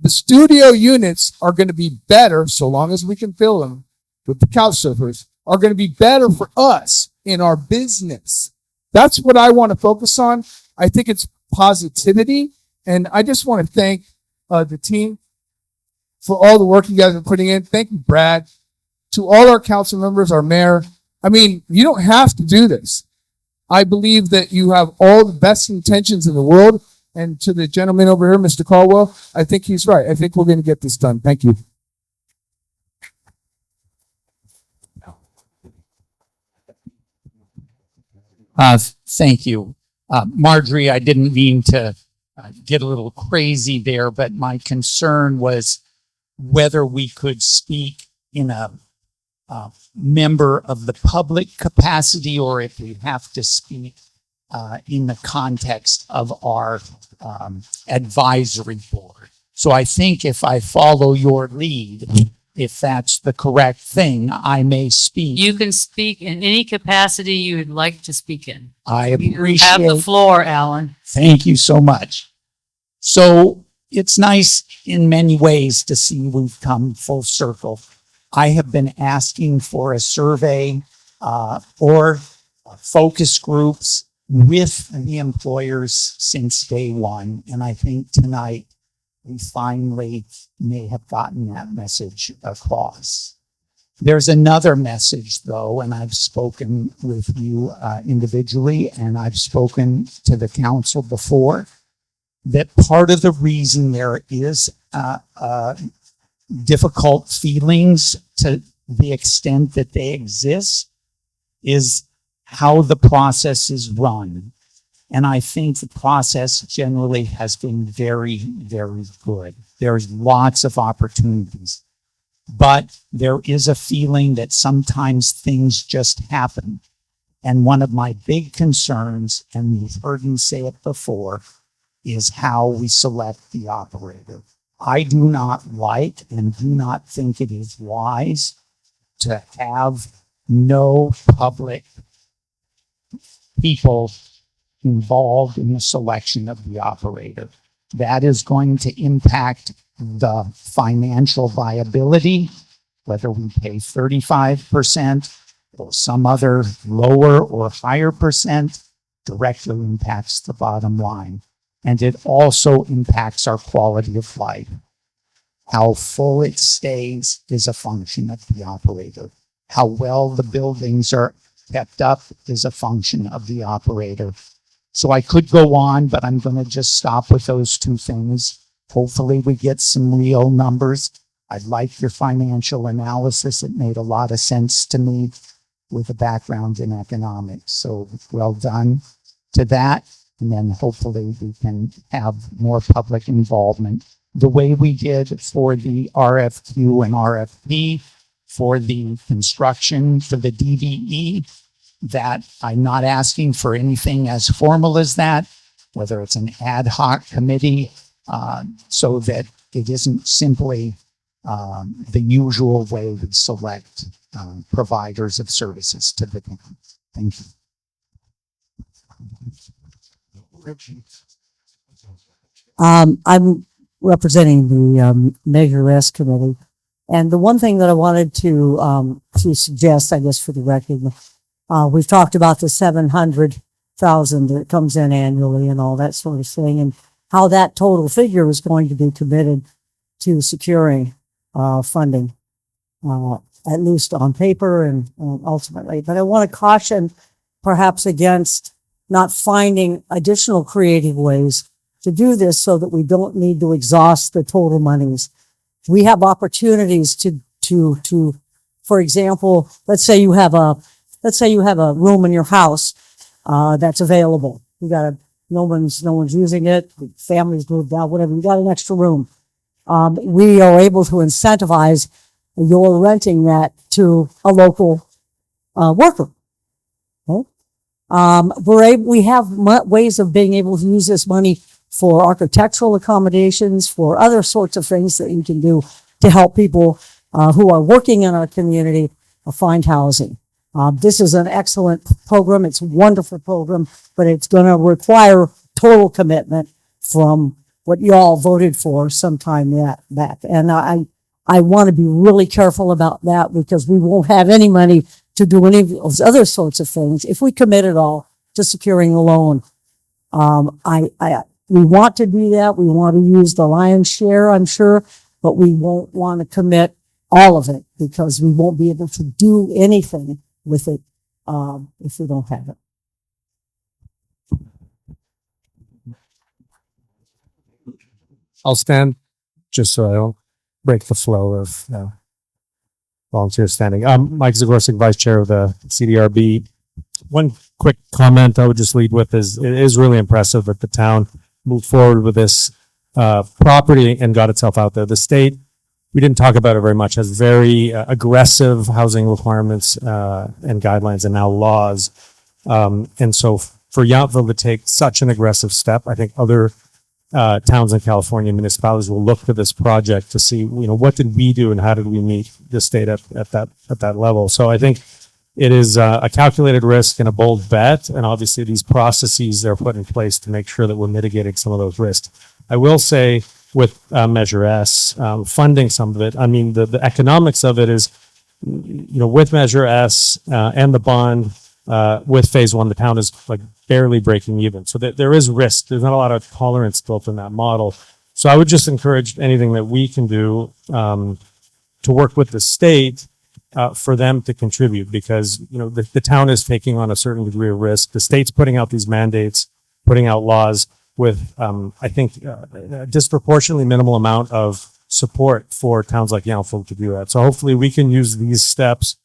The studio units are going to be better, so long as we can fill them with the couch surfers, are going to be better for us in our business. That's what I want to focus on. I think it's positivity. And I just want to thank the team for all the work you guys are putting in. Thank you, Brad. To all our council members, our mayor. I mean, you don't have to do this. I believe that you have all the best intentions in the world. And to the gentleman over here, Mr. Caldwell, I think he's right. I think we're going to get this done. Thank you. Thank you. Marjorie, I didn't mean to get a little crazy there, but my concern was whether we could speak in a member of the public capacity or if we have to speak in the context of our advisory board. So I think if I follow your lead, if that's the correct thing, I may speak. You can speak in any capacity you would like to speak in. I You appreciate. have the floor, Alan. Thank you so much. So it's nice in many ways to see we've come full circle. I have been asking for a survey or focus groups with the employers since day one. And I think tonight we finally may have gotten that message across. There's another message though, and I've spoken with you individually and I've spoken to the council before, that part of the reason there is difficult feelings to the extent that they exist is how the process is run. And I think the process generally has been very, very good. There's lots of opportunities, but there is a feeling that sometimes things just happen. And one of my big concerns, and you've heard me say it before, is how we select the operator. I do not like and do not think it is wise to have no public people involved in the selection of the operator. That is going to impact the financial viability, whether we pay 35% or some other lower or higher percent, directly impacts the bottom line. And it also impacts our quality of life. How full it stays is a function of the operator. How well the buildings are kept up is a function of the operator. So I could go on, but I'm going to just stop with those two things. Hopefully we get some real numbers. I like your financial analysis. It made a lot of sense to me with a background in economics. So well done to that. And then hopefully we can have more public involvement the way we did for the RFQ and RFP, for the construction, for the DBE, that I'm not asking for anything as formal as that, whether it's an ad hoc committee, so that it isn't simply the usual way we select providers of services to the town. Thank you. I'm representing the Measure Rest Committee. And the one thing that I wanted to suggest, I guess, for the record, we've talked about the 700,000 that comes in annually and all that sort of thing, and how that total figure is going to be committed to securing funding, at least on paper and ultimately. But I want to caution perhaps against not finding additional creative ways to do this so that we don't need to exhaust the total monies. We have opportunities to, for example, let's say you have a room in your house, that's available. You got no one's using it. The family's moved out, whatever. You got an extra room. We are able to incentivize your renting that to a local, worker. Okay? We have ways of being able to use this money for architectural accommodations, for other sorts of things that you can do to help people who are working in our community find housing. This is an excellent program. It's a wonderful program, but it's going to require total commitment from what you all voted for sometime back. And I want to be really careful about that because we won't have any money to do any of those other sorts of things if we commit it all to securing a loan. We want to do that. We want to use the lion's share, I'm sure, but we won't want to commit all of it because we won't be able to do anything with it if we don't have it. I'll stand just so I don't break the flow of volunteers standing. Mike Zagorczyk, Vice Chair of the CDRB. One quick comment I would just lead with is it is really impressive that the town moved forward with this property and got itself out there. The state, we didn't talk about it very much, has very aggressive housing requirements and guidelines and now laws. And so for Yountville to take such an aggressive step, I think other towns in California, municipalities will look to this project to see, what did we do and how did we meet the state at that level. So I think it is a calculated risk and a bold bet. And obviously these processes are put in place to make sure that we're mitigating some of those risks. I will say with Measure S, funding some of it, I mean, the economics of it is, with Measure S and the bond with phase one, the town is like barely breaking even. So there is risk. There's not a lot of tolerance built in that model. So I would just encourage anything that we can do to work with the state for them to contribute because, the town is taking on a certain degree of risk. The state's putting out these mandates, putting out laws with, I think, a disproportionately minimal amount of support for towns like Yountville to do that. So hopefully we can use these steps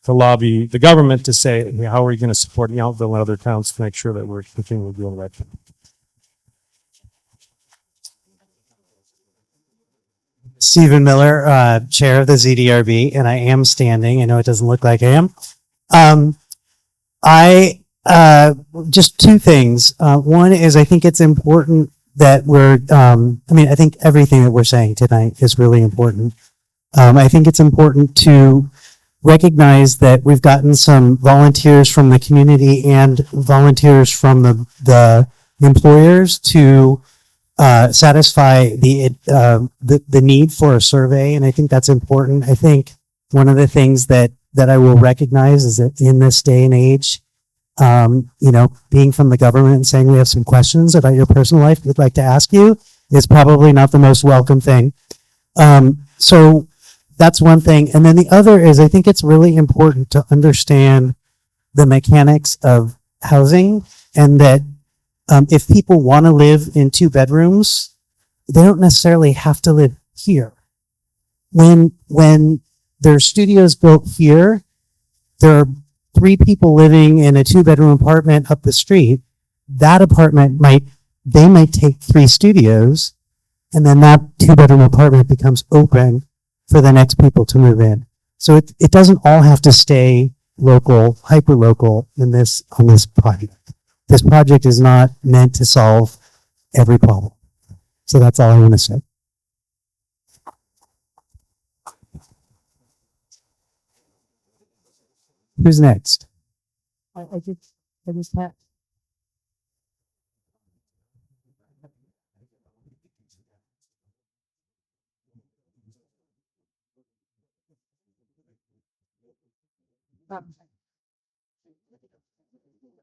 to lobby the government to say, hey, how are you going to support Yountville and other towns to make sure that we're continuing doing the right thing? Stephen Miller, Chair of the ZDRB, and I am standing. I know it doesn't look like I am. Just two things. One is I think it's important that I think everything that we're saying tonight is really important. I think it's important to recognize that we've gotten some volunteers from the community and volunteers from the employers to satisfy the need for a survey, and I think that's important. I think one of the things that I will recognize is that in this day and age, being from the government and saying we have some questions about your personal life we'd like to ask you is probably not the most welcome thing. So that's one thing. And then the other is I think it's really important to understand the mechanics of housing and that if people want to live in 2 bedrooms, they don't necessarily have to live here. When there's studios built here, there are 3 people living in a 2-bedroom apartment up the street. That apartment might take 3 studios, and then that 2-bedroom apartment becomes open for the next people to move in. So it doesn't all have to stay local, hyper local on this project. This project is not meant to solve every problem. So that's all I want to say. Who's next? I just had.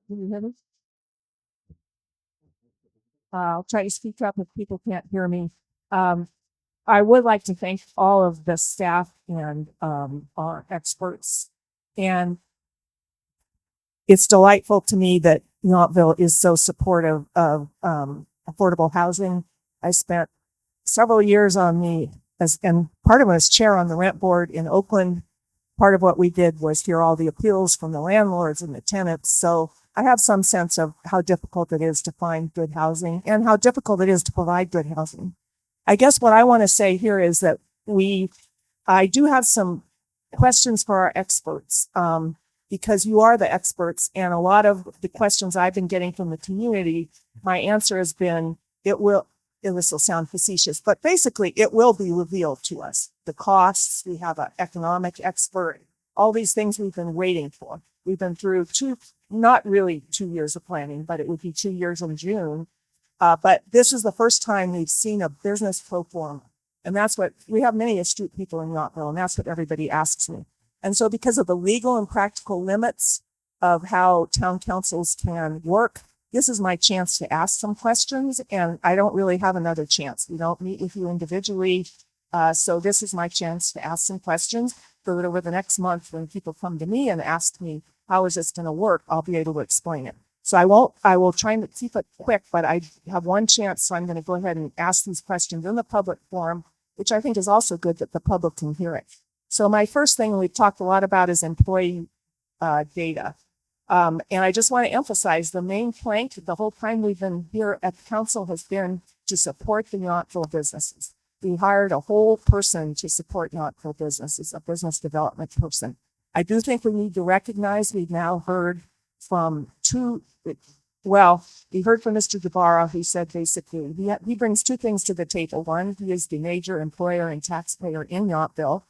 Can you hear me? I'll try to speak up if people can't hear me. I would like to thank all of the staff and our experts. And it's delightful to me that Yountville is so supportive of affordable housing. I spent several years and part of it was chair on the rent board in Oakland. Part of what we did was hear all the appeals from the landlords and the tenants. So I have some sense of how difficult it is to find good housing and how difficult it is to provide good housing. I guess what I want to say here is that I do have some questions for our experts, because you are the experts, and a lot of the questions I've been getting from the community, my answer has been, this will sound facetious, but basically it will be revealed to us. the costs. We have an economic expert. All these things we've been waiting for. We've been through not really 2 years of planning, but it would be 2 years in June. But this is the first time we've seen a business pro forma. And that's what we have many astute people in Yountville, and that's what everybody asks me. And so because of the legal and practical limits of how town councils can work, this is my chance to ask some questions, and I don't really have another chance. We don't meet with you individually. So this is my chance to ask some questions so that over the next month, when people come to me and ask me, how is this going to work? I'll be able to explain it. So I will try and keep it quick, but I have one chance. So I'm going to go ahead and ask these questions in the public forum, which I think is also good that the public can hear it. So my first thing we've talked a lot about is employee data. And I just want to emphasize the main plank the whole time we've been here at the council has been to support the Yountville businesses. We hired a whole person to support Yountville businesses, a business development person. I do think we need to recognize we've now heard from we heard from Mr. DeBarra, who said basically he brings two things to the table. One, he is the major employer and taxpayer in Yountville,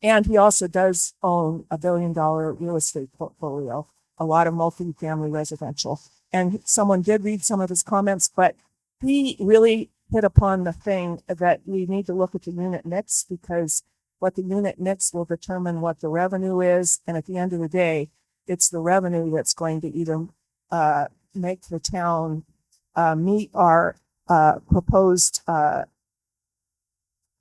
and he also does own $1 billion real estate portfolio, a lot of multi-family residential. And someone did read some of his comments, but he really hit upon the thing that we need to look at the unit mix, because what the unit mix will determine what the revenue is. And at the end of the day, it's the revenue that's going to either make the town meet our proposed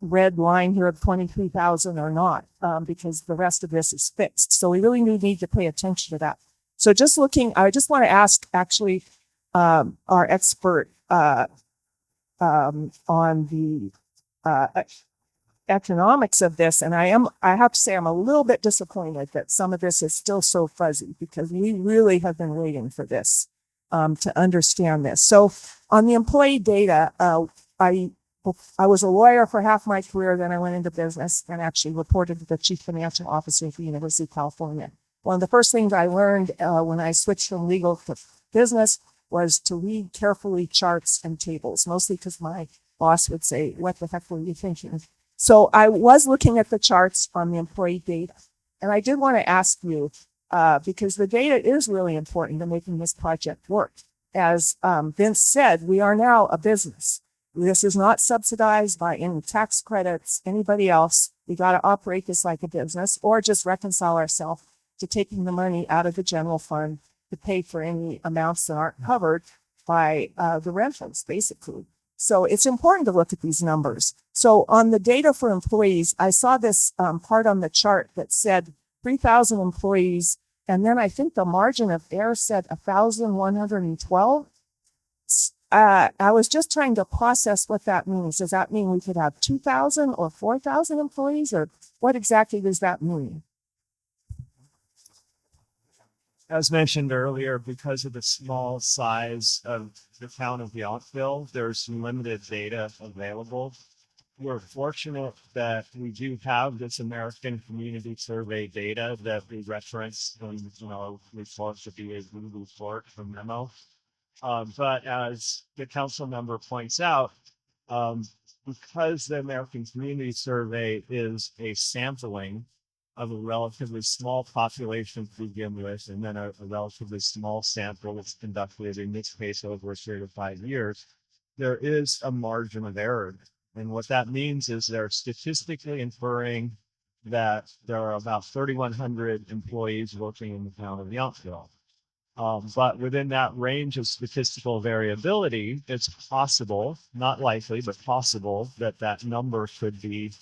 red line here of 23,000 or not, because the rest of this is fixed. So we really need to pay attention to that. So I just want to ask actually our expert on the economics of this. And I have to say, I'm a little bit disappointed that some of this is still so fuzzy, because we really have been waiting for this to understand this. So on the employee data, I was a lawyer for half my career. Then I went into business and actually reported to the chief financial officer at the University of California. One of the first things I learned when I switched from legal to business was to read carefully charts and tables, mostly because my boss would say, what the heck were you thinking? So I was looking at the charts on the employee data. And I did want to ask you, because the data is really important to making this project work. As Vince said, we are now a business. This is not subsidized by any tax credits, anybody else. We got to operate this like a business, or just reconcile ourselves to taking the money out of the general fund to pay for any amounts that aren't covered by the rentals, basically. So it's important to look at these numbers. So on the data for employees, I saw this part on the chart that said 3,000 employees. And then I think the margin of error said 1,112. I was just trying to process what that means. Does that mean we could have 2,000 or 4,000 employees, or what exactly does that mean? As mentioned earlier, because of the small size of the town of Yountville, there's limited data available. We're fortunate that we do have this American Community Survey data that we reference when, we thought to be a Google report from memo. But as the council member points out, because the American Community Survey is a sampling of a relatively small population to begin with, and then a relatively small sample that's conducted, in this case, over a period of 5 years, there is a margin of error. And what that means is they're statistically inferring that there are about 3,100 employees working in the town of Yountville. But within that range of statistical variability, it's possible, not likely, but possible, that that number could be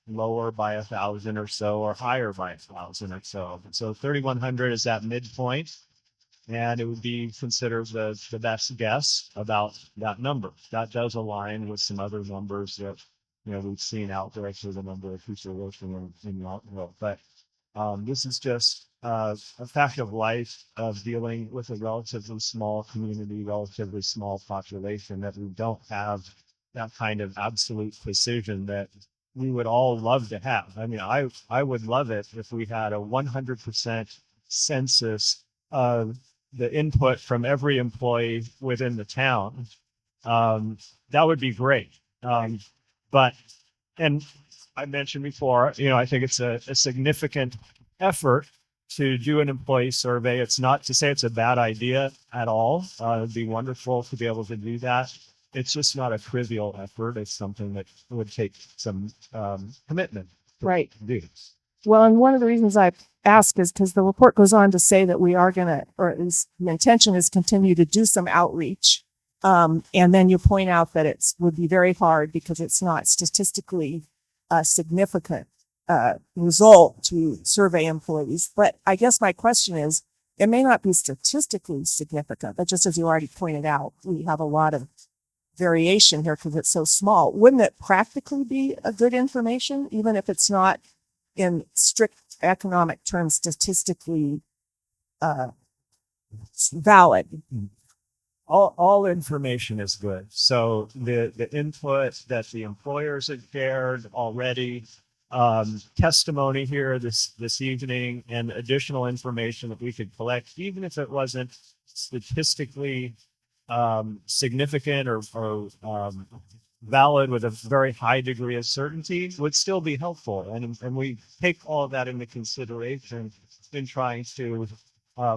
lower by 1,000 or so, or higher by 1,000 or so. So 3,100 is that midpoint, and it would be considered the best guess about that number. That does align with some other numbers that we've seen out there for the number of people working in Yountville. But this is just a fact of life of dealing with a relatively small community, relatively small population, that we don't have that kind of absolute precision that we would all love to have. I mean, I would love it if we had a 100% census of the input from every employee within the town. That would be great. And I mentioned before, I think it's a significant effort to do an employee survey. It's not to say it's a bad idea at all. It'd be wonderful to be able to do that. It's just not a trivial effort. It's something that would take some commitment Right. to do. Well, and one of the reasons I ask is because the report goes on to say that we are going to, or at least the intention is continue to do some outreach. And then you point out that it would be very hard because it's not statistically significant result to survey employees. But I guess my question is, it may not be statistically significant, but just as you already pointed out, we have a lot of variation here because it's so small. Wouldn't it practically be a good information, even if it's not in strict economic terms statistically valid? All information is good. So the input that the employers have shared already, testimony here this evening, and additional information that we could collect, even if it wasn't statistically significant or valid with a very high degree of certainty, would still be helpful. And we take all of that into consideration in trying to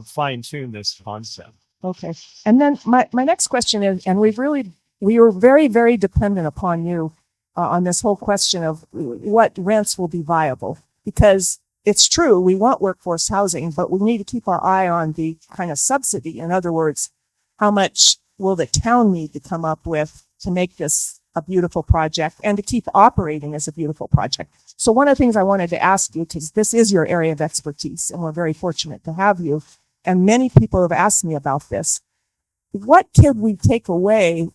fine tune this concept. Okay. And then my next question is, and we are very, very dependent upon you on this whole question of what rents will be viable, because it's true, we want workforce housing, but we need to keep our eye on the kind of subsidy. In other words, how much will the town need to come up with to make this a beautiful project and to keep operating as a beautiful project? So one of the things I wanted to ask you, because this is your area of expertise and we're very fortunate to have you, and many people have asked me about this, what could we take away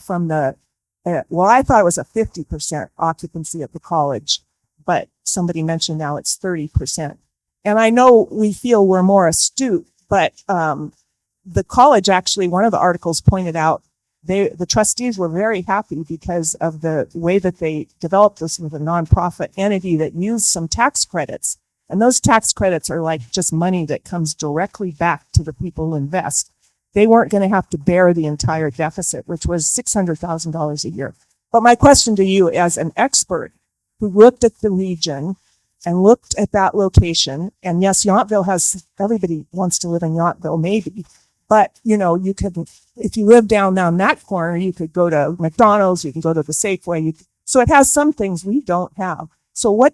from the, well, I thought it was a 50% occupancy at the college, but somebody mentioned now it's 30%. And I know we feel we're more astute, but the college actually, one of the articles pointed out, the trustees were very happy because of the way that they developed this with a nonprofit entity that used some tax credits. And those tax credits are like just money that comes directly back to the people who invest. They weren't going to have to bear the entire deficit, which was $600,000 a year. But my question to you as an expert who looked at the region and looked at that location, and yes, Yountville has, everybody wants to live in Yountville, maybe, but you could, if you live down that corner, you could go to McDonald's, you can go to the Safeway. So it has some things we don't have. So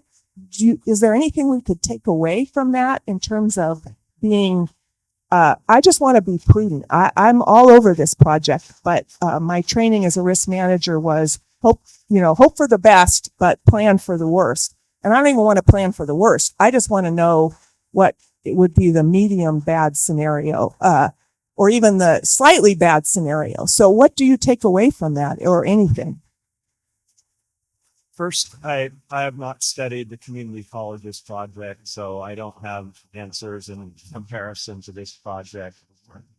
is there anything we could take away from that in terms of being, I just want to be prudent. I'm all over this project, but my training as a risk manager was hope for the best, but plan for the worst. And I don't even want to plan for the worst. I just want to know what it would be the medium bad scenario, or even the slightly bad scenario. So what do you take away from that, or anything? First, I have not studied the community colleges project, so I don't have answers in comparison to this project.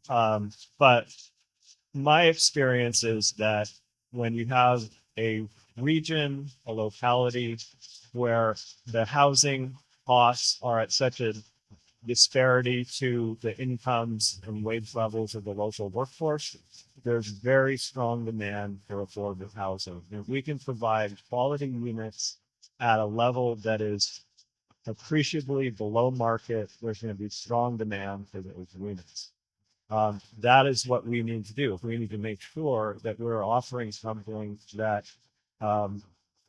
But my experience is that when you have a region, a locality where the housing costs are at such a disparity to the incomes and wage levels of the local workforce, there's very strong demand for affordable housing. If we can provide quality units at a level that is appreciably below market, there's going to be strong demand for those units. That is what we need to do. We need to make sure that we're offering something that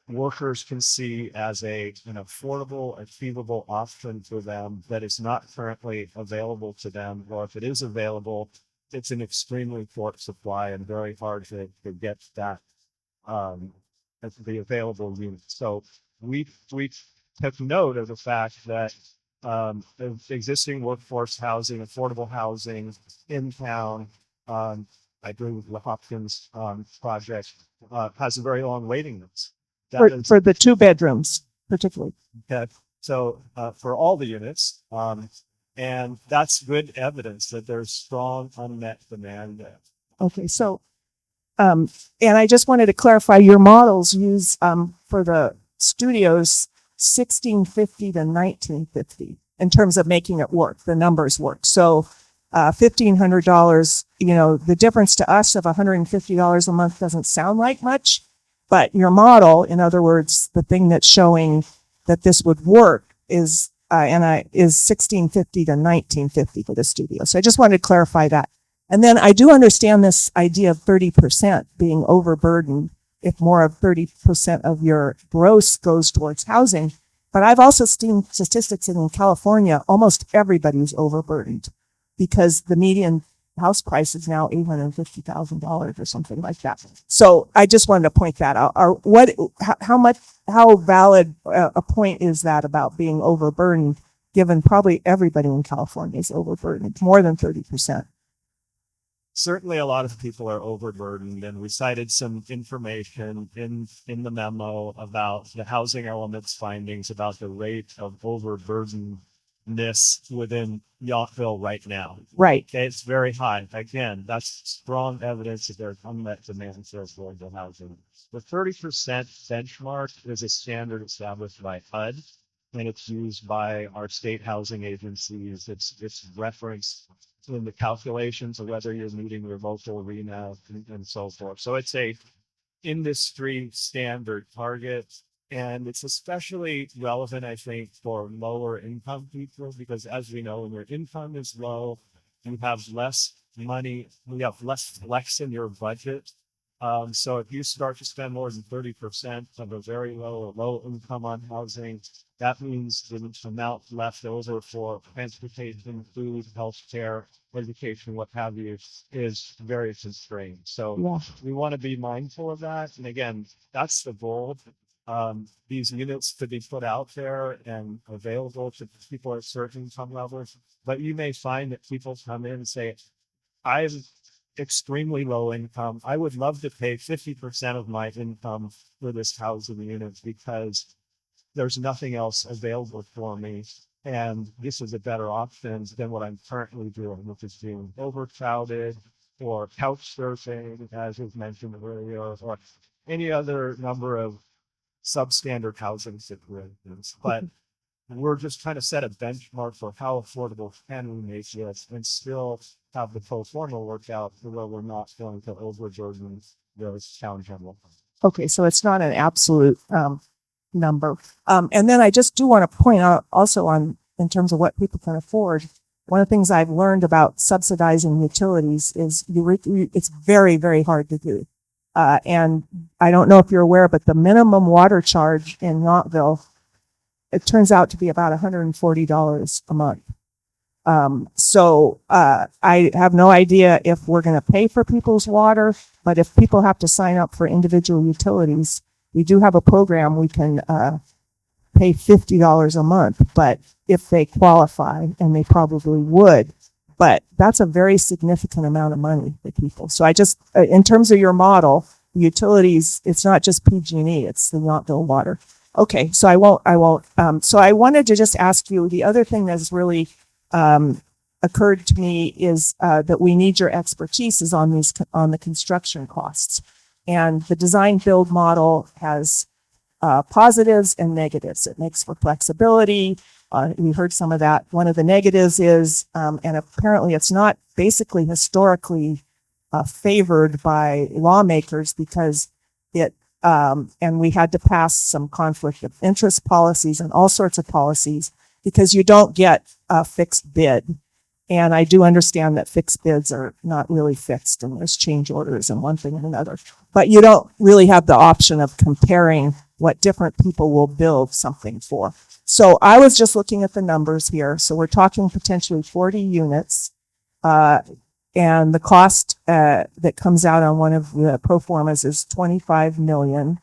workers can see as an affordable, achievable option for them that is not currently available to them, or if it is available, it's an extremely short supply and very hard to get that the available unit. So we took note of the fact that existing workforce housing, affordable housing in town, I agree with the Hopkins project, has a very long waiting list. For the 2 bedrooms, particularly. Okay. So for all the units, and that's good evidence that there's strong unmet demand there. Okay. So, and I just wanted to clarify, your models use for the studios 1650 to 1950 in terms of making it work, the numbers work. So $1,500, the difference to us of $150 a month doesn't sound like much, But your model, in other words, the thing that's showing that this would work is, is 1650 to 1950 for the studio. So I just wanted to clarify that. And then I do understand this idea of 30% being overburdened if more of 30% of your gross goes towards housing. But I've also seen statistics in California, almost everybody's overburdened because the median house price is now $850,000 or something like that. So I just wanted to point that out. How valid a point is that about being overburdened, given probably everybody in California is overburdened, more than 30%? Certainly a lot of people are overburdened, and we cited some information in the memo about the housing elements findings about the rate of overburdenedness within Yountville right now. Right. Okay, it's very high. Again, that's strong evidence that there's unmet demand for affordable housing. The 30% benchmark is a standard established by HUD, and it's used by our state housing agencies. It's referenced in the calculations of whether you're meeting your local arena and so forth. So it's a industry standard target. And it's especially relevant, I think, for lower income people, because as we know, when your income is low, you have less money, you have less flex in your budget. So if you start to spend more than 30% of a very low income on housing, that means the amount left over for transportation, food, healthcare, education, what have you, is very constrained. So we want to be mindful of that. And again, that's the goal. These units could be put out there and available to people at certain income levels, but you may find that people come in and say, I'm extremely low income. I would love to pay 50% of my income for this housing unit because there's nothing else available for me. And this is a better option than what I'm currently doing, which is being overcrowded or couch surfing, as was mentioned earlier, or any other number of substandard housing situations. But we're just trying to set a benchmark for how affordable can we make this and still have the pro forma work out to where we're not going to overburden those town general. Okay, so it's not an absolute number. And then I just do want to point out also in terms of what people can afford. One of the things I've learned about subsidizing utilities is it's very, very hard to do. And I don't know if you're aware, but the minimum water charge in Yountville, it turns out to be about $140 a month. So I have no idea if we're going to pay for people's water, but if people have to sign up for individual utilities, we do have a program we can pay $50 a month, but if they qualify, and they probably would, but that's a very significant amount of money for people. So I just, in terms of your model, utilities, it's not just PG&E, it's the Yountville water. Okay, so I won't. So I wanted to just ask you, the other thing that's really occurred to me is that we need your expertise is on the construction costs. And the design build model has positives and negatives. It makes for flexibility. We heard some of that. One of the negatives is, and apparently it's not basically historically favored by lawmakers because and we had to pass some conflict of interest policies and all sorts of policies because you don't get a fixed bid. And I do understand that fixed bids are not really fixed and there's change orders and one thing and another, but you don't really have the option of comparing what different people will build something for. So I was just looking at the numbers here. So we're talking potentially 40 units, and the cost that comes out on one of the pro formas is $25 million.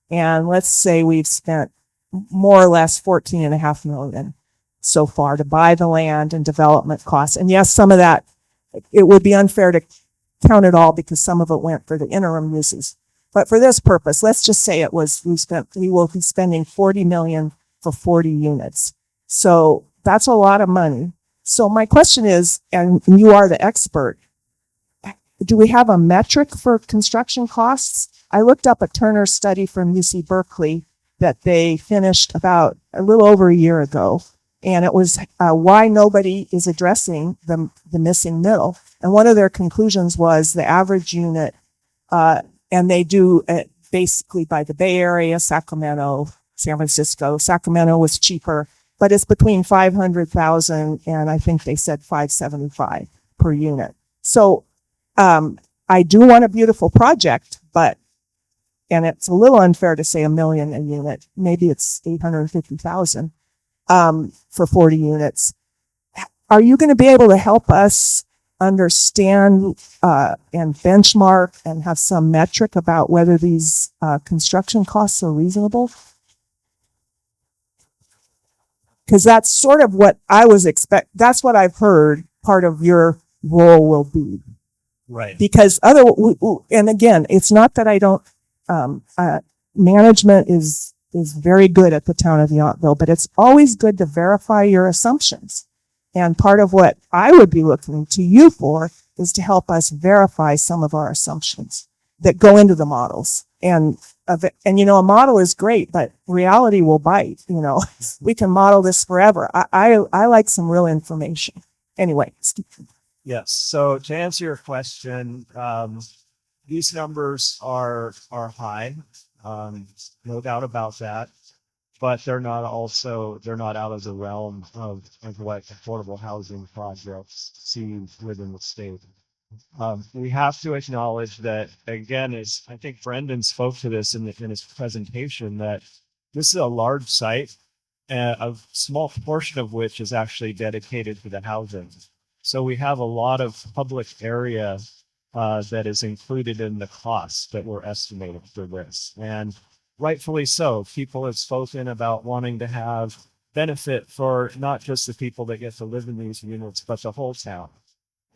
And let's say we've spent more or less $14.5 million so far to buy the land and development costs. And yes, some of that, it would be unfair to count it all because some of it went for the interim uses. But for this purpose, let's just say we will be spending $40 million for 40 units. So that's a lot of money. So my question is, and you are the expert, do we have a metric for construction costs? I looked up a Turner study from UC Berkeley that they finished about a little over a year ago. And it was why nobody is addressing the missing middle. And one of their conclusions was the average unit, and they do basically by the Bay Area, Sacramento, San Francisco. Sacramento was cheaper, but it's between 500,000 and I think they said 575 per unit. So, I do want a beautiful project, but, and it's a little unfair to say $1 million a unit. Maybe it's 850,000, for 40 units. Are you going to be able to help us understand, and benchmark and have some metric about whether these, construction costs are reasonable? Because that's sort of what I was that's what I've heard part of your role will be. Right. Because and again, it's not that I don't, management is very good at the town of Yountville, but it's always good to verify your assumptions. And part of what I would be looking to you for is to help us verify some of our assumptions that go into the models. And you know, a model is great, but reality will bite, you know. We can model this forever. I like some real information. Anyway. Yes. So to answer your question, these numbers are high, no doubt about that, but they're not out of the realm of what affordable housing projects see within the state. We have to acknowledge that, again, as I think Brendan spoke to this in his presentation, that this is a large site, a small portion of which is actually dedicated to the housing. So we have a lot of public area that is included in the costs that we're estimating for this. And rightfully so, people have spoken about wanting to have benefit for not just the people that get to live in these units, but the whole town.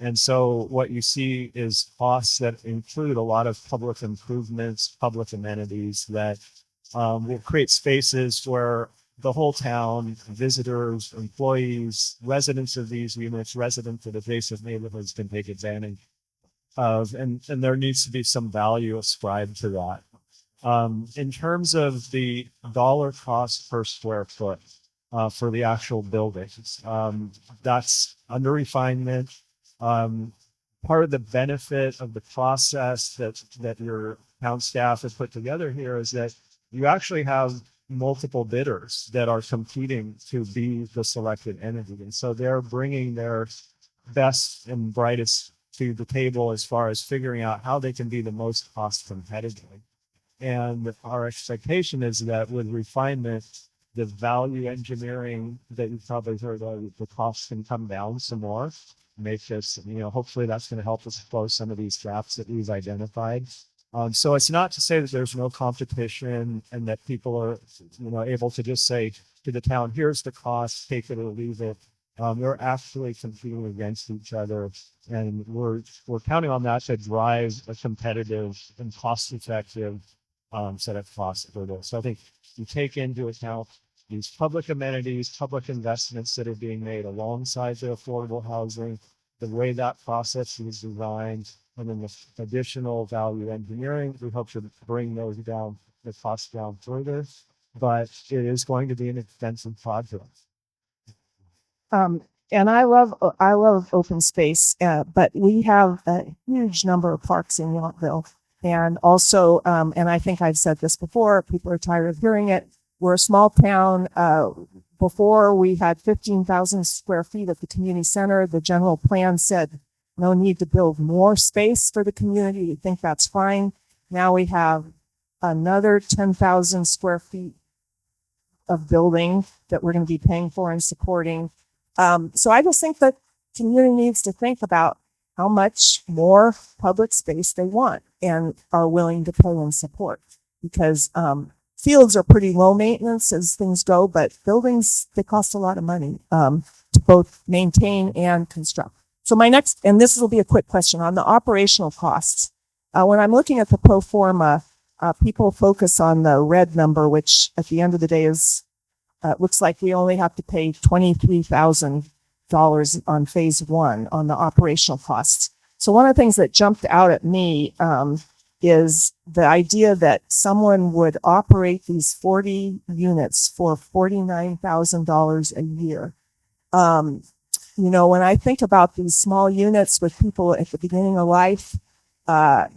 And so what you see is costs that include a lot of public improvements, public amenities that will create spaces where the whole town, visitors, employees, residents of these units, residents of adjacent neighborhoods can take advantage of. And there needs to be some value ascribed to that. In terms of the dollar cost per square foot for the actual buildings, that's under refinement. Part of the benefit of the process that your town staff has put together here is that you actually have multiple bidders that are competing to be the selected entity. And so they're bringing their best and brightest to the table as far as figuring out how they can be the most cost competitive. And our expectation is that with refinement, the value engineering that you've probably heard of, the costs can come down some more. Make this, you know, hopefully that's going to help us close some of these gaps that we've identified. So it's not to say that there's no competition and that people are, you know, able to just say to the town, here's the cost, take it or leave it. They're actually competing against each other, and we're counting on that to drive a competitive and cost-effective set of costs for this. So I think you take into account these public amenities, public investments that are being made alongside the affordable housing, the way that process is designed, and then the additional value engineering. We hope to bring those down, the costs down further, but it is going to be an expensive project. And I love open space, but we have a huge number of parks in Yountville. And also, and I think I've said this before, people are tired of hearing it. We're a small town. Before we had 15,000 square feet at the community center. The general plan said no need to build more space for the community. We think that's fine. Now we have another 10,000 square feet of building that we're going to be paying for and supporting. So I just think that community needs to think about how much more public space they want and are willing to pay and support, because fields are pretty low maintenance as things go, but buildings, they cost a lot of money to both maintain and construct. So my next, and this will be a quick question on the operational costs. When I'm looking at the pro forma, people focus on the red number, which at the end of the day is, looks like we only have to pay $23,000 on phase one on the operational costs. So one of the things that jumped out at me is the idea that someone would operate these 40 units for $49,000 a year. You know, when I think about these small units with people at the beginning of life,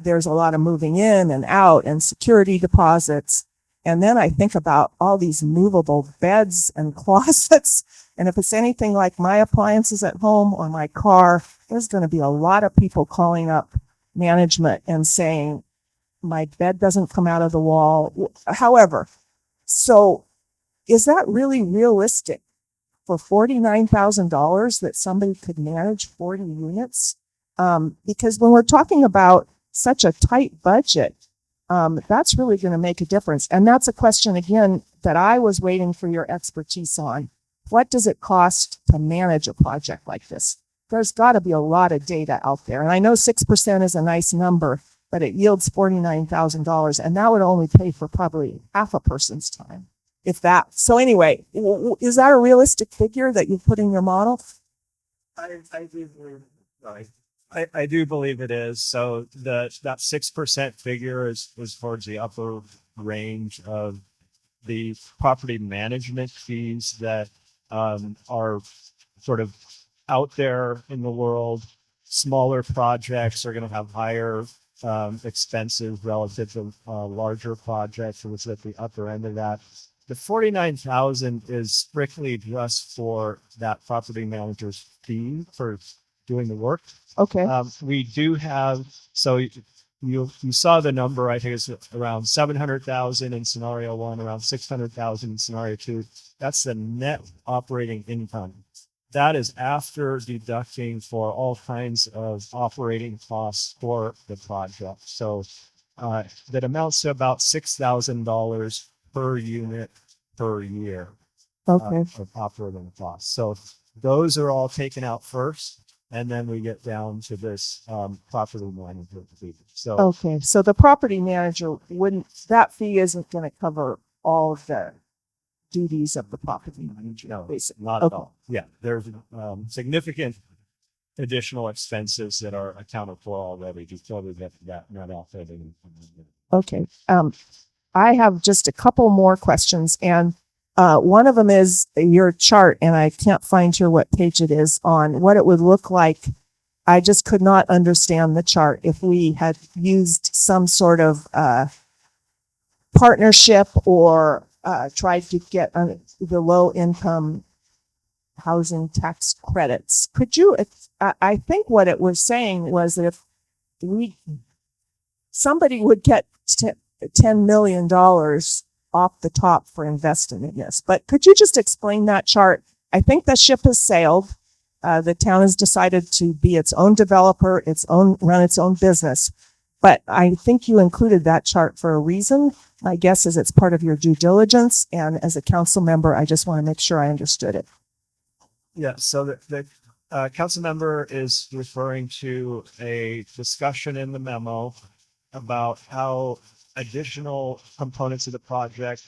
there's a lot of moving in and out and security deposits. And then I think about all these movable beds and closets. And if it's anything like my appliances at home or my car, there's going to be a lot of people calling up management and saying, my bed doesn't come out of the wall. However, so is that really realistic for $49,000 that somebody could manage 40 units? Because when we're talking about such a tight budget, that's really going to make a difference. And that's a question, again, that I was waiting for your expertise on. What does it cost to manage a project like this? There's got to be a lot of data out there. And I know 6% is a nice number, but it yields $49,000. And that would only pay for probably half a person's time, if that. So anyway, is that a realistic figure that you put in your model? I do believe it is. So that 6% figure is towards the upper range of the property management fees that are sort of out there in the world. Smaller projects are going to have higher expenses relative to larger projects. So it's at the upper end of that. The 49,000 is strictly just for that property manager's fee for doing the work. Okay. We do have, so you saw the number, I think it's around 700,000 in scenario 1, around 600,000 in scenario 2. That's the net operating income. That is after deducting for all kinds of operating costs for the project. So that amounts to about $6,000 per unit per year of operating costs. So those are all taken out first. And then we get down to this property manager fee. So Okay, so the property manager that fee isn't going to cover all of the duties of the property manager. No, basically. not at all. Yeah, there's significant additional expenses that are accounted for already. Just totally get that not offsetting. Okay. I have just a couple more questions, and one of them is your chart, and I can't find here what page it is on what it would look like. I just could not understand the chart if we had used some sort of partnership or tried to get the low income housing tax credits. Could you, I think what it was saying was that if somebody would get $10 million off the top for investing in this. But could you just explain that chart? I think the ship has sailed. The town has decided to be its own developer, run its own business. But I think you included that chart for a reason. My guess is it's part of your due diligence. And as a council member, I just want to make sure I understood it. Yeah, so the council member is referring to a discussion in the memo about how additional components of the project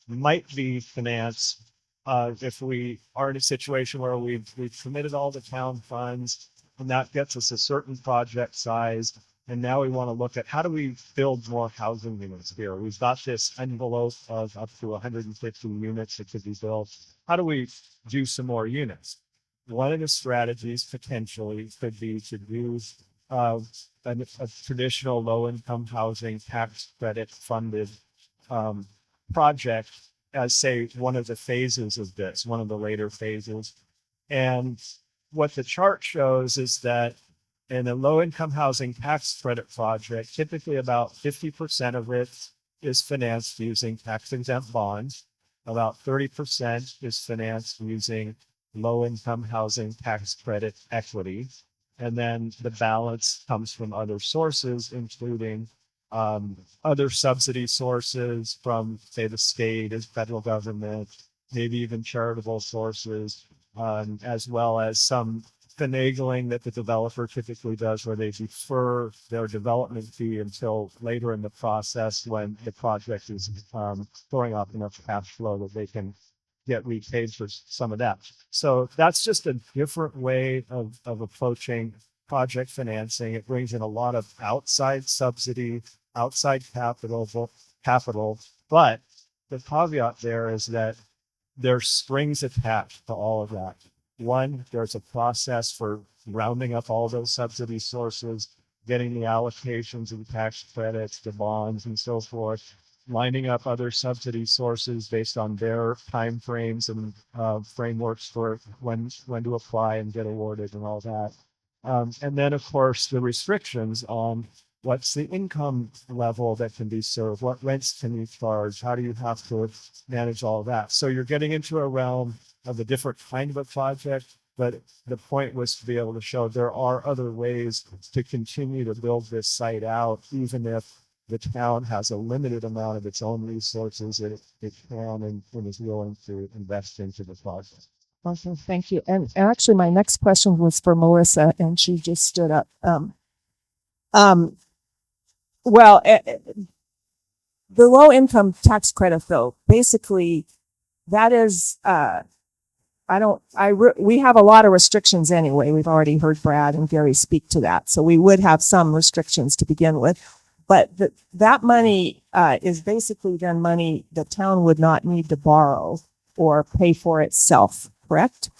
might be financed if we are in a situation where we've committed all the town funds and that gets us a certain project size. And now we want to look at how do we build more housing units here? We've got this envelope of up to 150 units that could be built. How do we do some more units? One of the strategies potentially could be to do a traditional low-income housing tax credit funded project as, say, one of the phases of this, one of the later phases. And what the chart shows is that in a low-income housing tax credit project, typically about 50% of it is financed using tax-exempt bonds. About 30% is financed using low-income housing tax credit equity. And then the balance comes from other sources, including other subsidy sources from, say, the state and federal government, maybe even charitable sources, as well as some finagling that the developer typically does where they defer their development fee until later in the process when the project is throwing off enough cash flow that they can get repaid for some of that. So that's just a different way of approaching project financing. It brings in a lot of outside subsidy, outside capital, but the caveat there is that there's strings attached to all of that. One, there's a process for rounding up all those subsidy sources. getting the allocations of the tax credits, the bonds and so forth, lining up other subsidy sources based on their timeframes and frameworks for when to apply and get awarded and all that. And then, of course, the restrictions on what's the income level that can be served, what rents can you charge, how do you have to manage all that. So you're getting into a realm of a different kind of a project, but the point was to be able to show there are other ways to continue to build this site out, even if the town has a limited amount of its own resources that it can and is willing to invest into the project. Awesome, thank you. And actually, my next question was for Melissa, and she just stood up. Well, the low income tax credit, though, basically, that is, we have a lot of restrictions anyway. We've already heard Brad and Gary speak to that. So we would have some restrictions to begin with. But that money is basically then money the town would not need to borrow or pay for itself, correct?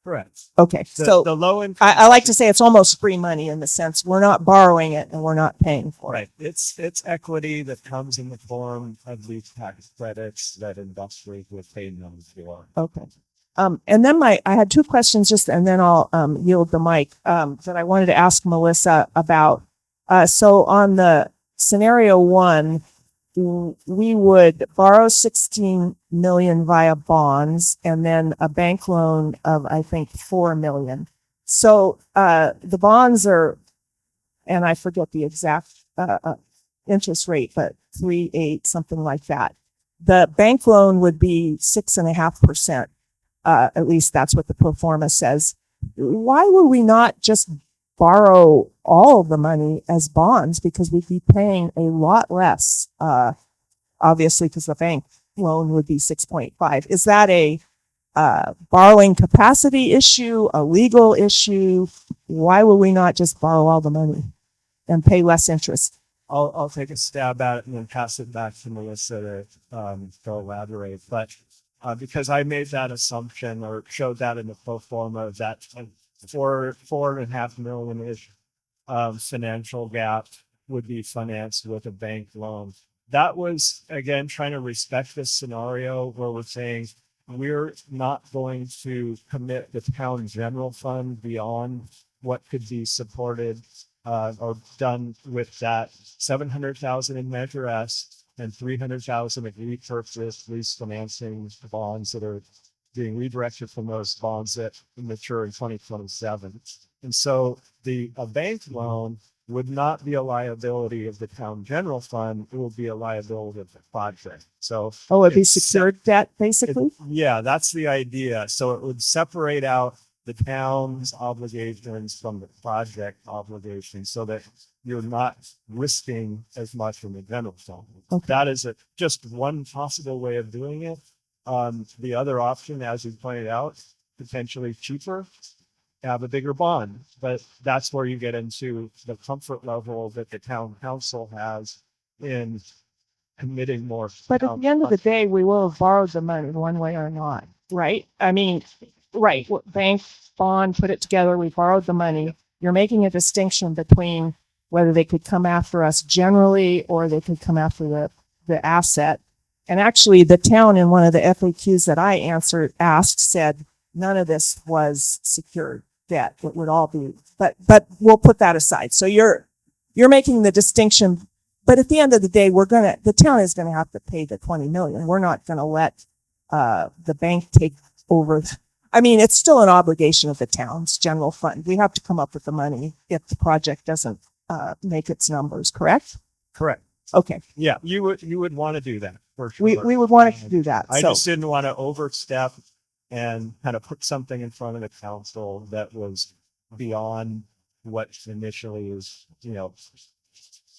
Correct. Okay, so the low income, I like to say it's almost free money in the sense we're not borrowing it and we're not paying for right. It's equity that comes in the form of these tax credits that industries would pay them for. it. Okay. And then I had two questions and then I'll yield the mic that I wanted to ask Melissa about. So on the scenario one, we would borrow 16 million via bonds and then a bank loan of, I think, 4 million. So, the bonds are, and I forget the exact, interest rate, but 3.8, something like that. The bank loan would be 6.5%. At least that's what the pro forma says. Why would we not just borrow all of the money as bonds? Because we'd be paying a lot less, obviously, because the bank loan would be 6.5. Is that a borrowing capacity issue, a legal issue? Why would we not just borrow all the money and pay less interest? I'll take a stab at it and then pass it back to Melissa to elaborate. But because I made that assumption or showed that in the pro forma, that $4.5 million-ish financial gap would be financed with a bank loan. That was, again, trying to respect this scenario where we're saying we're not going to commit the town general fund beyond what could be supported or done with that 700,000 in Measure S and 300,000 in repurchase lease financing bonds that are being redirected from those bonds that mature in 2027. And so a bank loan would not be a liability of the town general fund. It will be a liability of the project. So, it'd be secured debt, basically? Yeah, that's the idea. So it would separate out the town's obligations from the project obligations so that you're not risking as much in the general fund. Okay. That is just one possible way of doing it. The other option, as you pointed out, potentially cheaper, have a bigger bond, but that's where you get into the comfort level that the town council has in committing more. But at the end of the day, we will have borrowed the money one way or not, right? I mean, right, bank, bond, put it together, we borrowed the money. You're making a distinction between whether they could come after us generally or they could come after the asset. And actually, the town in one of the FAQs that I asked said none of this was secured debt. It would all be, but we'll put that aside. So you're making the distinction, but at the end of the day, the town is gonna have to pay the 20 million. We're not gonna let the bank take over. I mean, it's still an obligation of the town's general fund. We have to come up with the money if the project doesn't make its numbers, correct? Correct. Okay. Yeah, you would want to do that for sure. We would want to do that. I just didn't want to overstep and kind of put something in front of the council that was beyond what initially is,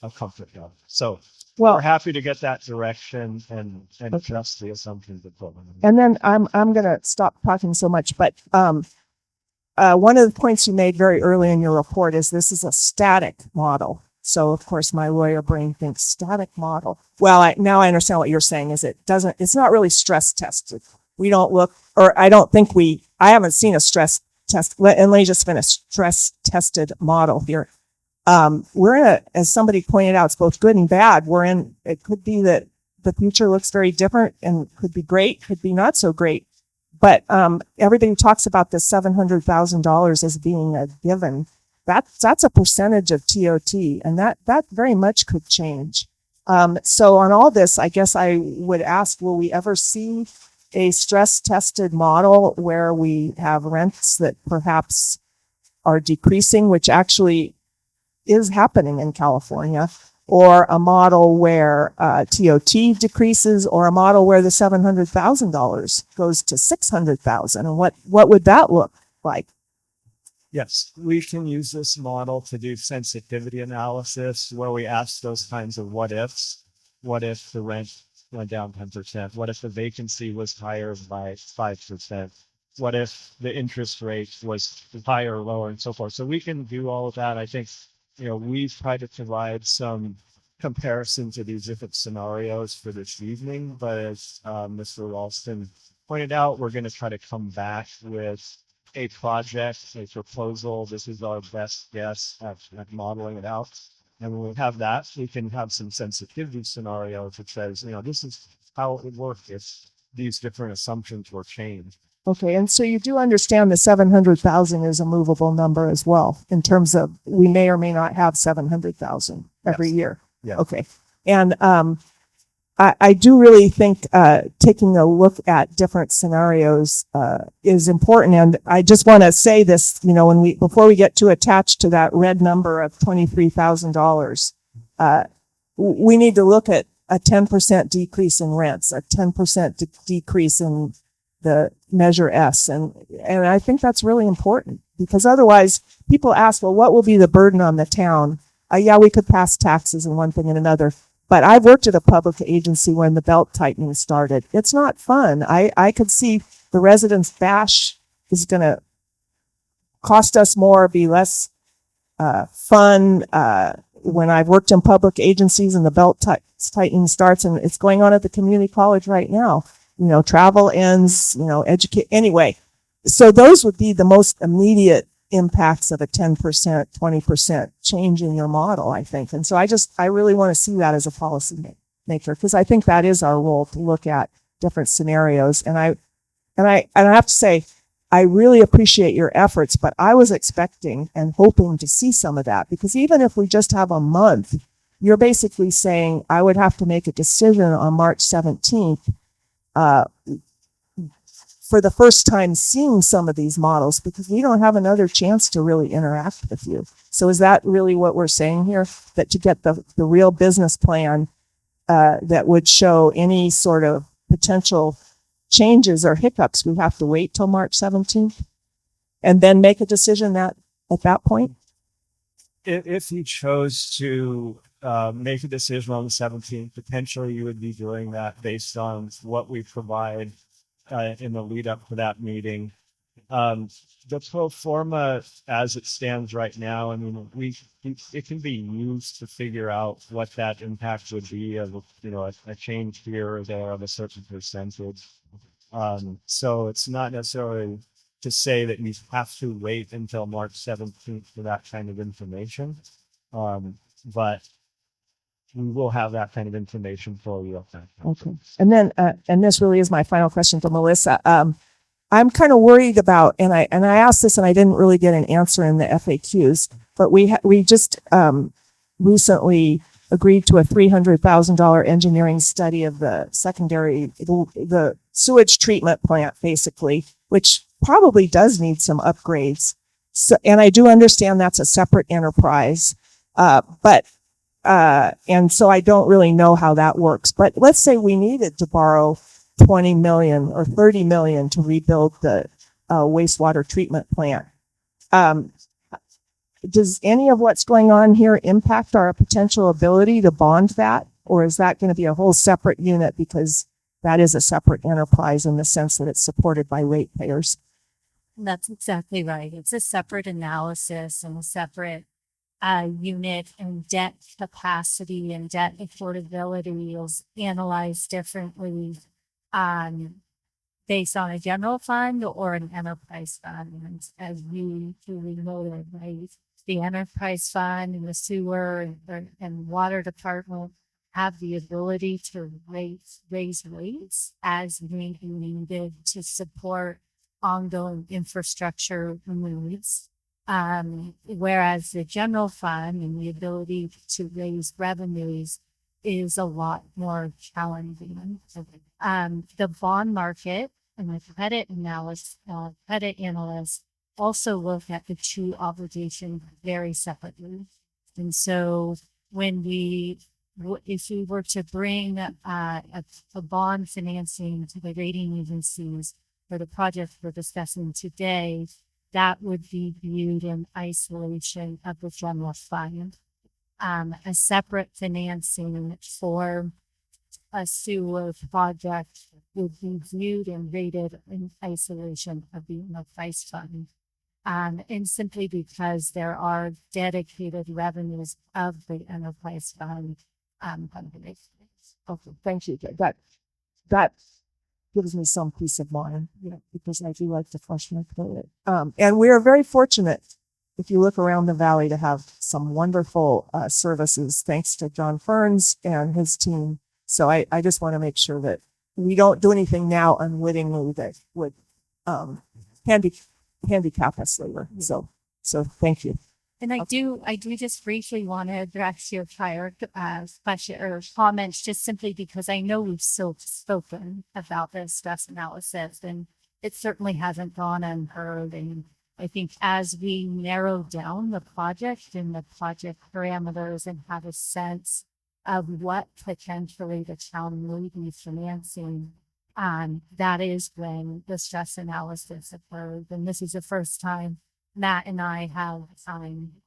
a comfort zone. So we're happy to get that direction and adjust the assumptions of what. And then I'm gonna stop talking so much, but one of the points you made very early in your report is this is a static model. So of course my lawyer brain thinks static model. Well, now I understand what you're saying is it's not really stress tested. We don't look, or I haven't seen a stress test. Let me just finish stress tested model here. we're in as somebody pointed out, it's both good and bad. It could be that the future looks very different and could be great, could be not so great. But everybody talks about this $700,000 as being a given. That's a percentage of TOT, and that very much could change. So on all this, I guess I would ask, will we ever see a stress tested model where we have rents that perhaps are decreasing, which actually is happening in California, or a model where TOT decreases, or a model where the $700,000 goes to $600,000, and what would that look like? Yes, we can use this model to do sensitivity analysis where we ask those kinds of what ifs. What if the rent went down 10%? What if the vacancy was higher by 5%? What if the interest rate was higher or lower, and so forth? So we can do all of that. I think, we've tried to provide some comparison to these different scenarios for this evening, but as Mr. Ralston pointed out, we're going to try to come back with a project, a proposal. This is our best guess at modeling it out. And when we have that, we can have some sensitivity scenarios that says, this is how it would work if these different assumptions were changed. Okay, and so you do understand the 700,000 is a movable number as well, in terms of we may or may not have 700,000 every year. Yeah. Okay, and I do really think taking a look at different scenarios is important. And I just want to say this, before we get too attached to that red number of $23,000, we need to look at a 10% decrease in rents, a 10% decrease in the measure S. And I think that's really important, because otherwise people ask, well, what will be the burden on the town? Yeah, we could pass taxes and one thing and another. But I've worked at a public agency when the belt tightening started. It's not fun. I could see the residents' bash is going to cost us more, be less fun. When I've worked in public agencies and the belt tightening starts, and it's going on at the community college right now, travel ends, educate. Anyway, so those would be the most immediate impacts of a 10%, 20% change in your model, I think. And so I really want to see that as a policy maker, because I think that is our role, to look at different scenarios. And I have to say, I really appreciate your efforts, but I was expecting and hoping to see some of that, because even if we just have a month, you're basically saying I would have to make a decision on March 17th, for the first time seeing some of these models, because we don't have another chance to really interact with you. So is that really what we're saying here? That to get the real business plan that would show any sort of potential changes or hiccups, we have to wait till March 17th and then make a decision at that point? If you chose to make a decision on the 17th, potentially you would be doing that based on what we provide in the lead up to that meeting. The pro forma as it stands right now, I mean, it can be used to figure out what that impact would be of, a change here or there of a certain percentage. So it's not necessarily to say that you have to wait until March 17th for that kind of information. But we will have that kind of information for you. Okay. And then, and this really is my final question to Melissa. I'm kind of worried about, and I asked this and I didn't really get an answer in the FAQs, but we just recently agreed to a $300,000 engineering study of the the sewage treatment plant, basically, which probably does need some upgrades. So, and I do understand that's a separate enterprise, and so I don't really know how that works. But let's say we needed to borrow 20 million or 30 million to rebuild the wastewater treatment plant. Does any of what's going on here impact our potential ability to bond that? Or is that going to be a whole separate unit, because that is a separate enterprise in the sense that it's supported by ratepayers? That's exactly right. It's a separate analysis and a separate unit, and debt capacity and debt affordability is analyzed differently. based on a general fund or an enterprise fund. And as you truly noted, right? The enterprise fund and the sewer and water department have the ability to raise rates as may be needed to support ongoing infrastructure needs. Whereas the general fund and the ability to raise revenues is a lot more challenging. The bond market and the credit analysts also look at the two obligations very separately. And so when if we were to bring a bond financing to the rating agencies for the project we're discussing today, that would be viewed in isolation of the general fund. A separate financing for a sewer project would be viewed and rated in isolation of the enterprise fund. And simply because there are dedicated revenues of the enterprise fund. Okay, thank you. That gives me some peace of mind, because I do like to flush my toilet. And we are very fortunate, if you look around the valley, to have some wonderful services, thanks to John Ferns and his team. So I just want to make sure that we don't do anything now unwittingly that would handicap us later. So thank you. And I do just briefly want to address your prior question or comments, just simply because I know we've so spoken about the stress analysis, and it certainly hasn't gone unheard. And I think as we narrow down the project and the project parameters and have a sense of what potentially the town may be financing, that is when the stress analysis occurs. And this is the first time Matt and I have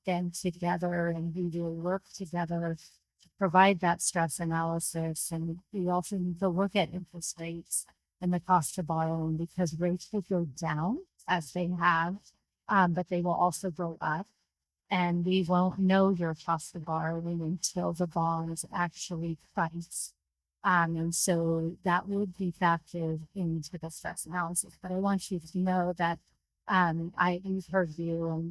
been together, and we will work together to provide that stress analysis. And we also need to look at interest rates and the cost of borrowing, because rates will go down as they have, but they will also go up. And we won't know your cost of borrowing until the bond is actually priced. And so that would be factored into the stress analysis. But I want you to know that we've heard you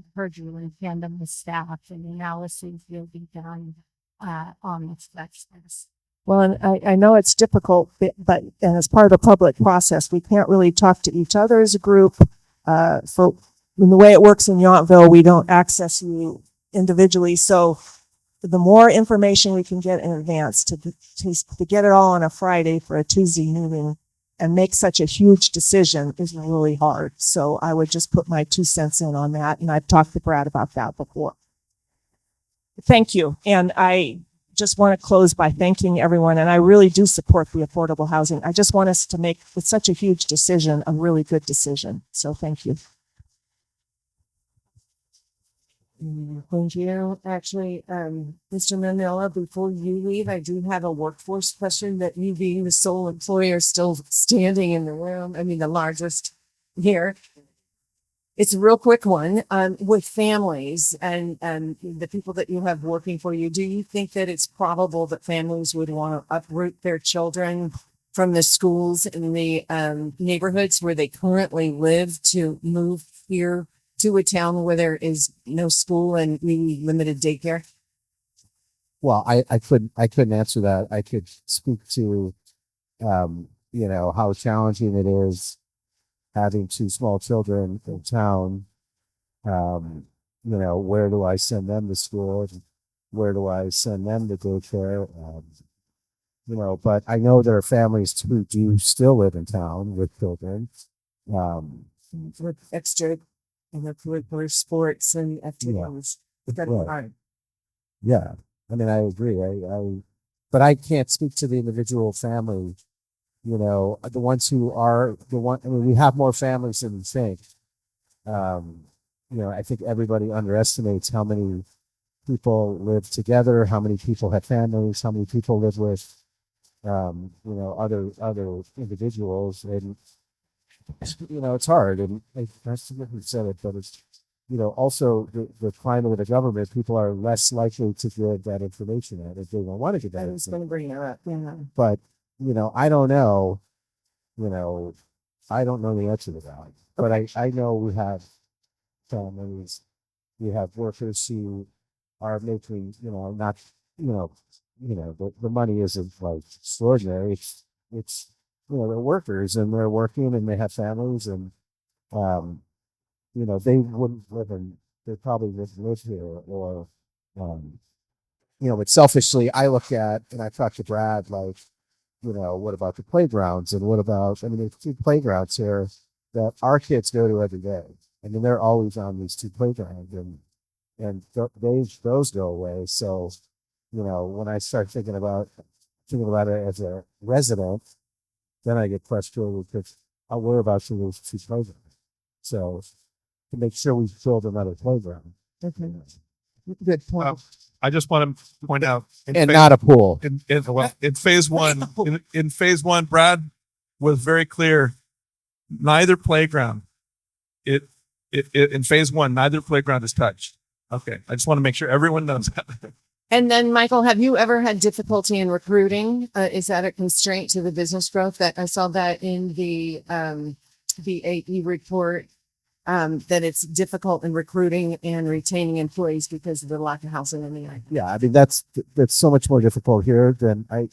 in tandem with staff, and analysis will be done on the stress. Well, and I know it's difficult, but and as part of the public process, we can't really talk to each other as a group. In the way it works in Yountville, we don't access you individually. So the more information we can get in advance to get it all on a Friday for a Tuesday meeting and make such a huge decision is really hard. So I would just put my 2 cents in on that. And I've talked to Brad about that before. Thank you. And I just want to close by thanking everyone. And I really do support the affordable housing. I just want us to make, with such a huge decision, a really good decision. So thank you. Thank you. Actually, Mr. Manila, before you leave, I do have a workforce question that you being the sole employer still standing in the room. I mean, the largest here. It's a real quick one. With families and the people that you have working for you, do you think that it's probable that families would want to uproot their children from the schools in the neighborhoods where they currently live to move here to a town where there is no school and really limited daycare? Well, I couldn't answer that. I could speak to, how challenging it is having 2 small children in town. Where do I send them to school? Where do I send them to daycare? But I know there are families who do still live in town with children. With extra curricular sports and activities. That's hard. Yeah. I mean, I agree. But I can't speak to the individual family, the ones who are we have more families than we think. I think everybody underestimates how many people live together, how many people have families, how many people live with, other individuals. And, it's hard. And I said it, but it's, also the climate of the government, people are less likely to give that information out if they don't want to give that. I was going to bring that up. Yeah. But, I don't know, I don't know the answer to that, but I know we have families, we have workers who are making, not, the money isn't like extraordinary. It's, they're workers and they're working and they have families and, they wouldn't live in, they probably wouldn't live here or, but selfishly, I look at, and I talked to Brad, like, what about the playgrounds and what about, there's two playgrounds here that our kids go to every day. They're always on these two playgrounds and those go away. So, when I start thinking about it as a resident, then I get frustrated because I worry about those two playgrounds. So to make sure we build another playground. Okay. Good point. I just want to point out, And not a pool. In phase one, in phase one, Brad was very clear. Neither playground, in phase one, neither playground is touched. Okay, I just want to make sure everyone knows that. And then, Michael, have you ever had difficulty in recruiting? Is that a constraint to the business growth? That I saw that in the AE report, that it's difficult in recruiting and retaining employees because of the lack of housing in the area. Yeah, that's so much more difficult here than I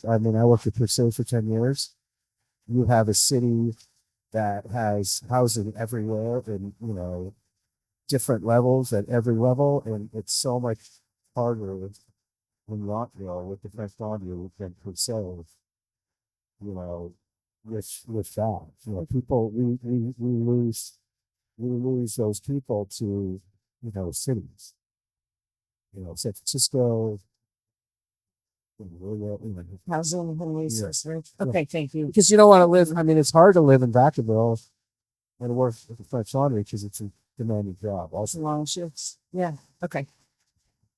worked at Pursuit for 10 years. You have a city that has housing everywhere and, different levels at every level. And it's so much harder in Yountville with the French Laundry than Pursuit, with that, people, we lose those people to, cities, San Francisco. Housing and resources. Okay, thank you. Because you don't want to live, it's hard to live in Vacaville and work at the French Laundry because it's a demanding job. Also, Long shifts. Yeah. Okay.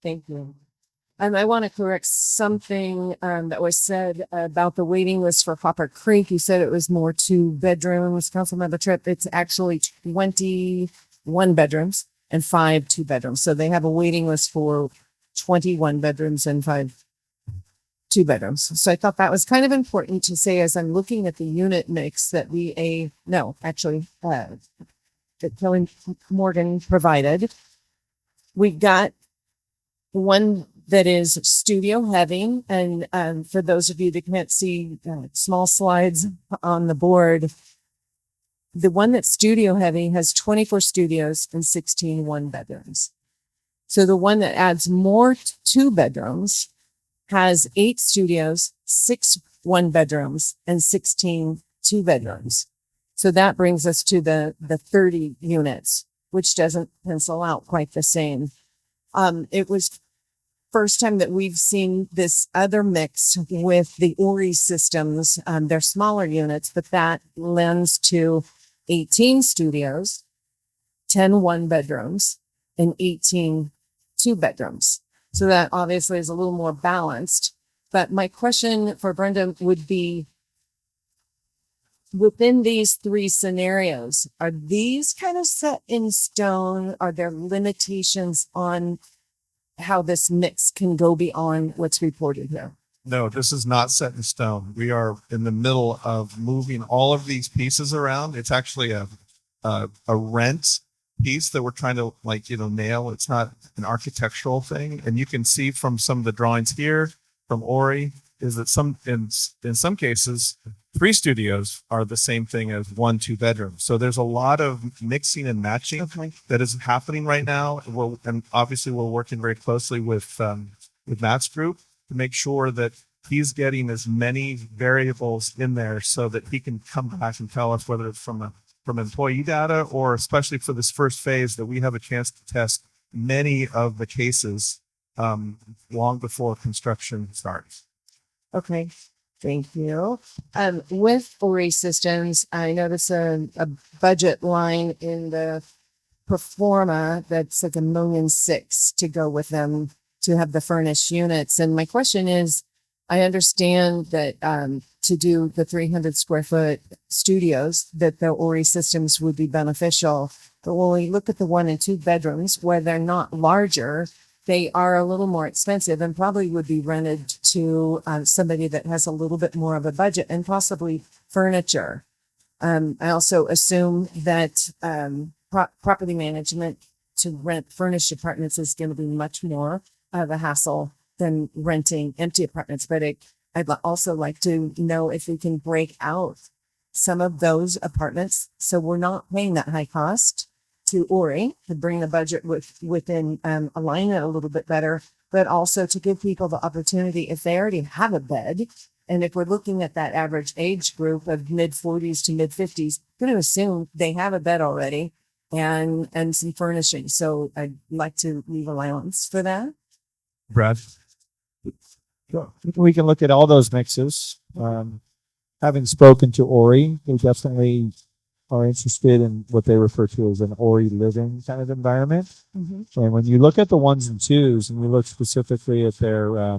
Thank you. I want to correct something that was said about the waiting list for Popper Creek. You said it was more 2 bedrooms. Councilmember Tripp, it's actually 21 bedrooms and 5 2-bedrooms. So they have a waiting list for 21 bedrooms and 5 2-bedrooms. So I thought that was kind of important to say as I'm looking at the unit mix that that Kelly Morgan provided. We got one that is studio heavy. And for those of you that can't see small slides on the board, the one that's studio heavy has 24 studios and 16 1-bedrooms. So the one that adds more 2-bedrooms has 8 studios, 6 1-bedrooms, and 16 2-bedrooms. So that brings us to the 30 units, which doesn't pencil out quite the same. It was first time that we've seen this other mix with the Ori systems. They're smaller units, but that lends to 18 studios, 10 1-bedrooms, and 18 2-bedrooms. So that obviously is a little more balanced. But my question for Brenda would be, within these 3 scenarios, are these kind of set in stone? Are there limitations on how this mix can go beyond what's reported here? No, this is not set in stone. We are in the middle of moving all of these pieces around. It's actually a rent piece that we're trying to nail. It's not an architectural thing. And you can see from some of the drawings here from Ori is that in some cases, 3 studios are the same thing as 1 2-bedroom. So there's a lot of mixing and matching that is happening right now. And obviously we're working very closely with Matt's group to make sure that he's getting as many variables in there so that he can come back and tell us whether it's from employee data or especially for this first phase that we have a chance to test many of the cases long before construction starts. Okay. Thank you. With Ori systems, I notice a budget line in the performa that's like $1.6 million to go with them to have the furnished units. And my question is, I understand that to do the 300 square foot studios, that the Ori systems would be beneficial. But when we look at the 1 and 2 bedrooms where they're not larger, they are a little more expensive and probably would be rented to somebody that has a little bit more of a budget and possibly furniture. I also assume that property management to rent furnished apartments is going to be much more of a hassle than renting empty apartments. But I'd also like to know if we can break out some of those apartments so we're not paying that high cost to Ori to bring the budget within align it a little bit better, but also to give people the opportunity if they already have a bed. And if we're looking at that average age group of mid 40s to mid 50s, I'm going to assume they have a bed already and some furnishing. So I'd like to leave allowance for that. Brad? We can look at all those mixes. Having spoken to Ori, they definitely are interested in what they refer to as an Ori living kind of environment. Mm-hmm. And when you look at the ones and twos, and you look specifically at their,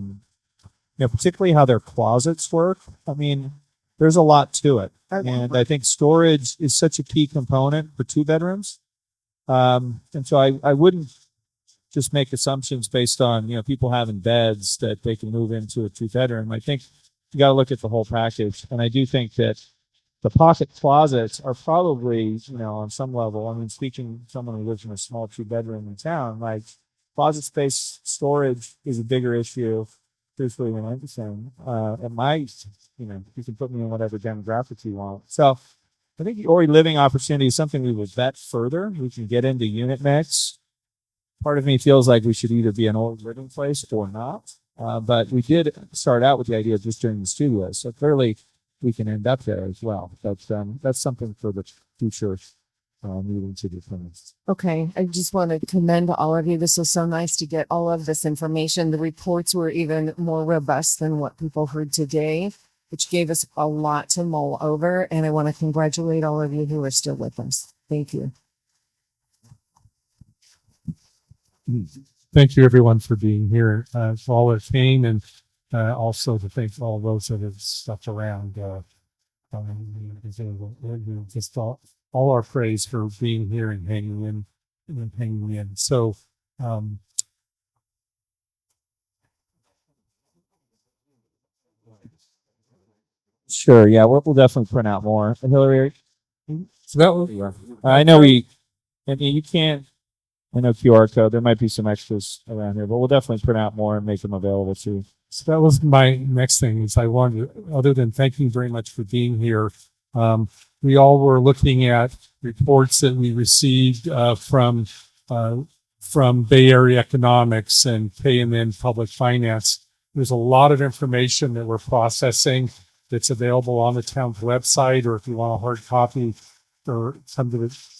particularly how their closets work, I mean, there's a lot to it. And I think storage is such a key component for 2 bedrooms. And so I wouldn't just make assumptions based on, people having beds that they can move into a 2 bedroom. I think you got to look at the whole package. And I do think that the pocket closets are probably, on some level, I mean, speaking to someone who lives in a small 2 bedroom in town, like closet space storage is a bigger issue, truthfully, than anything. At my, you can put me in whatever demographics you want. So I think the Ori living opportunity is something we would vet further. We can get into unit mix. Part of me feels like we should either be an Ori living place or not. But we did start out with the idea of just doing the studios. So clearly we can end up there as well. That's something for the future meeting to determine. Okay, I just want to commend all of you. This was so nice to get all of this information. The reports were even more robust than what people heard today, which gave us a lot to mull over. And I want to congratulate all of you who are still with us. Thank you. Thank you, everyone, for being here. For all that came, and also to thank all those that have stuck around. Just all our praise for being here and hanging in. So, Sure. Yeah, we'll definitely print out more. And Hillary, so that was, I know you can't. I know QR code. There might be some extras around here, but we'll definitely print out more and make them available to you. So that was my next thing is I wanted, other than thanking you very much for being here, we all were looking at reports that we received from Bay Area Economics and KMN Public Finance. There's a lot of information that we're processing that's available on the town's website, or if you want a hard copy, or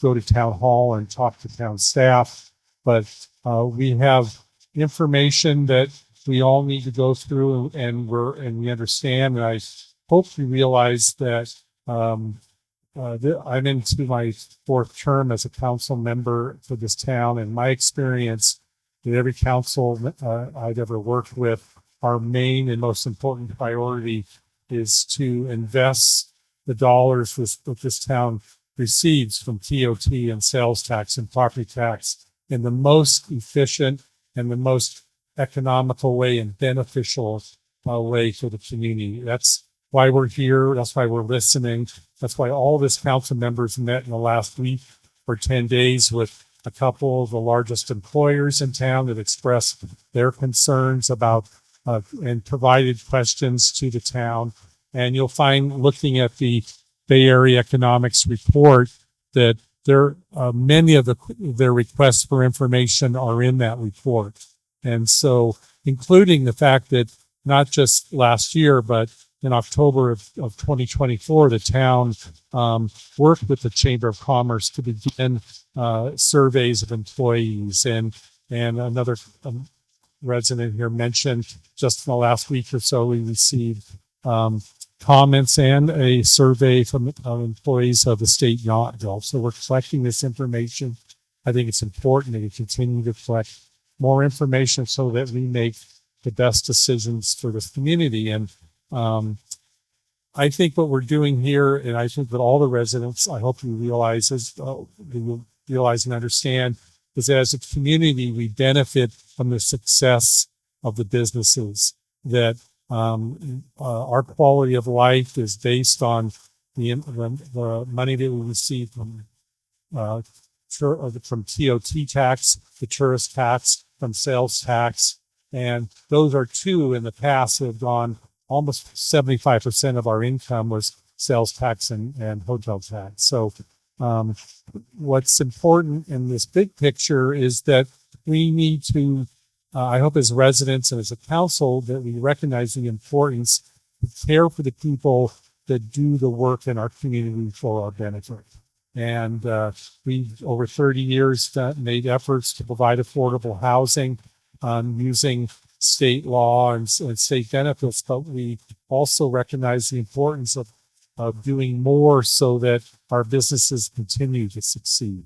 go to town hall and talk to town staff. But we have information that we all need to go through, and we understand. And I hope you realize that I'm into my 4th term as a council member for this town, and my experience in every council I've ever worked with, our main and most important priority is to invest the dollars that this town receives from TOT and sales tax and property tax in the most efficient and the most economical way and beneficial way for the community. That's why we're here. That's why we're listening. That's why all of this council members met in the last week or 10 days with a couple of the largest employers in town that expressed their concerns about and provided questions to the town. And you'll find, looking at the Bay Area Economics report, that many of their requests for information are in that report. And so, including the fact that not just last year, but in October of 2024, the town worked with the Chamber of Commerce to begin surveys of employees. And another resident here mentioned just in the last week or so, we received comments and a survey from employees of the state Yountville. So we're collecting this information. I think it's important that we continue to collect more information so that we make the best decisions for this community. And I think what we're doing here, and I think that all the residents, I hope you realize and understand, is that as a community, we benefit from the success of the businesses, that our quality of life is based on the money that we receive from from TOT tax, the tourist tax, from sales tax. And those are two in the past that have gone almost 75% of our income was sales tax and hotel tax. So what's important in this big picture is that we need to, I hope as residents and as a council, that we recognize the importance to care for the people that do the work in our community for our benefit. And we, over 30 years, made efforts to provide affordable housing using state law and state benefits, but we also recognize the importance of doing more so that our businesses continue to succeed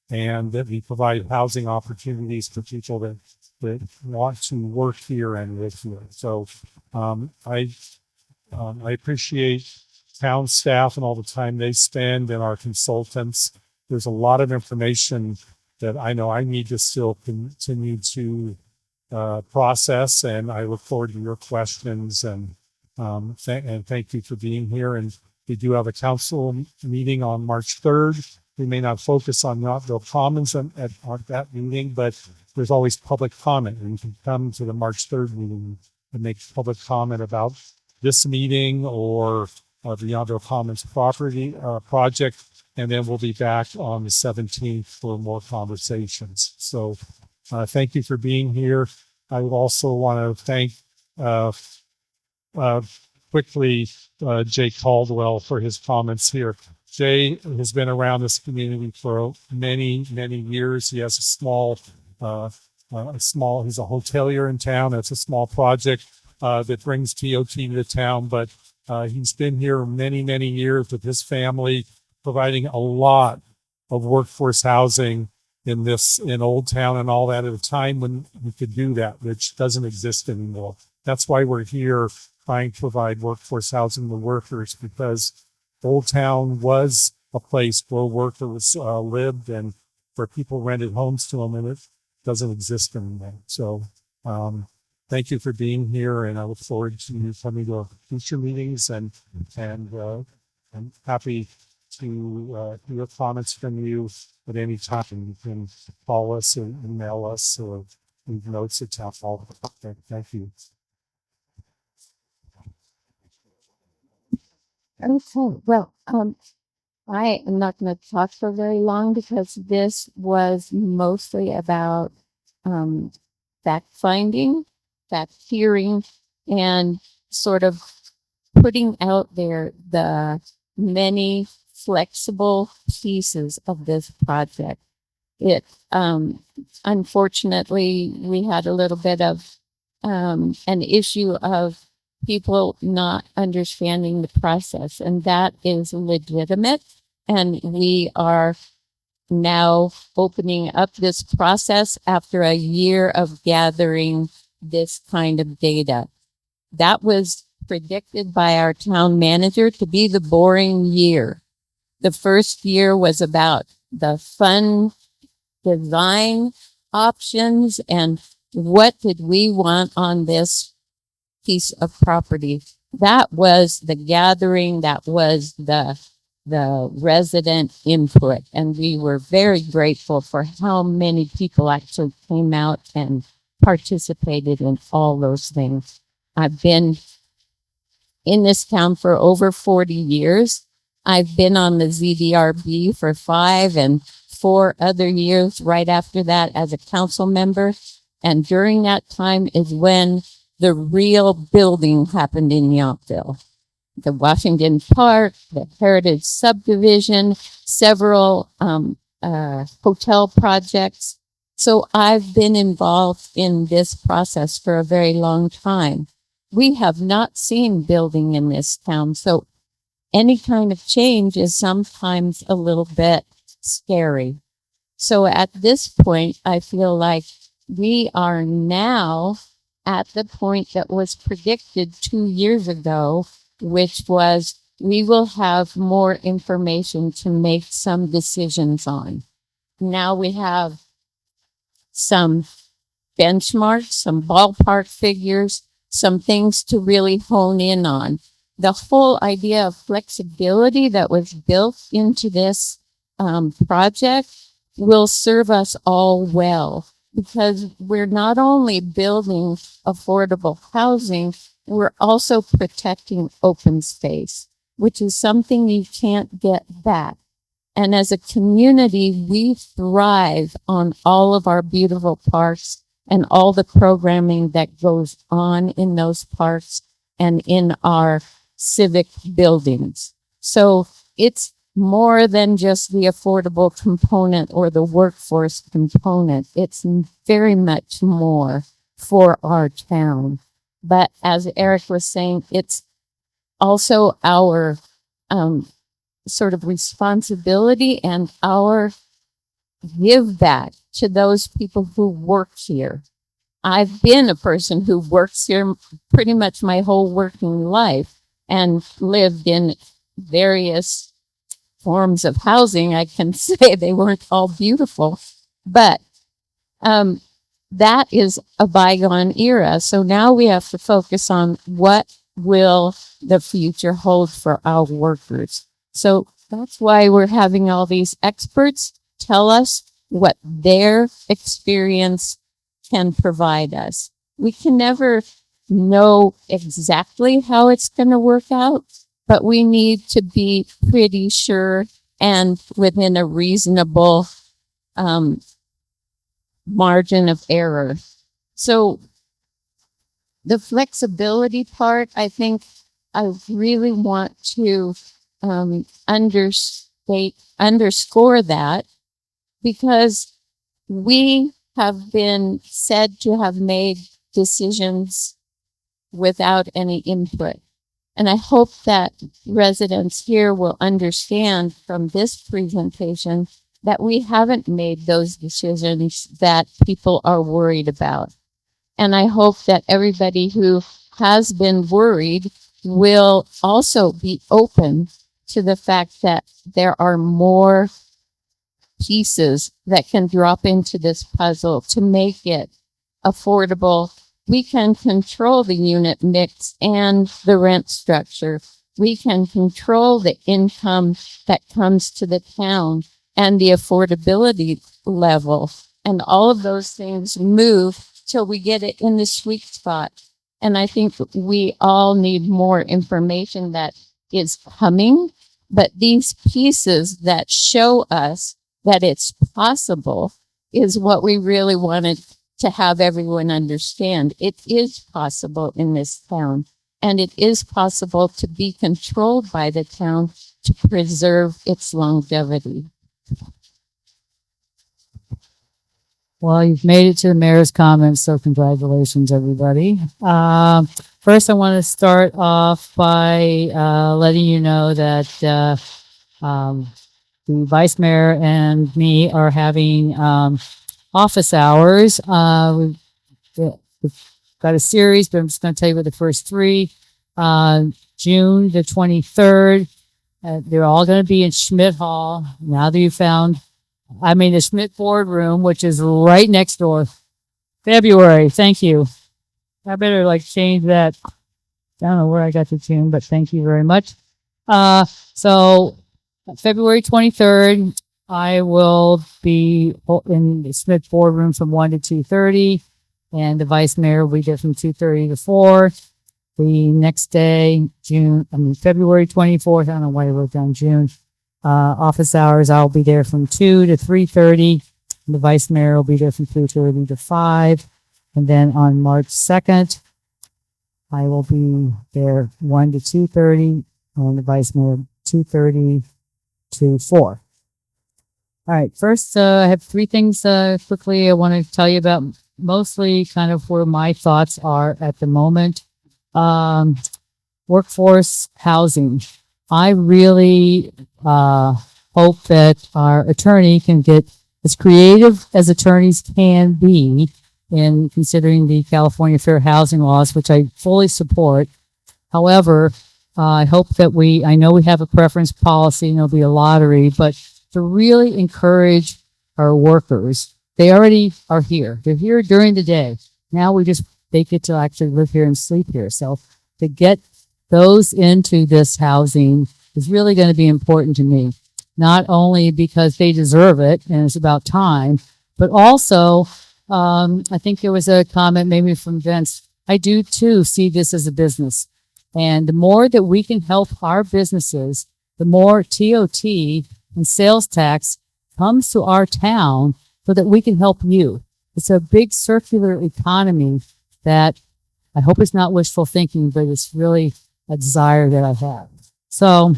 and that we provide housing opportunities for people that want to work here and live here. So I appreciate town staff and all the time they spend and our consultants. There's a lot of information that I know I need to still continue to process, and I look forward to your questions and thank you for being here. And we do have a council meeting on March 3rd. We may not focus on Yountville Commons at that meeting, but there's always public comment, and you can come to the March 3rd meeting and make public comment about this meeting or the Yountville Commons project, and then we'll be back on the 17th for more conversations. So thank you for being here. I also want to thank quickly Jay Caldwell for his comments here. Jay has been around this community for many, many years. He has a small, he's a hotelier in town. That's a small project that brings TOT to the town, but he's been here many, many years with his family, providing a lot of workforce housing in Old Town and all that at a time when we could do that, which doesn't exist anymore. That's why we're here trying to provide workforce housing to workers, because Old Town was a place where workers lived and where people rented homes to them, and it doesn't exist anymore. So thank you for being here, and I look forward to you coming to future meetings, and I'm happy to hear comments from you at any time. You can call us or email us or leave notes at town hall. Thank you. Okay, well, I am not going to talk for very long because this was mostly about fact finding, fact hearing, and sort of putting out there the many flexible pieces of this project. It unfortunately we had a little bit of an issue of people not understanding the process, and that is legitimate. And we are now opening up this process after a year of gathering this kind of data. That was predicted by our town manager to be the boring year. The first year was about the fun design options and what did we want on this piece of property. That was the gathering, that was the resident input, and we were very grateful for how many people actually came out and participated in all those things. I've been in this town for over 40 years. I've been on the ZDRB for 5 and 4 other years right after that as a council member. And during that time is when the real building happened in Yountville. The Washington Park, the Heritage Subdivision, several hotel projects. So I've been involved in this process for a very long time. We have not seen building in this town, so any kind of change is sometimes a little bit scary. So at this point, I feel like we are now at the point that was predicted 2 years ago, which was we will have more information to make some decisions on. Now we have some benchmarks, some ballpark figures, some things to really hone in on. the whole idea of flexibility that was built into this project will serve us all well, because we're not only building affordable housing, we're also protecting open space, which is something you can't get back. And as a community, we thrive on all of our beautiful parks and all the programming that goes on in those parks and in our civic buildings. So it's more than just the affordable component or the workforce component. It's very much more for our town. But as Eric was saying, it's also our sort of responsibility and our give back to those people who work here. I've been a person who works here pretty much my whole working life and lived in various forms of housing. I can say they weren't all beautiful, but that is a bygone era. So now we have to focus on what will the future hold for our workers. So that's why we're having all these experts tell us what their experience can provide us. We can never know exactly how it's going to work out, but we need to be pretty sure and within a reasonable margin of error. So the flexibility part, I think I really want to underscore that, because we have been said to have made decisions without any input. And I hope that residents here will understand from this presentation that we haven't made those decisions that people are worried about. And I hope that everybody who has been worried will also be open to the fact that there are more pieces that can drop into this puzzle to make it affordable. We can control the unit mix and the rent structure. We can control the income that comes to the town and the affordability level. And all of those things move till we get it in the sweet spot. And I think we all need more information that is coming, but these pieces that show us that it's possible is what we really wanted to have everyone understand. It is possible in this town, and it is possible to be controlled by the town to preserve its longevity. Well, you've made it to the mayor's comments, so congratulations, everybody. First, I want to start off by letting you know that the vice mayor and me are having office hours. We've got a series, but I'm just going to tell you about the first three. June the 23rd, they're all going to be in Schmidt Hall. Now that you found the Schmidt boardroom, which is right next door. February, thank you. I better change that. I don't know where I got the tune, but thank you very much. So February 23rd, I will be in the Schmidt boardroom from 1 to 2:30, and the vice mayor will be there from 2:30 to 4. The next day, February 24th, I don't know why I wrote down June. Office hours, I'll be there from 2 to 3:30. The vice mayor will be there from 3:30 to 5. And then on March 2nd, I will be there 1 to 2:30, and the vice mayor 2:30 to 4. All right, first, I have three things quickly I want to tell you about, mostly kind of where my thoughts are at the moment. Workforce housing. I really hope that our attorney can get as creative as attorneys can be in considering the California Fair Housing laws, which I fully support. However, I hope that I know we have a preference policy and there'll be a lottery, but to really encourage our workers, they already are here. They're here during the day. Now they get to actually live here and sleep here. So to get those into this housing is really going to be important to me. Not only because they deserve it and it's about time, but also, I think there was a comment maybe from Vince. I do too see this as a business. And the more that we can help our businesses, the more TOT and sales tax comes to our town so that we can help you. It's a big circular economy that I hope it's not wishful thinking, but it's really a desire that I have. So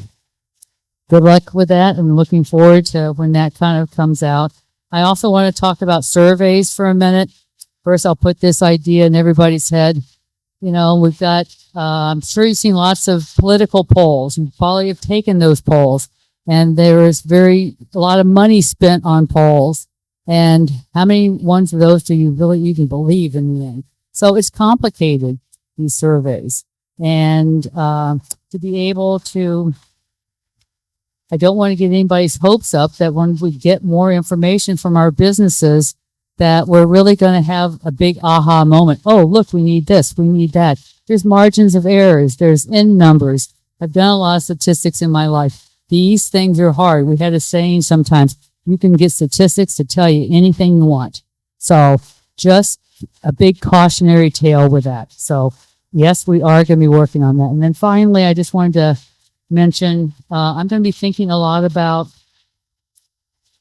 good luck with that. I'm looking forward to when that kind of comes out. I also want to talk about surveys for a minute. First, I'll put this idea in everybody's head. You know, we've got, I'm sure you've seen lots of political polls. You probably have taken those polls. And there is a lot of money spent on polls. And how many ones of those do you really even believe in the end? So it's complicated, these surveys. And to be able to, I don't want to get anybody's hopes up that when we get more information from our businesses, that we're really going to have a big aha moment. Oh, look, we need this, we need that. There's margins of errors, there's end numbers. I've done a lot of statistics in my life. These things are hard. We had a saying sometimes, you can get statistics to tell you anything you want. So just a big cautionary tale with that. So yes, we are going to be working on that. And then finally, I just wanted to mention, I'm going to be thinking a lot about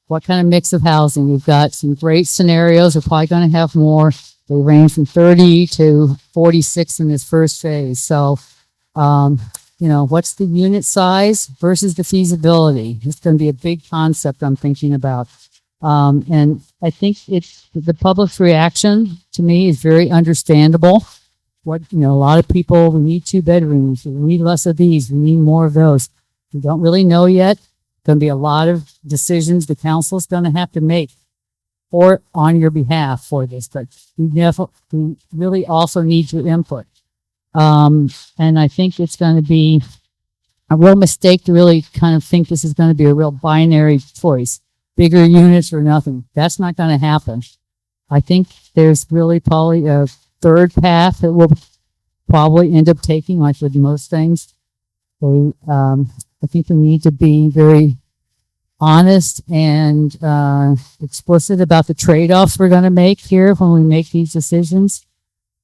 what kind of mix of housing. We've got some great scenarios. We're probably going to have more. They range from 30 to 46 in this first phase. So, you know, what's the unit size versus the feasibility? It's going to be a big concept I'm thinking about. And I think the public's reaction to me is very understandable. A lot of people, we need 2 bedrooms, we need less of these, we need more of those. We don't really know yet. Going to be a lot of decisions the council's going to have to make on your behalf for this, but we really also need your input. And I think it's going to be a real mistake to really kind of think this is going to be a real binary choice, bigger units or nothing. That's not going to happen. I think there's really probably a third path that we'll probably end up taking, like with most things. So, I think we need to be very honest and explicit about the trade-offs we're going to make here when we make these decisions.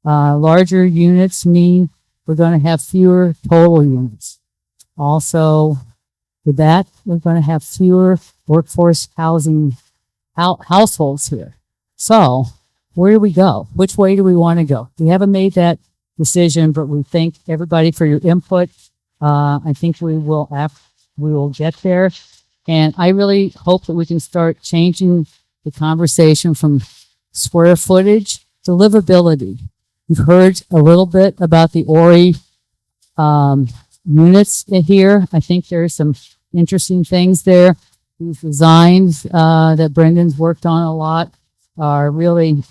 Larger units mean we're going to have fewer total units. Also, with that, we're going to have fewer workforce housing households here. So, where do we go? Which way do we want to go? We haven't made that decision, but we thank everybody for your input. I think we will get there. And I really hope that we can start changing the conversation from square footage to livability. We've heard a little bit about the ORI units in here. I think there's some interesting things there. These designs that Brendan's worked on a lot are really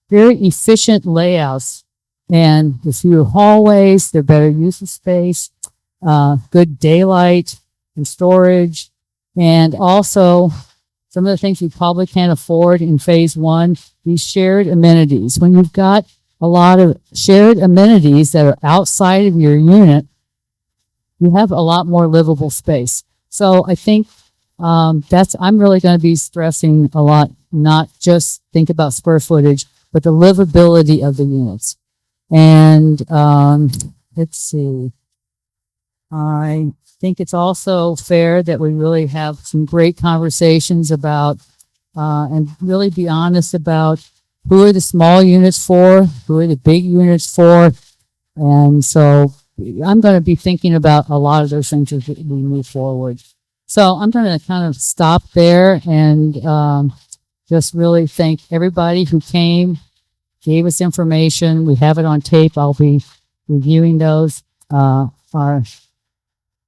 very efficient layouts. And the fewer hallways, they're better use of space, good daylight and storage. And also some of the things you probably can't afford in phase 1, these shared amenities. When you've got a lot of shared amenities that are outside of your unit, you have a lot more livable space. So I think I'm really going to be stressing a lot, not just think about square footage, but the livability of the units. And let's see. I think it's also fair that we really have some great conversations about and really be honest about who are the small units for, who are the big units for. And so I'm going to be thinking about a lot of those things as we move forward. So I'm going to kind of stop there and just really thank everybody who came, gave us information. We have it on tape. I'll be reviewing those. Our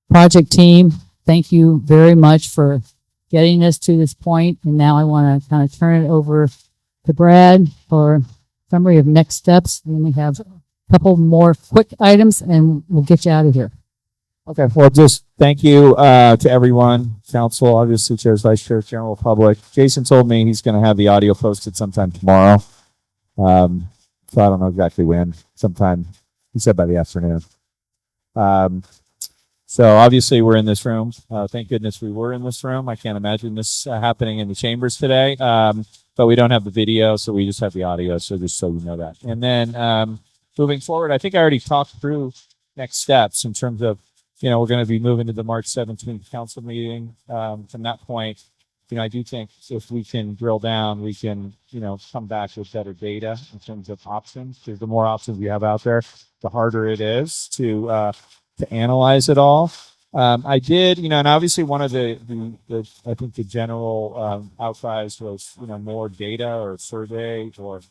project team, thank you very much for getting us to this point. And now I want to kind of turn it over to Brad for summary of next steps. And we have a couple more quick items and we'll get you out of here. Okay, well, just thank you to everyone, council, obviously chairs, vice chairs, general public. Jason told me he's going to have the audio posted sometime tomorrow. So I don't know exactly when, sometime, he said by the afternoon. So obviously we're in this room. Thank goodness we were in this room. I can't imagine this happening in the chambers today. But we don't have the video, so we just have the audio. So just so you know that. And then moving forward, I think I already talked through next steps in terms of, we're going to be moving to the March 17th council meeting. From that point, I do think if we can drill down, we can, come back with better data in terms of options. Because the more options we have out there, the harder it is to analyze it all. I did, and obviously one of the I think the general outcries was, more data or survey or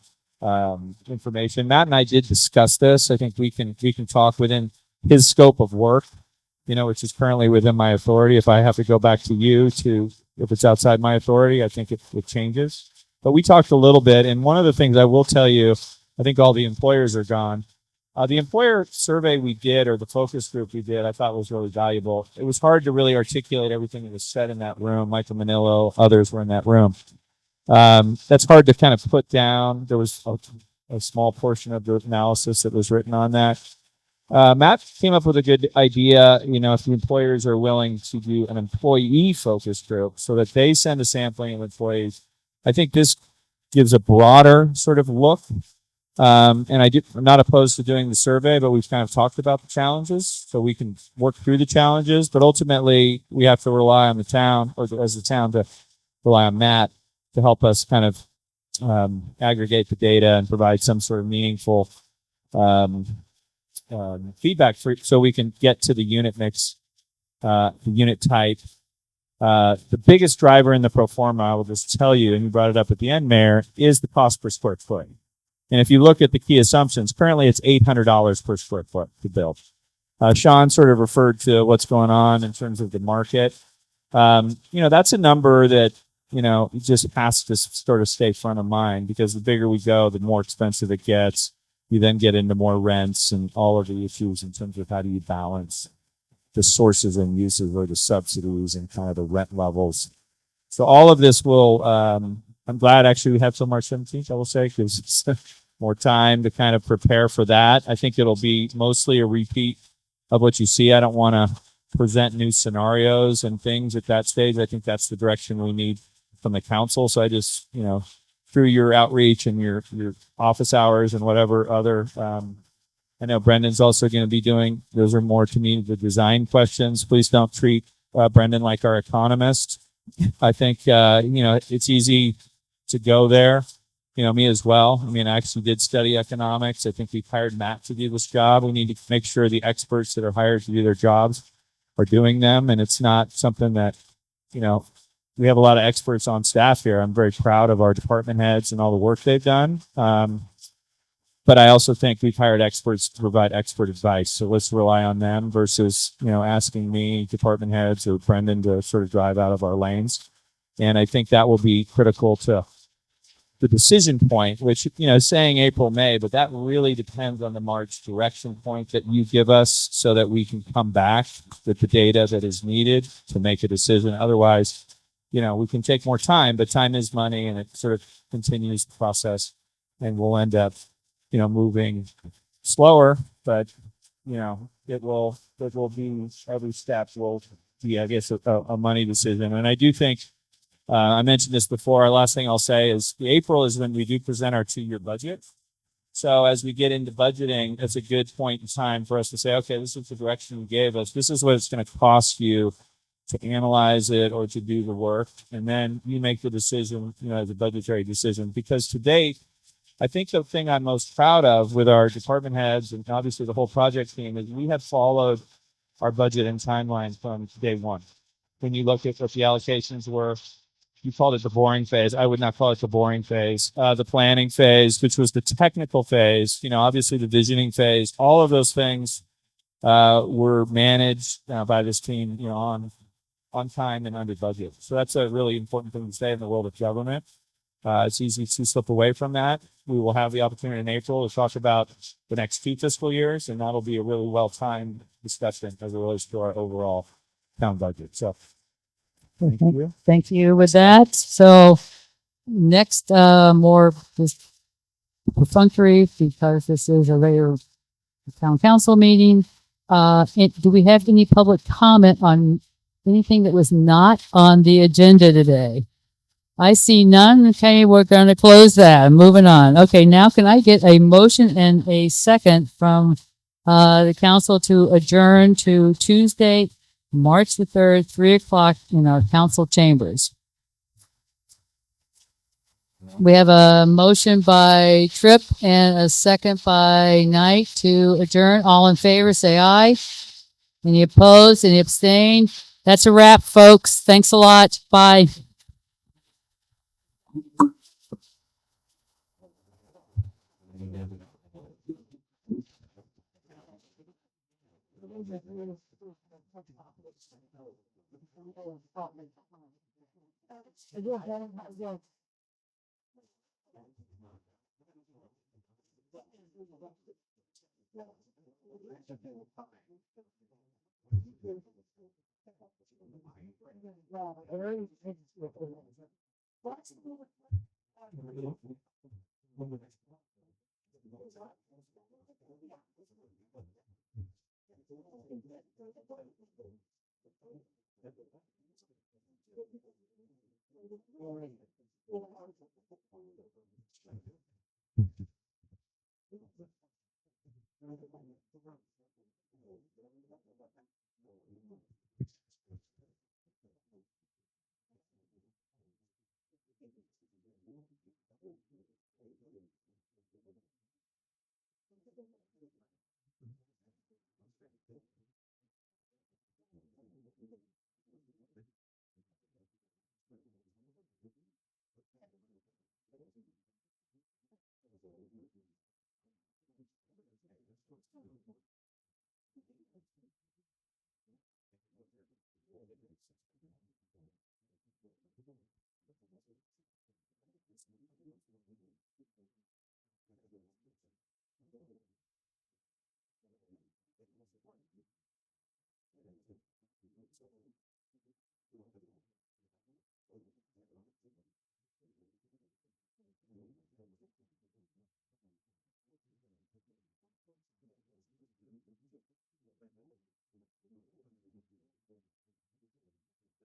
information. Matt and I did discuss this. I think we can talk within his scope of work, which is currently within my authority. If I have to go back to you if it's outside my authority, I think it changes. But we talked a little bit, and one of the things I will tell you, I think all the employers are gone. The employer survey we did, or the focus group we did, I thought was really valuable. It was hard to really articulate everything that was said in that room. Michael Manillo, others were in that room. That's hard to kind of put down. There was a small portion of the analysis that was written on that. Matt came up with a good idea, if the employers are willing to do an employee focus group so that they send a sampling of employees. I think this gives a broader sort of look. And I'm not opposed to doing the survey, but we've kind of talked about the challenges, so we can work through the challenges. But ultimately, we have to rely on the town, or as the town, to rely on Matt to help us kind of aggregate the data and provide some sort of meaningful feedback so we can get to the unit mix, the unit type. The biggest driver in the pro forma, I will just tell you, and you brought it up at the end, Mayor, is the cost per square foot. And if you look at the key assumptions, currently it's $800 per square foot to build. Sean sort of referred to what's going on in terms of the market. That's a number that, just has to sort of stay front of mind, because the bigger we go, the more expensive it gets. You then get into more rents and all of the issues in terms of how do you balance the sources and uses, or the subsidies and kind of the rent levels. So all of this will, I'm glad actually we have till March 17th, I will say, because it's more time to kind of prepare for that. I think it'll be mostly a repeat of what you see. I don't want to present new scenarios and things at that stage. I think that's the direction we need from the council. So I just, through your outreach and your office hours and whatever other, I know Brendan's also going to be doing, those are more to me, the design questions. Please don't treat Brendan like our economist. I think, it's easy to go there, me as well. I mean, I actually did study economics. I think we've hired Matt to do this job. We need to make sure the experts that are hired to do their jobs are doing them. And it's not something that, we have a lot of experts on staff here. I'm very proud of our department heads and all the work they've done. But I also think we've hired experts to provide expert advice. So let's rely on them versus, asking me, department heads, or Brendan to sort of drive out of our lanes. And I think that will be critical to the decision point, which, saying April, May, but that really depends on the March direction point that you give us so that we can come back with the data that is needed to make a decision. Otherwise, we can take more time, but time is money, and it sort of continues the process, and we'll end up, moving slower, but, it will be, every step will be, I guess, a money decision. And I do think, I mentioned this before, our last thing I'll say is April is when we do present our 2-year budget. So as we get into budgeting, it's a good point in time for us to say, okay, this is the direction you gave us. This is what it's going to cost you to analyze it or to do the work. And then you make the decision, as a budgetary decision. Because to date, I think the thing I'm most proud of with our department heads and obviously the whole project team is we have followed our budget and timeline from day one. When you look at what the allocations were, you called it the boring phase. I would not call it the boring phase. The planning phase, which was the technical phase, obviously the visioning phase, all of those things were managed by this team, on time and under budget. So that's a really important thing to say in the world of government. It's easy to slip away from that. We will have the opportunity in April to talk about the next 2 fiscal years, and that'll be a really well-timed discussion as it relates to our overall town budget. So thank you. Thank you with that. So next, more just perfunctory, because this is a regular town council meeting. Do we have any public comment on anything that was not on the agenda today? I see none. Okay, we're going to close that. Moving on. Okay, now can I get a motion and a second from the council to adjourn to Tuesday, March the 3rd, 3 o'clock in our council chambers? We have a motion by Tripp and a second by Knight to adjourn. All in favor, say aye. Any opposed? Any abstain? That's a wrap, folks. Thanks a lot. Bye.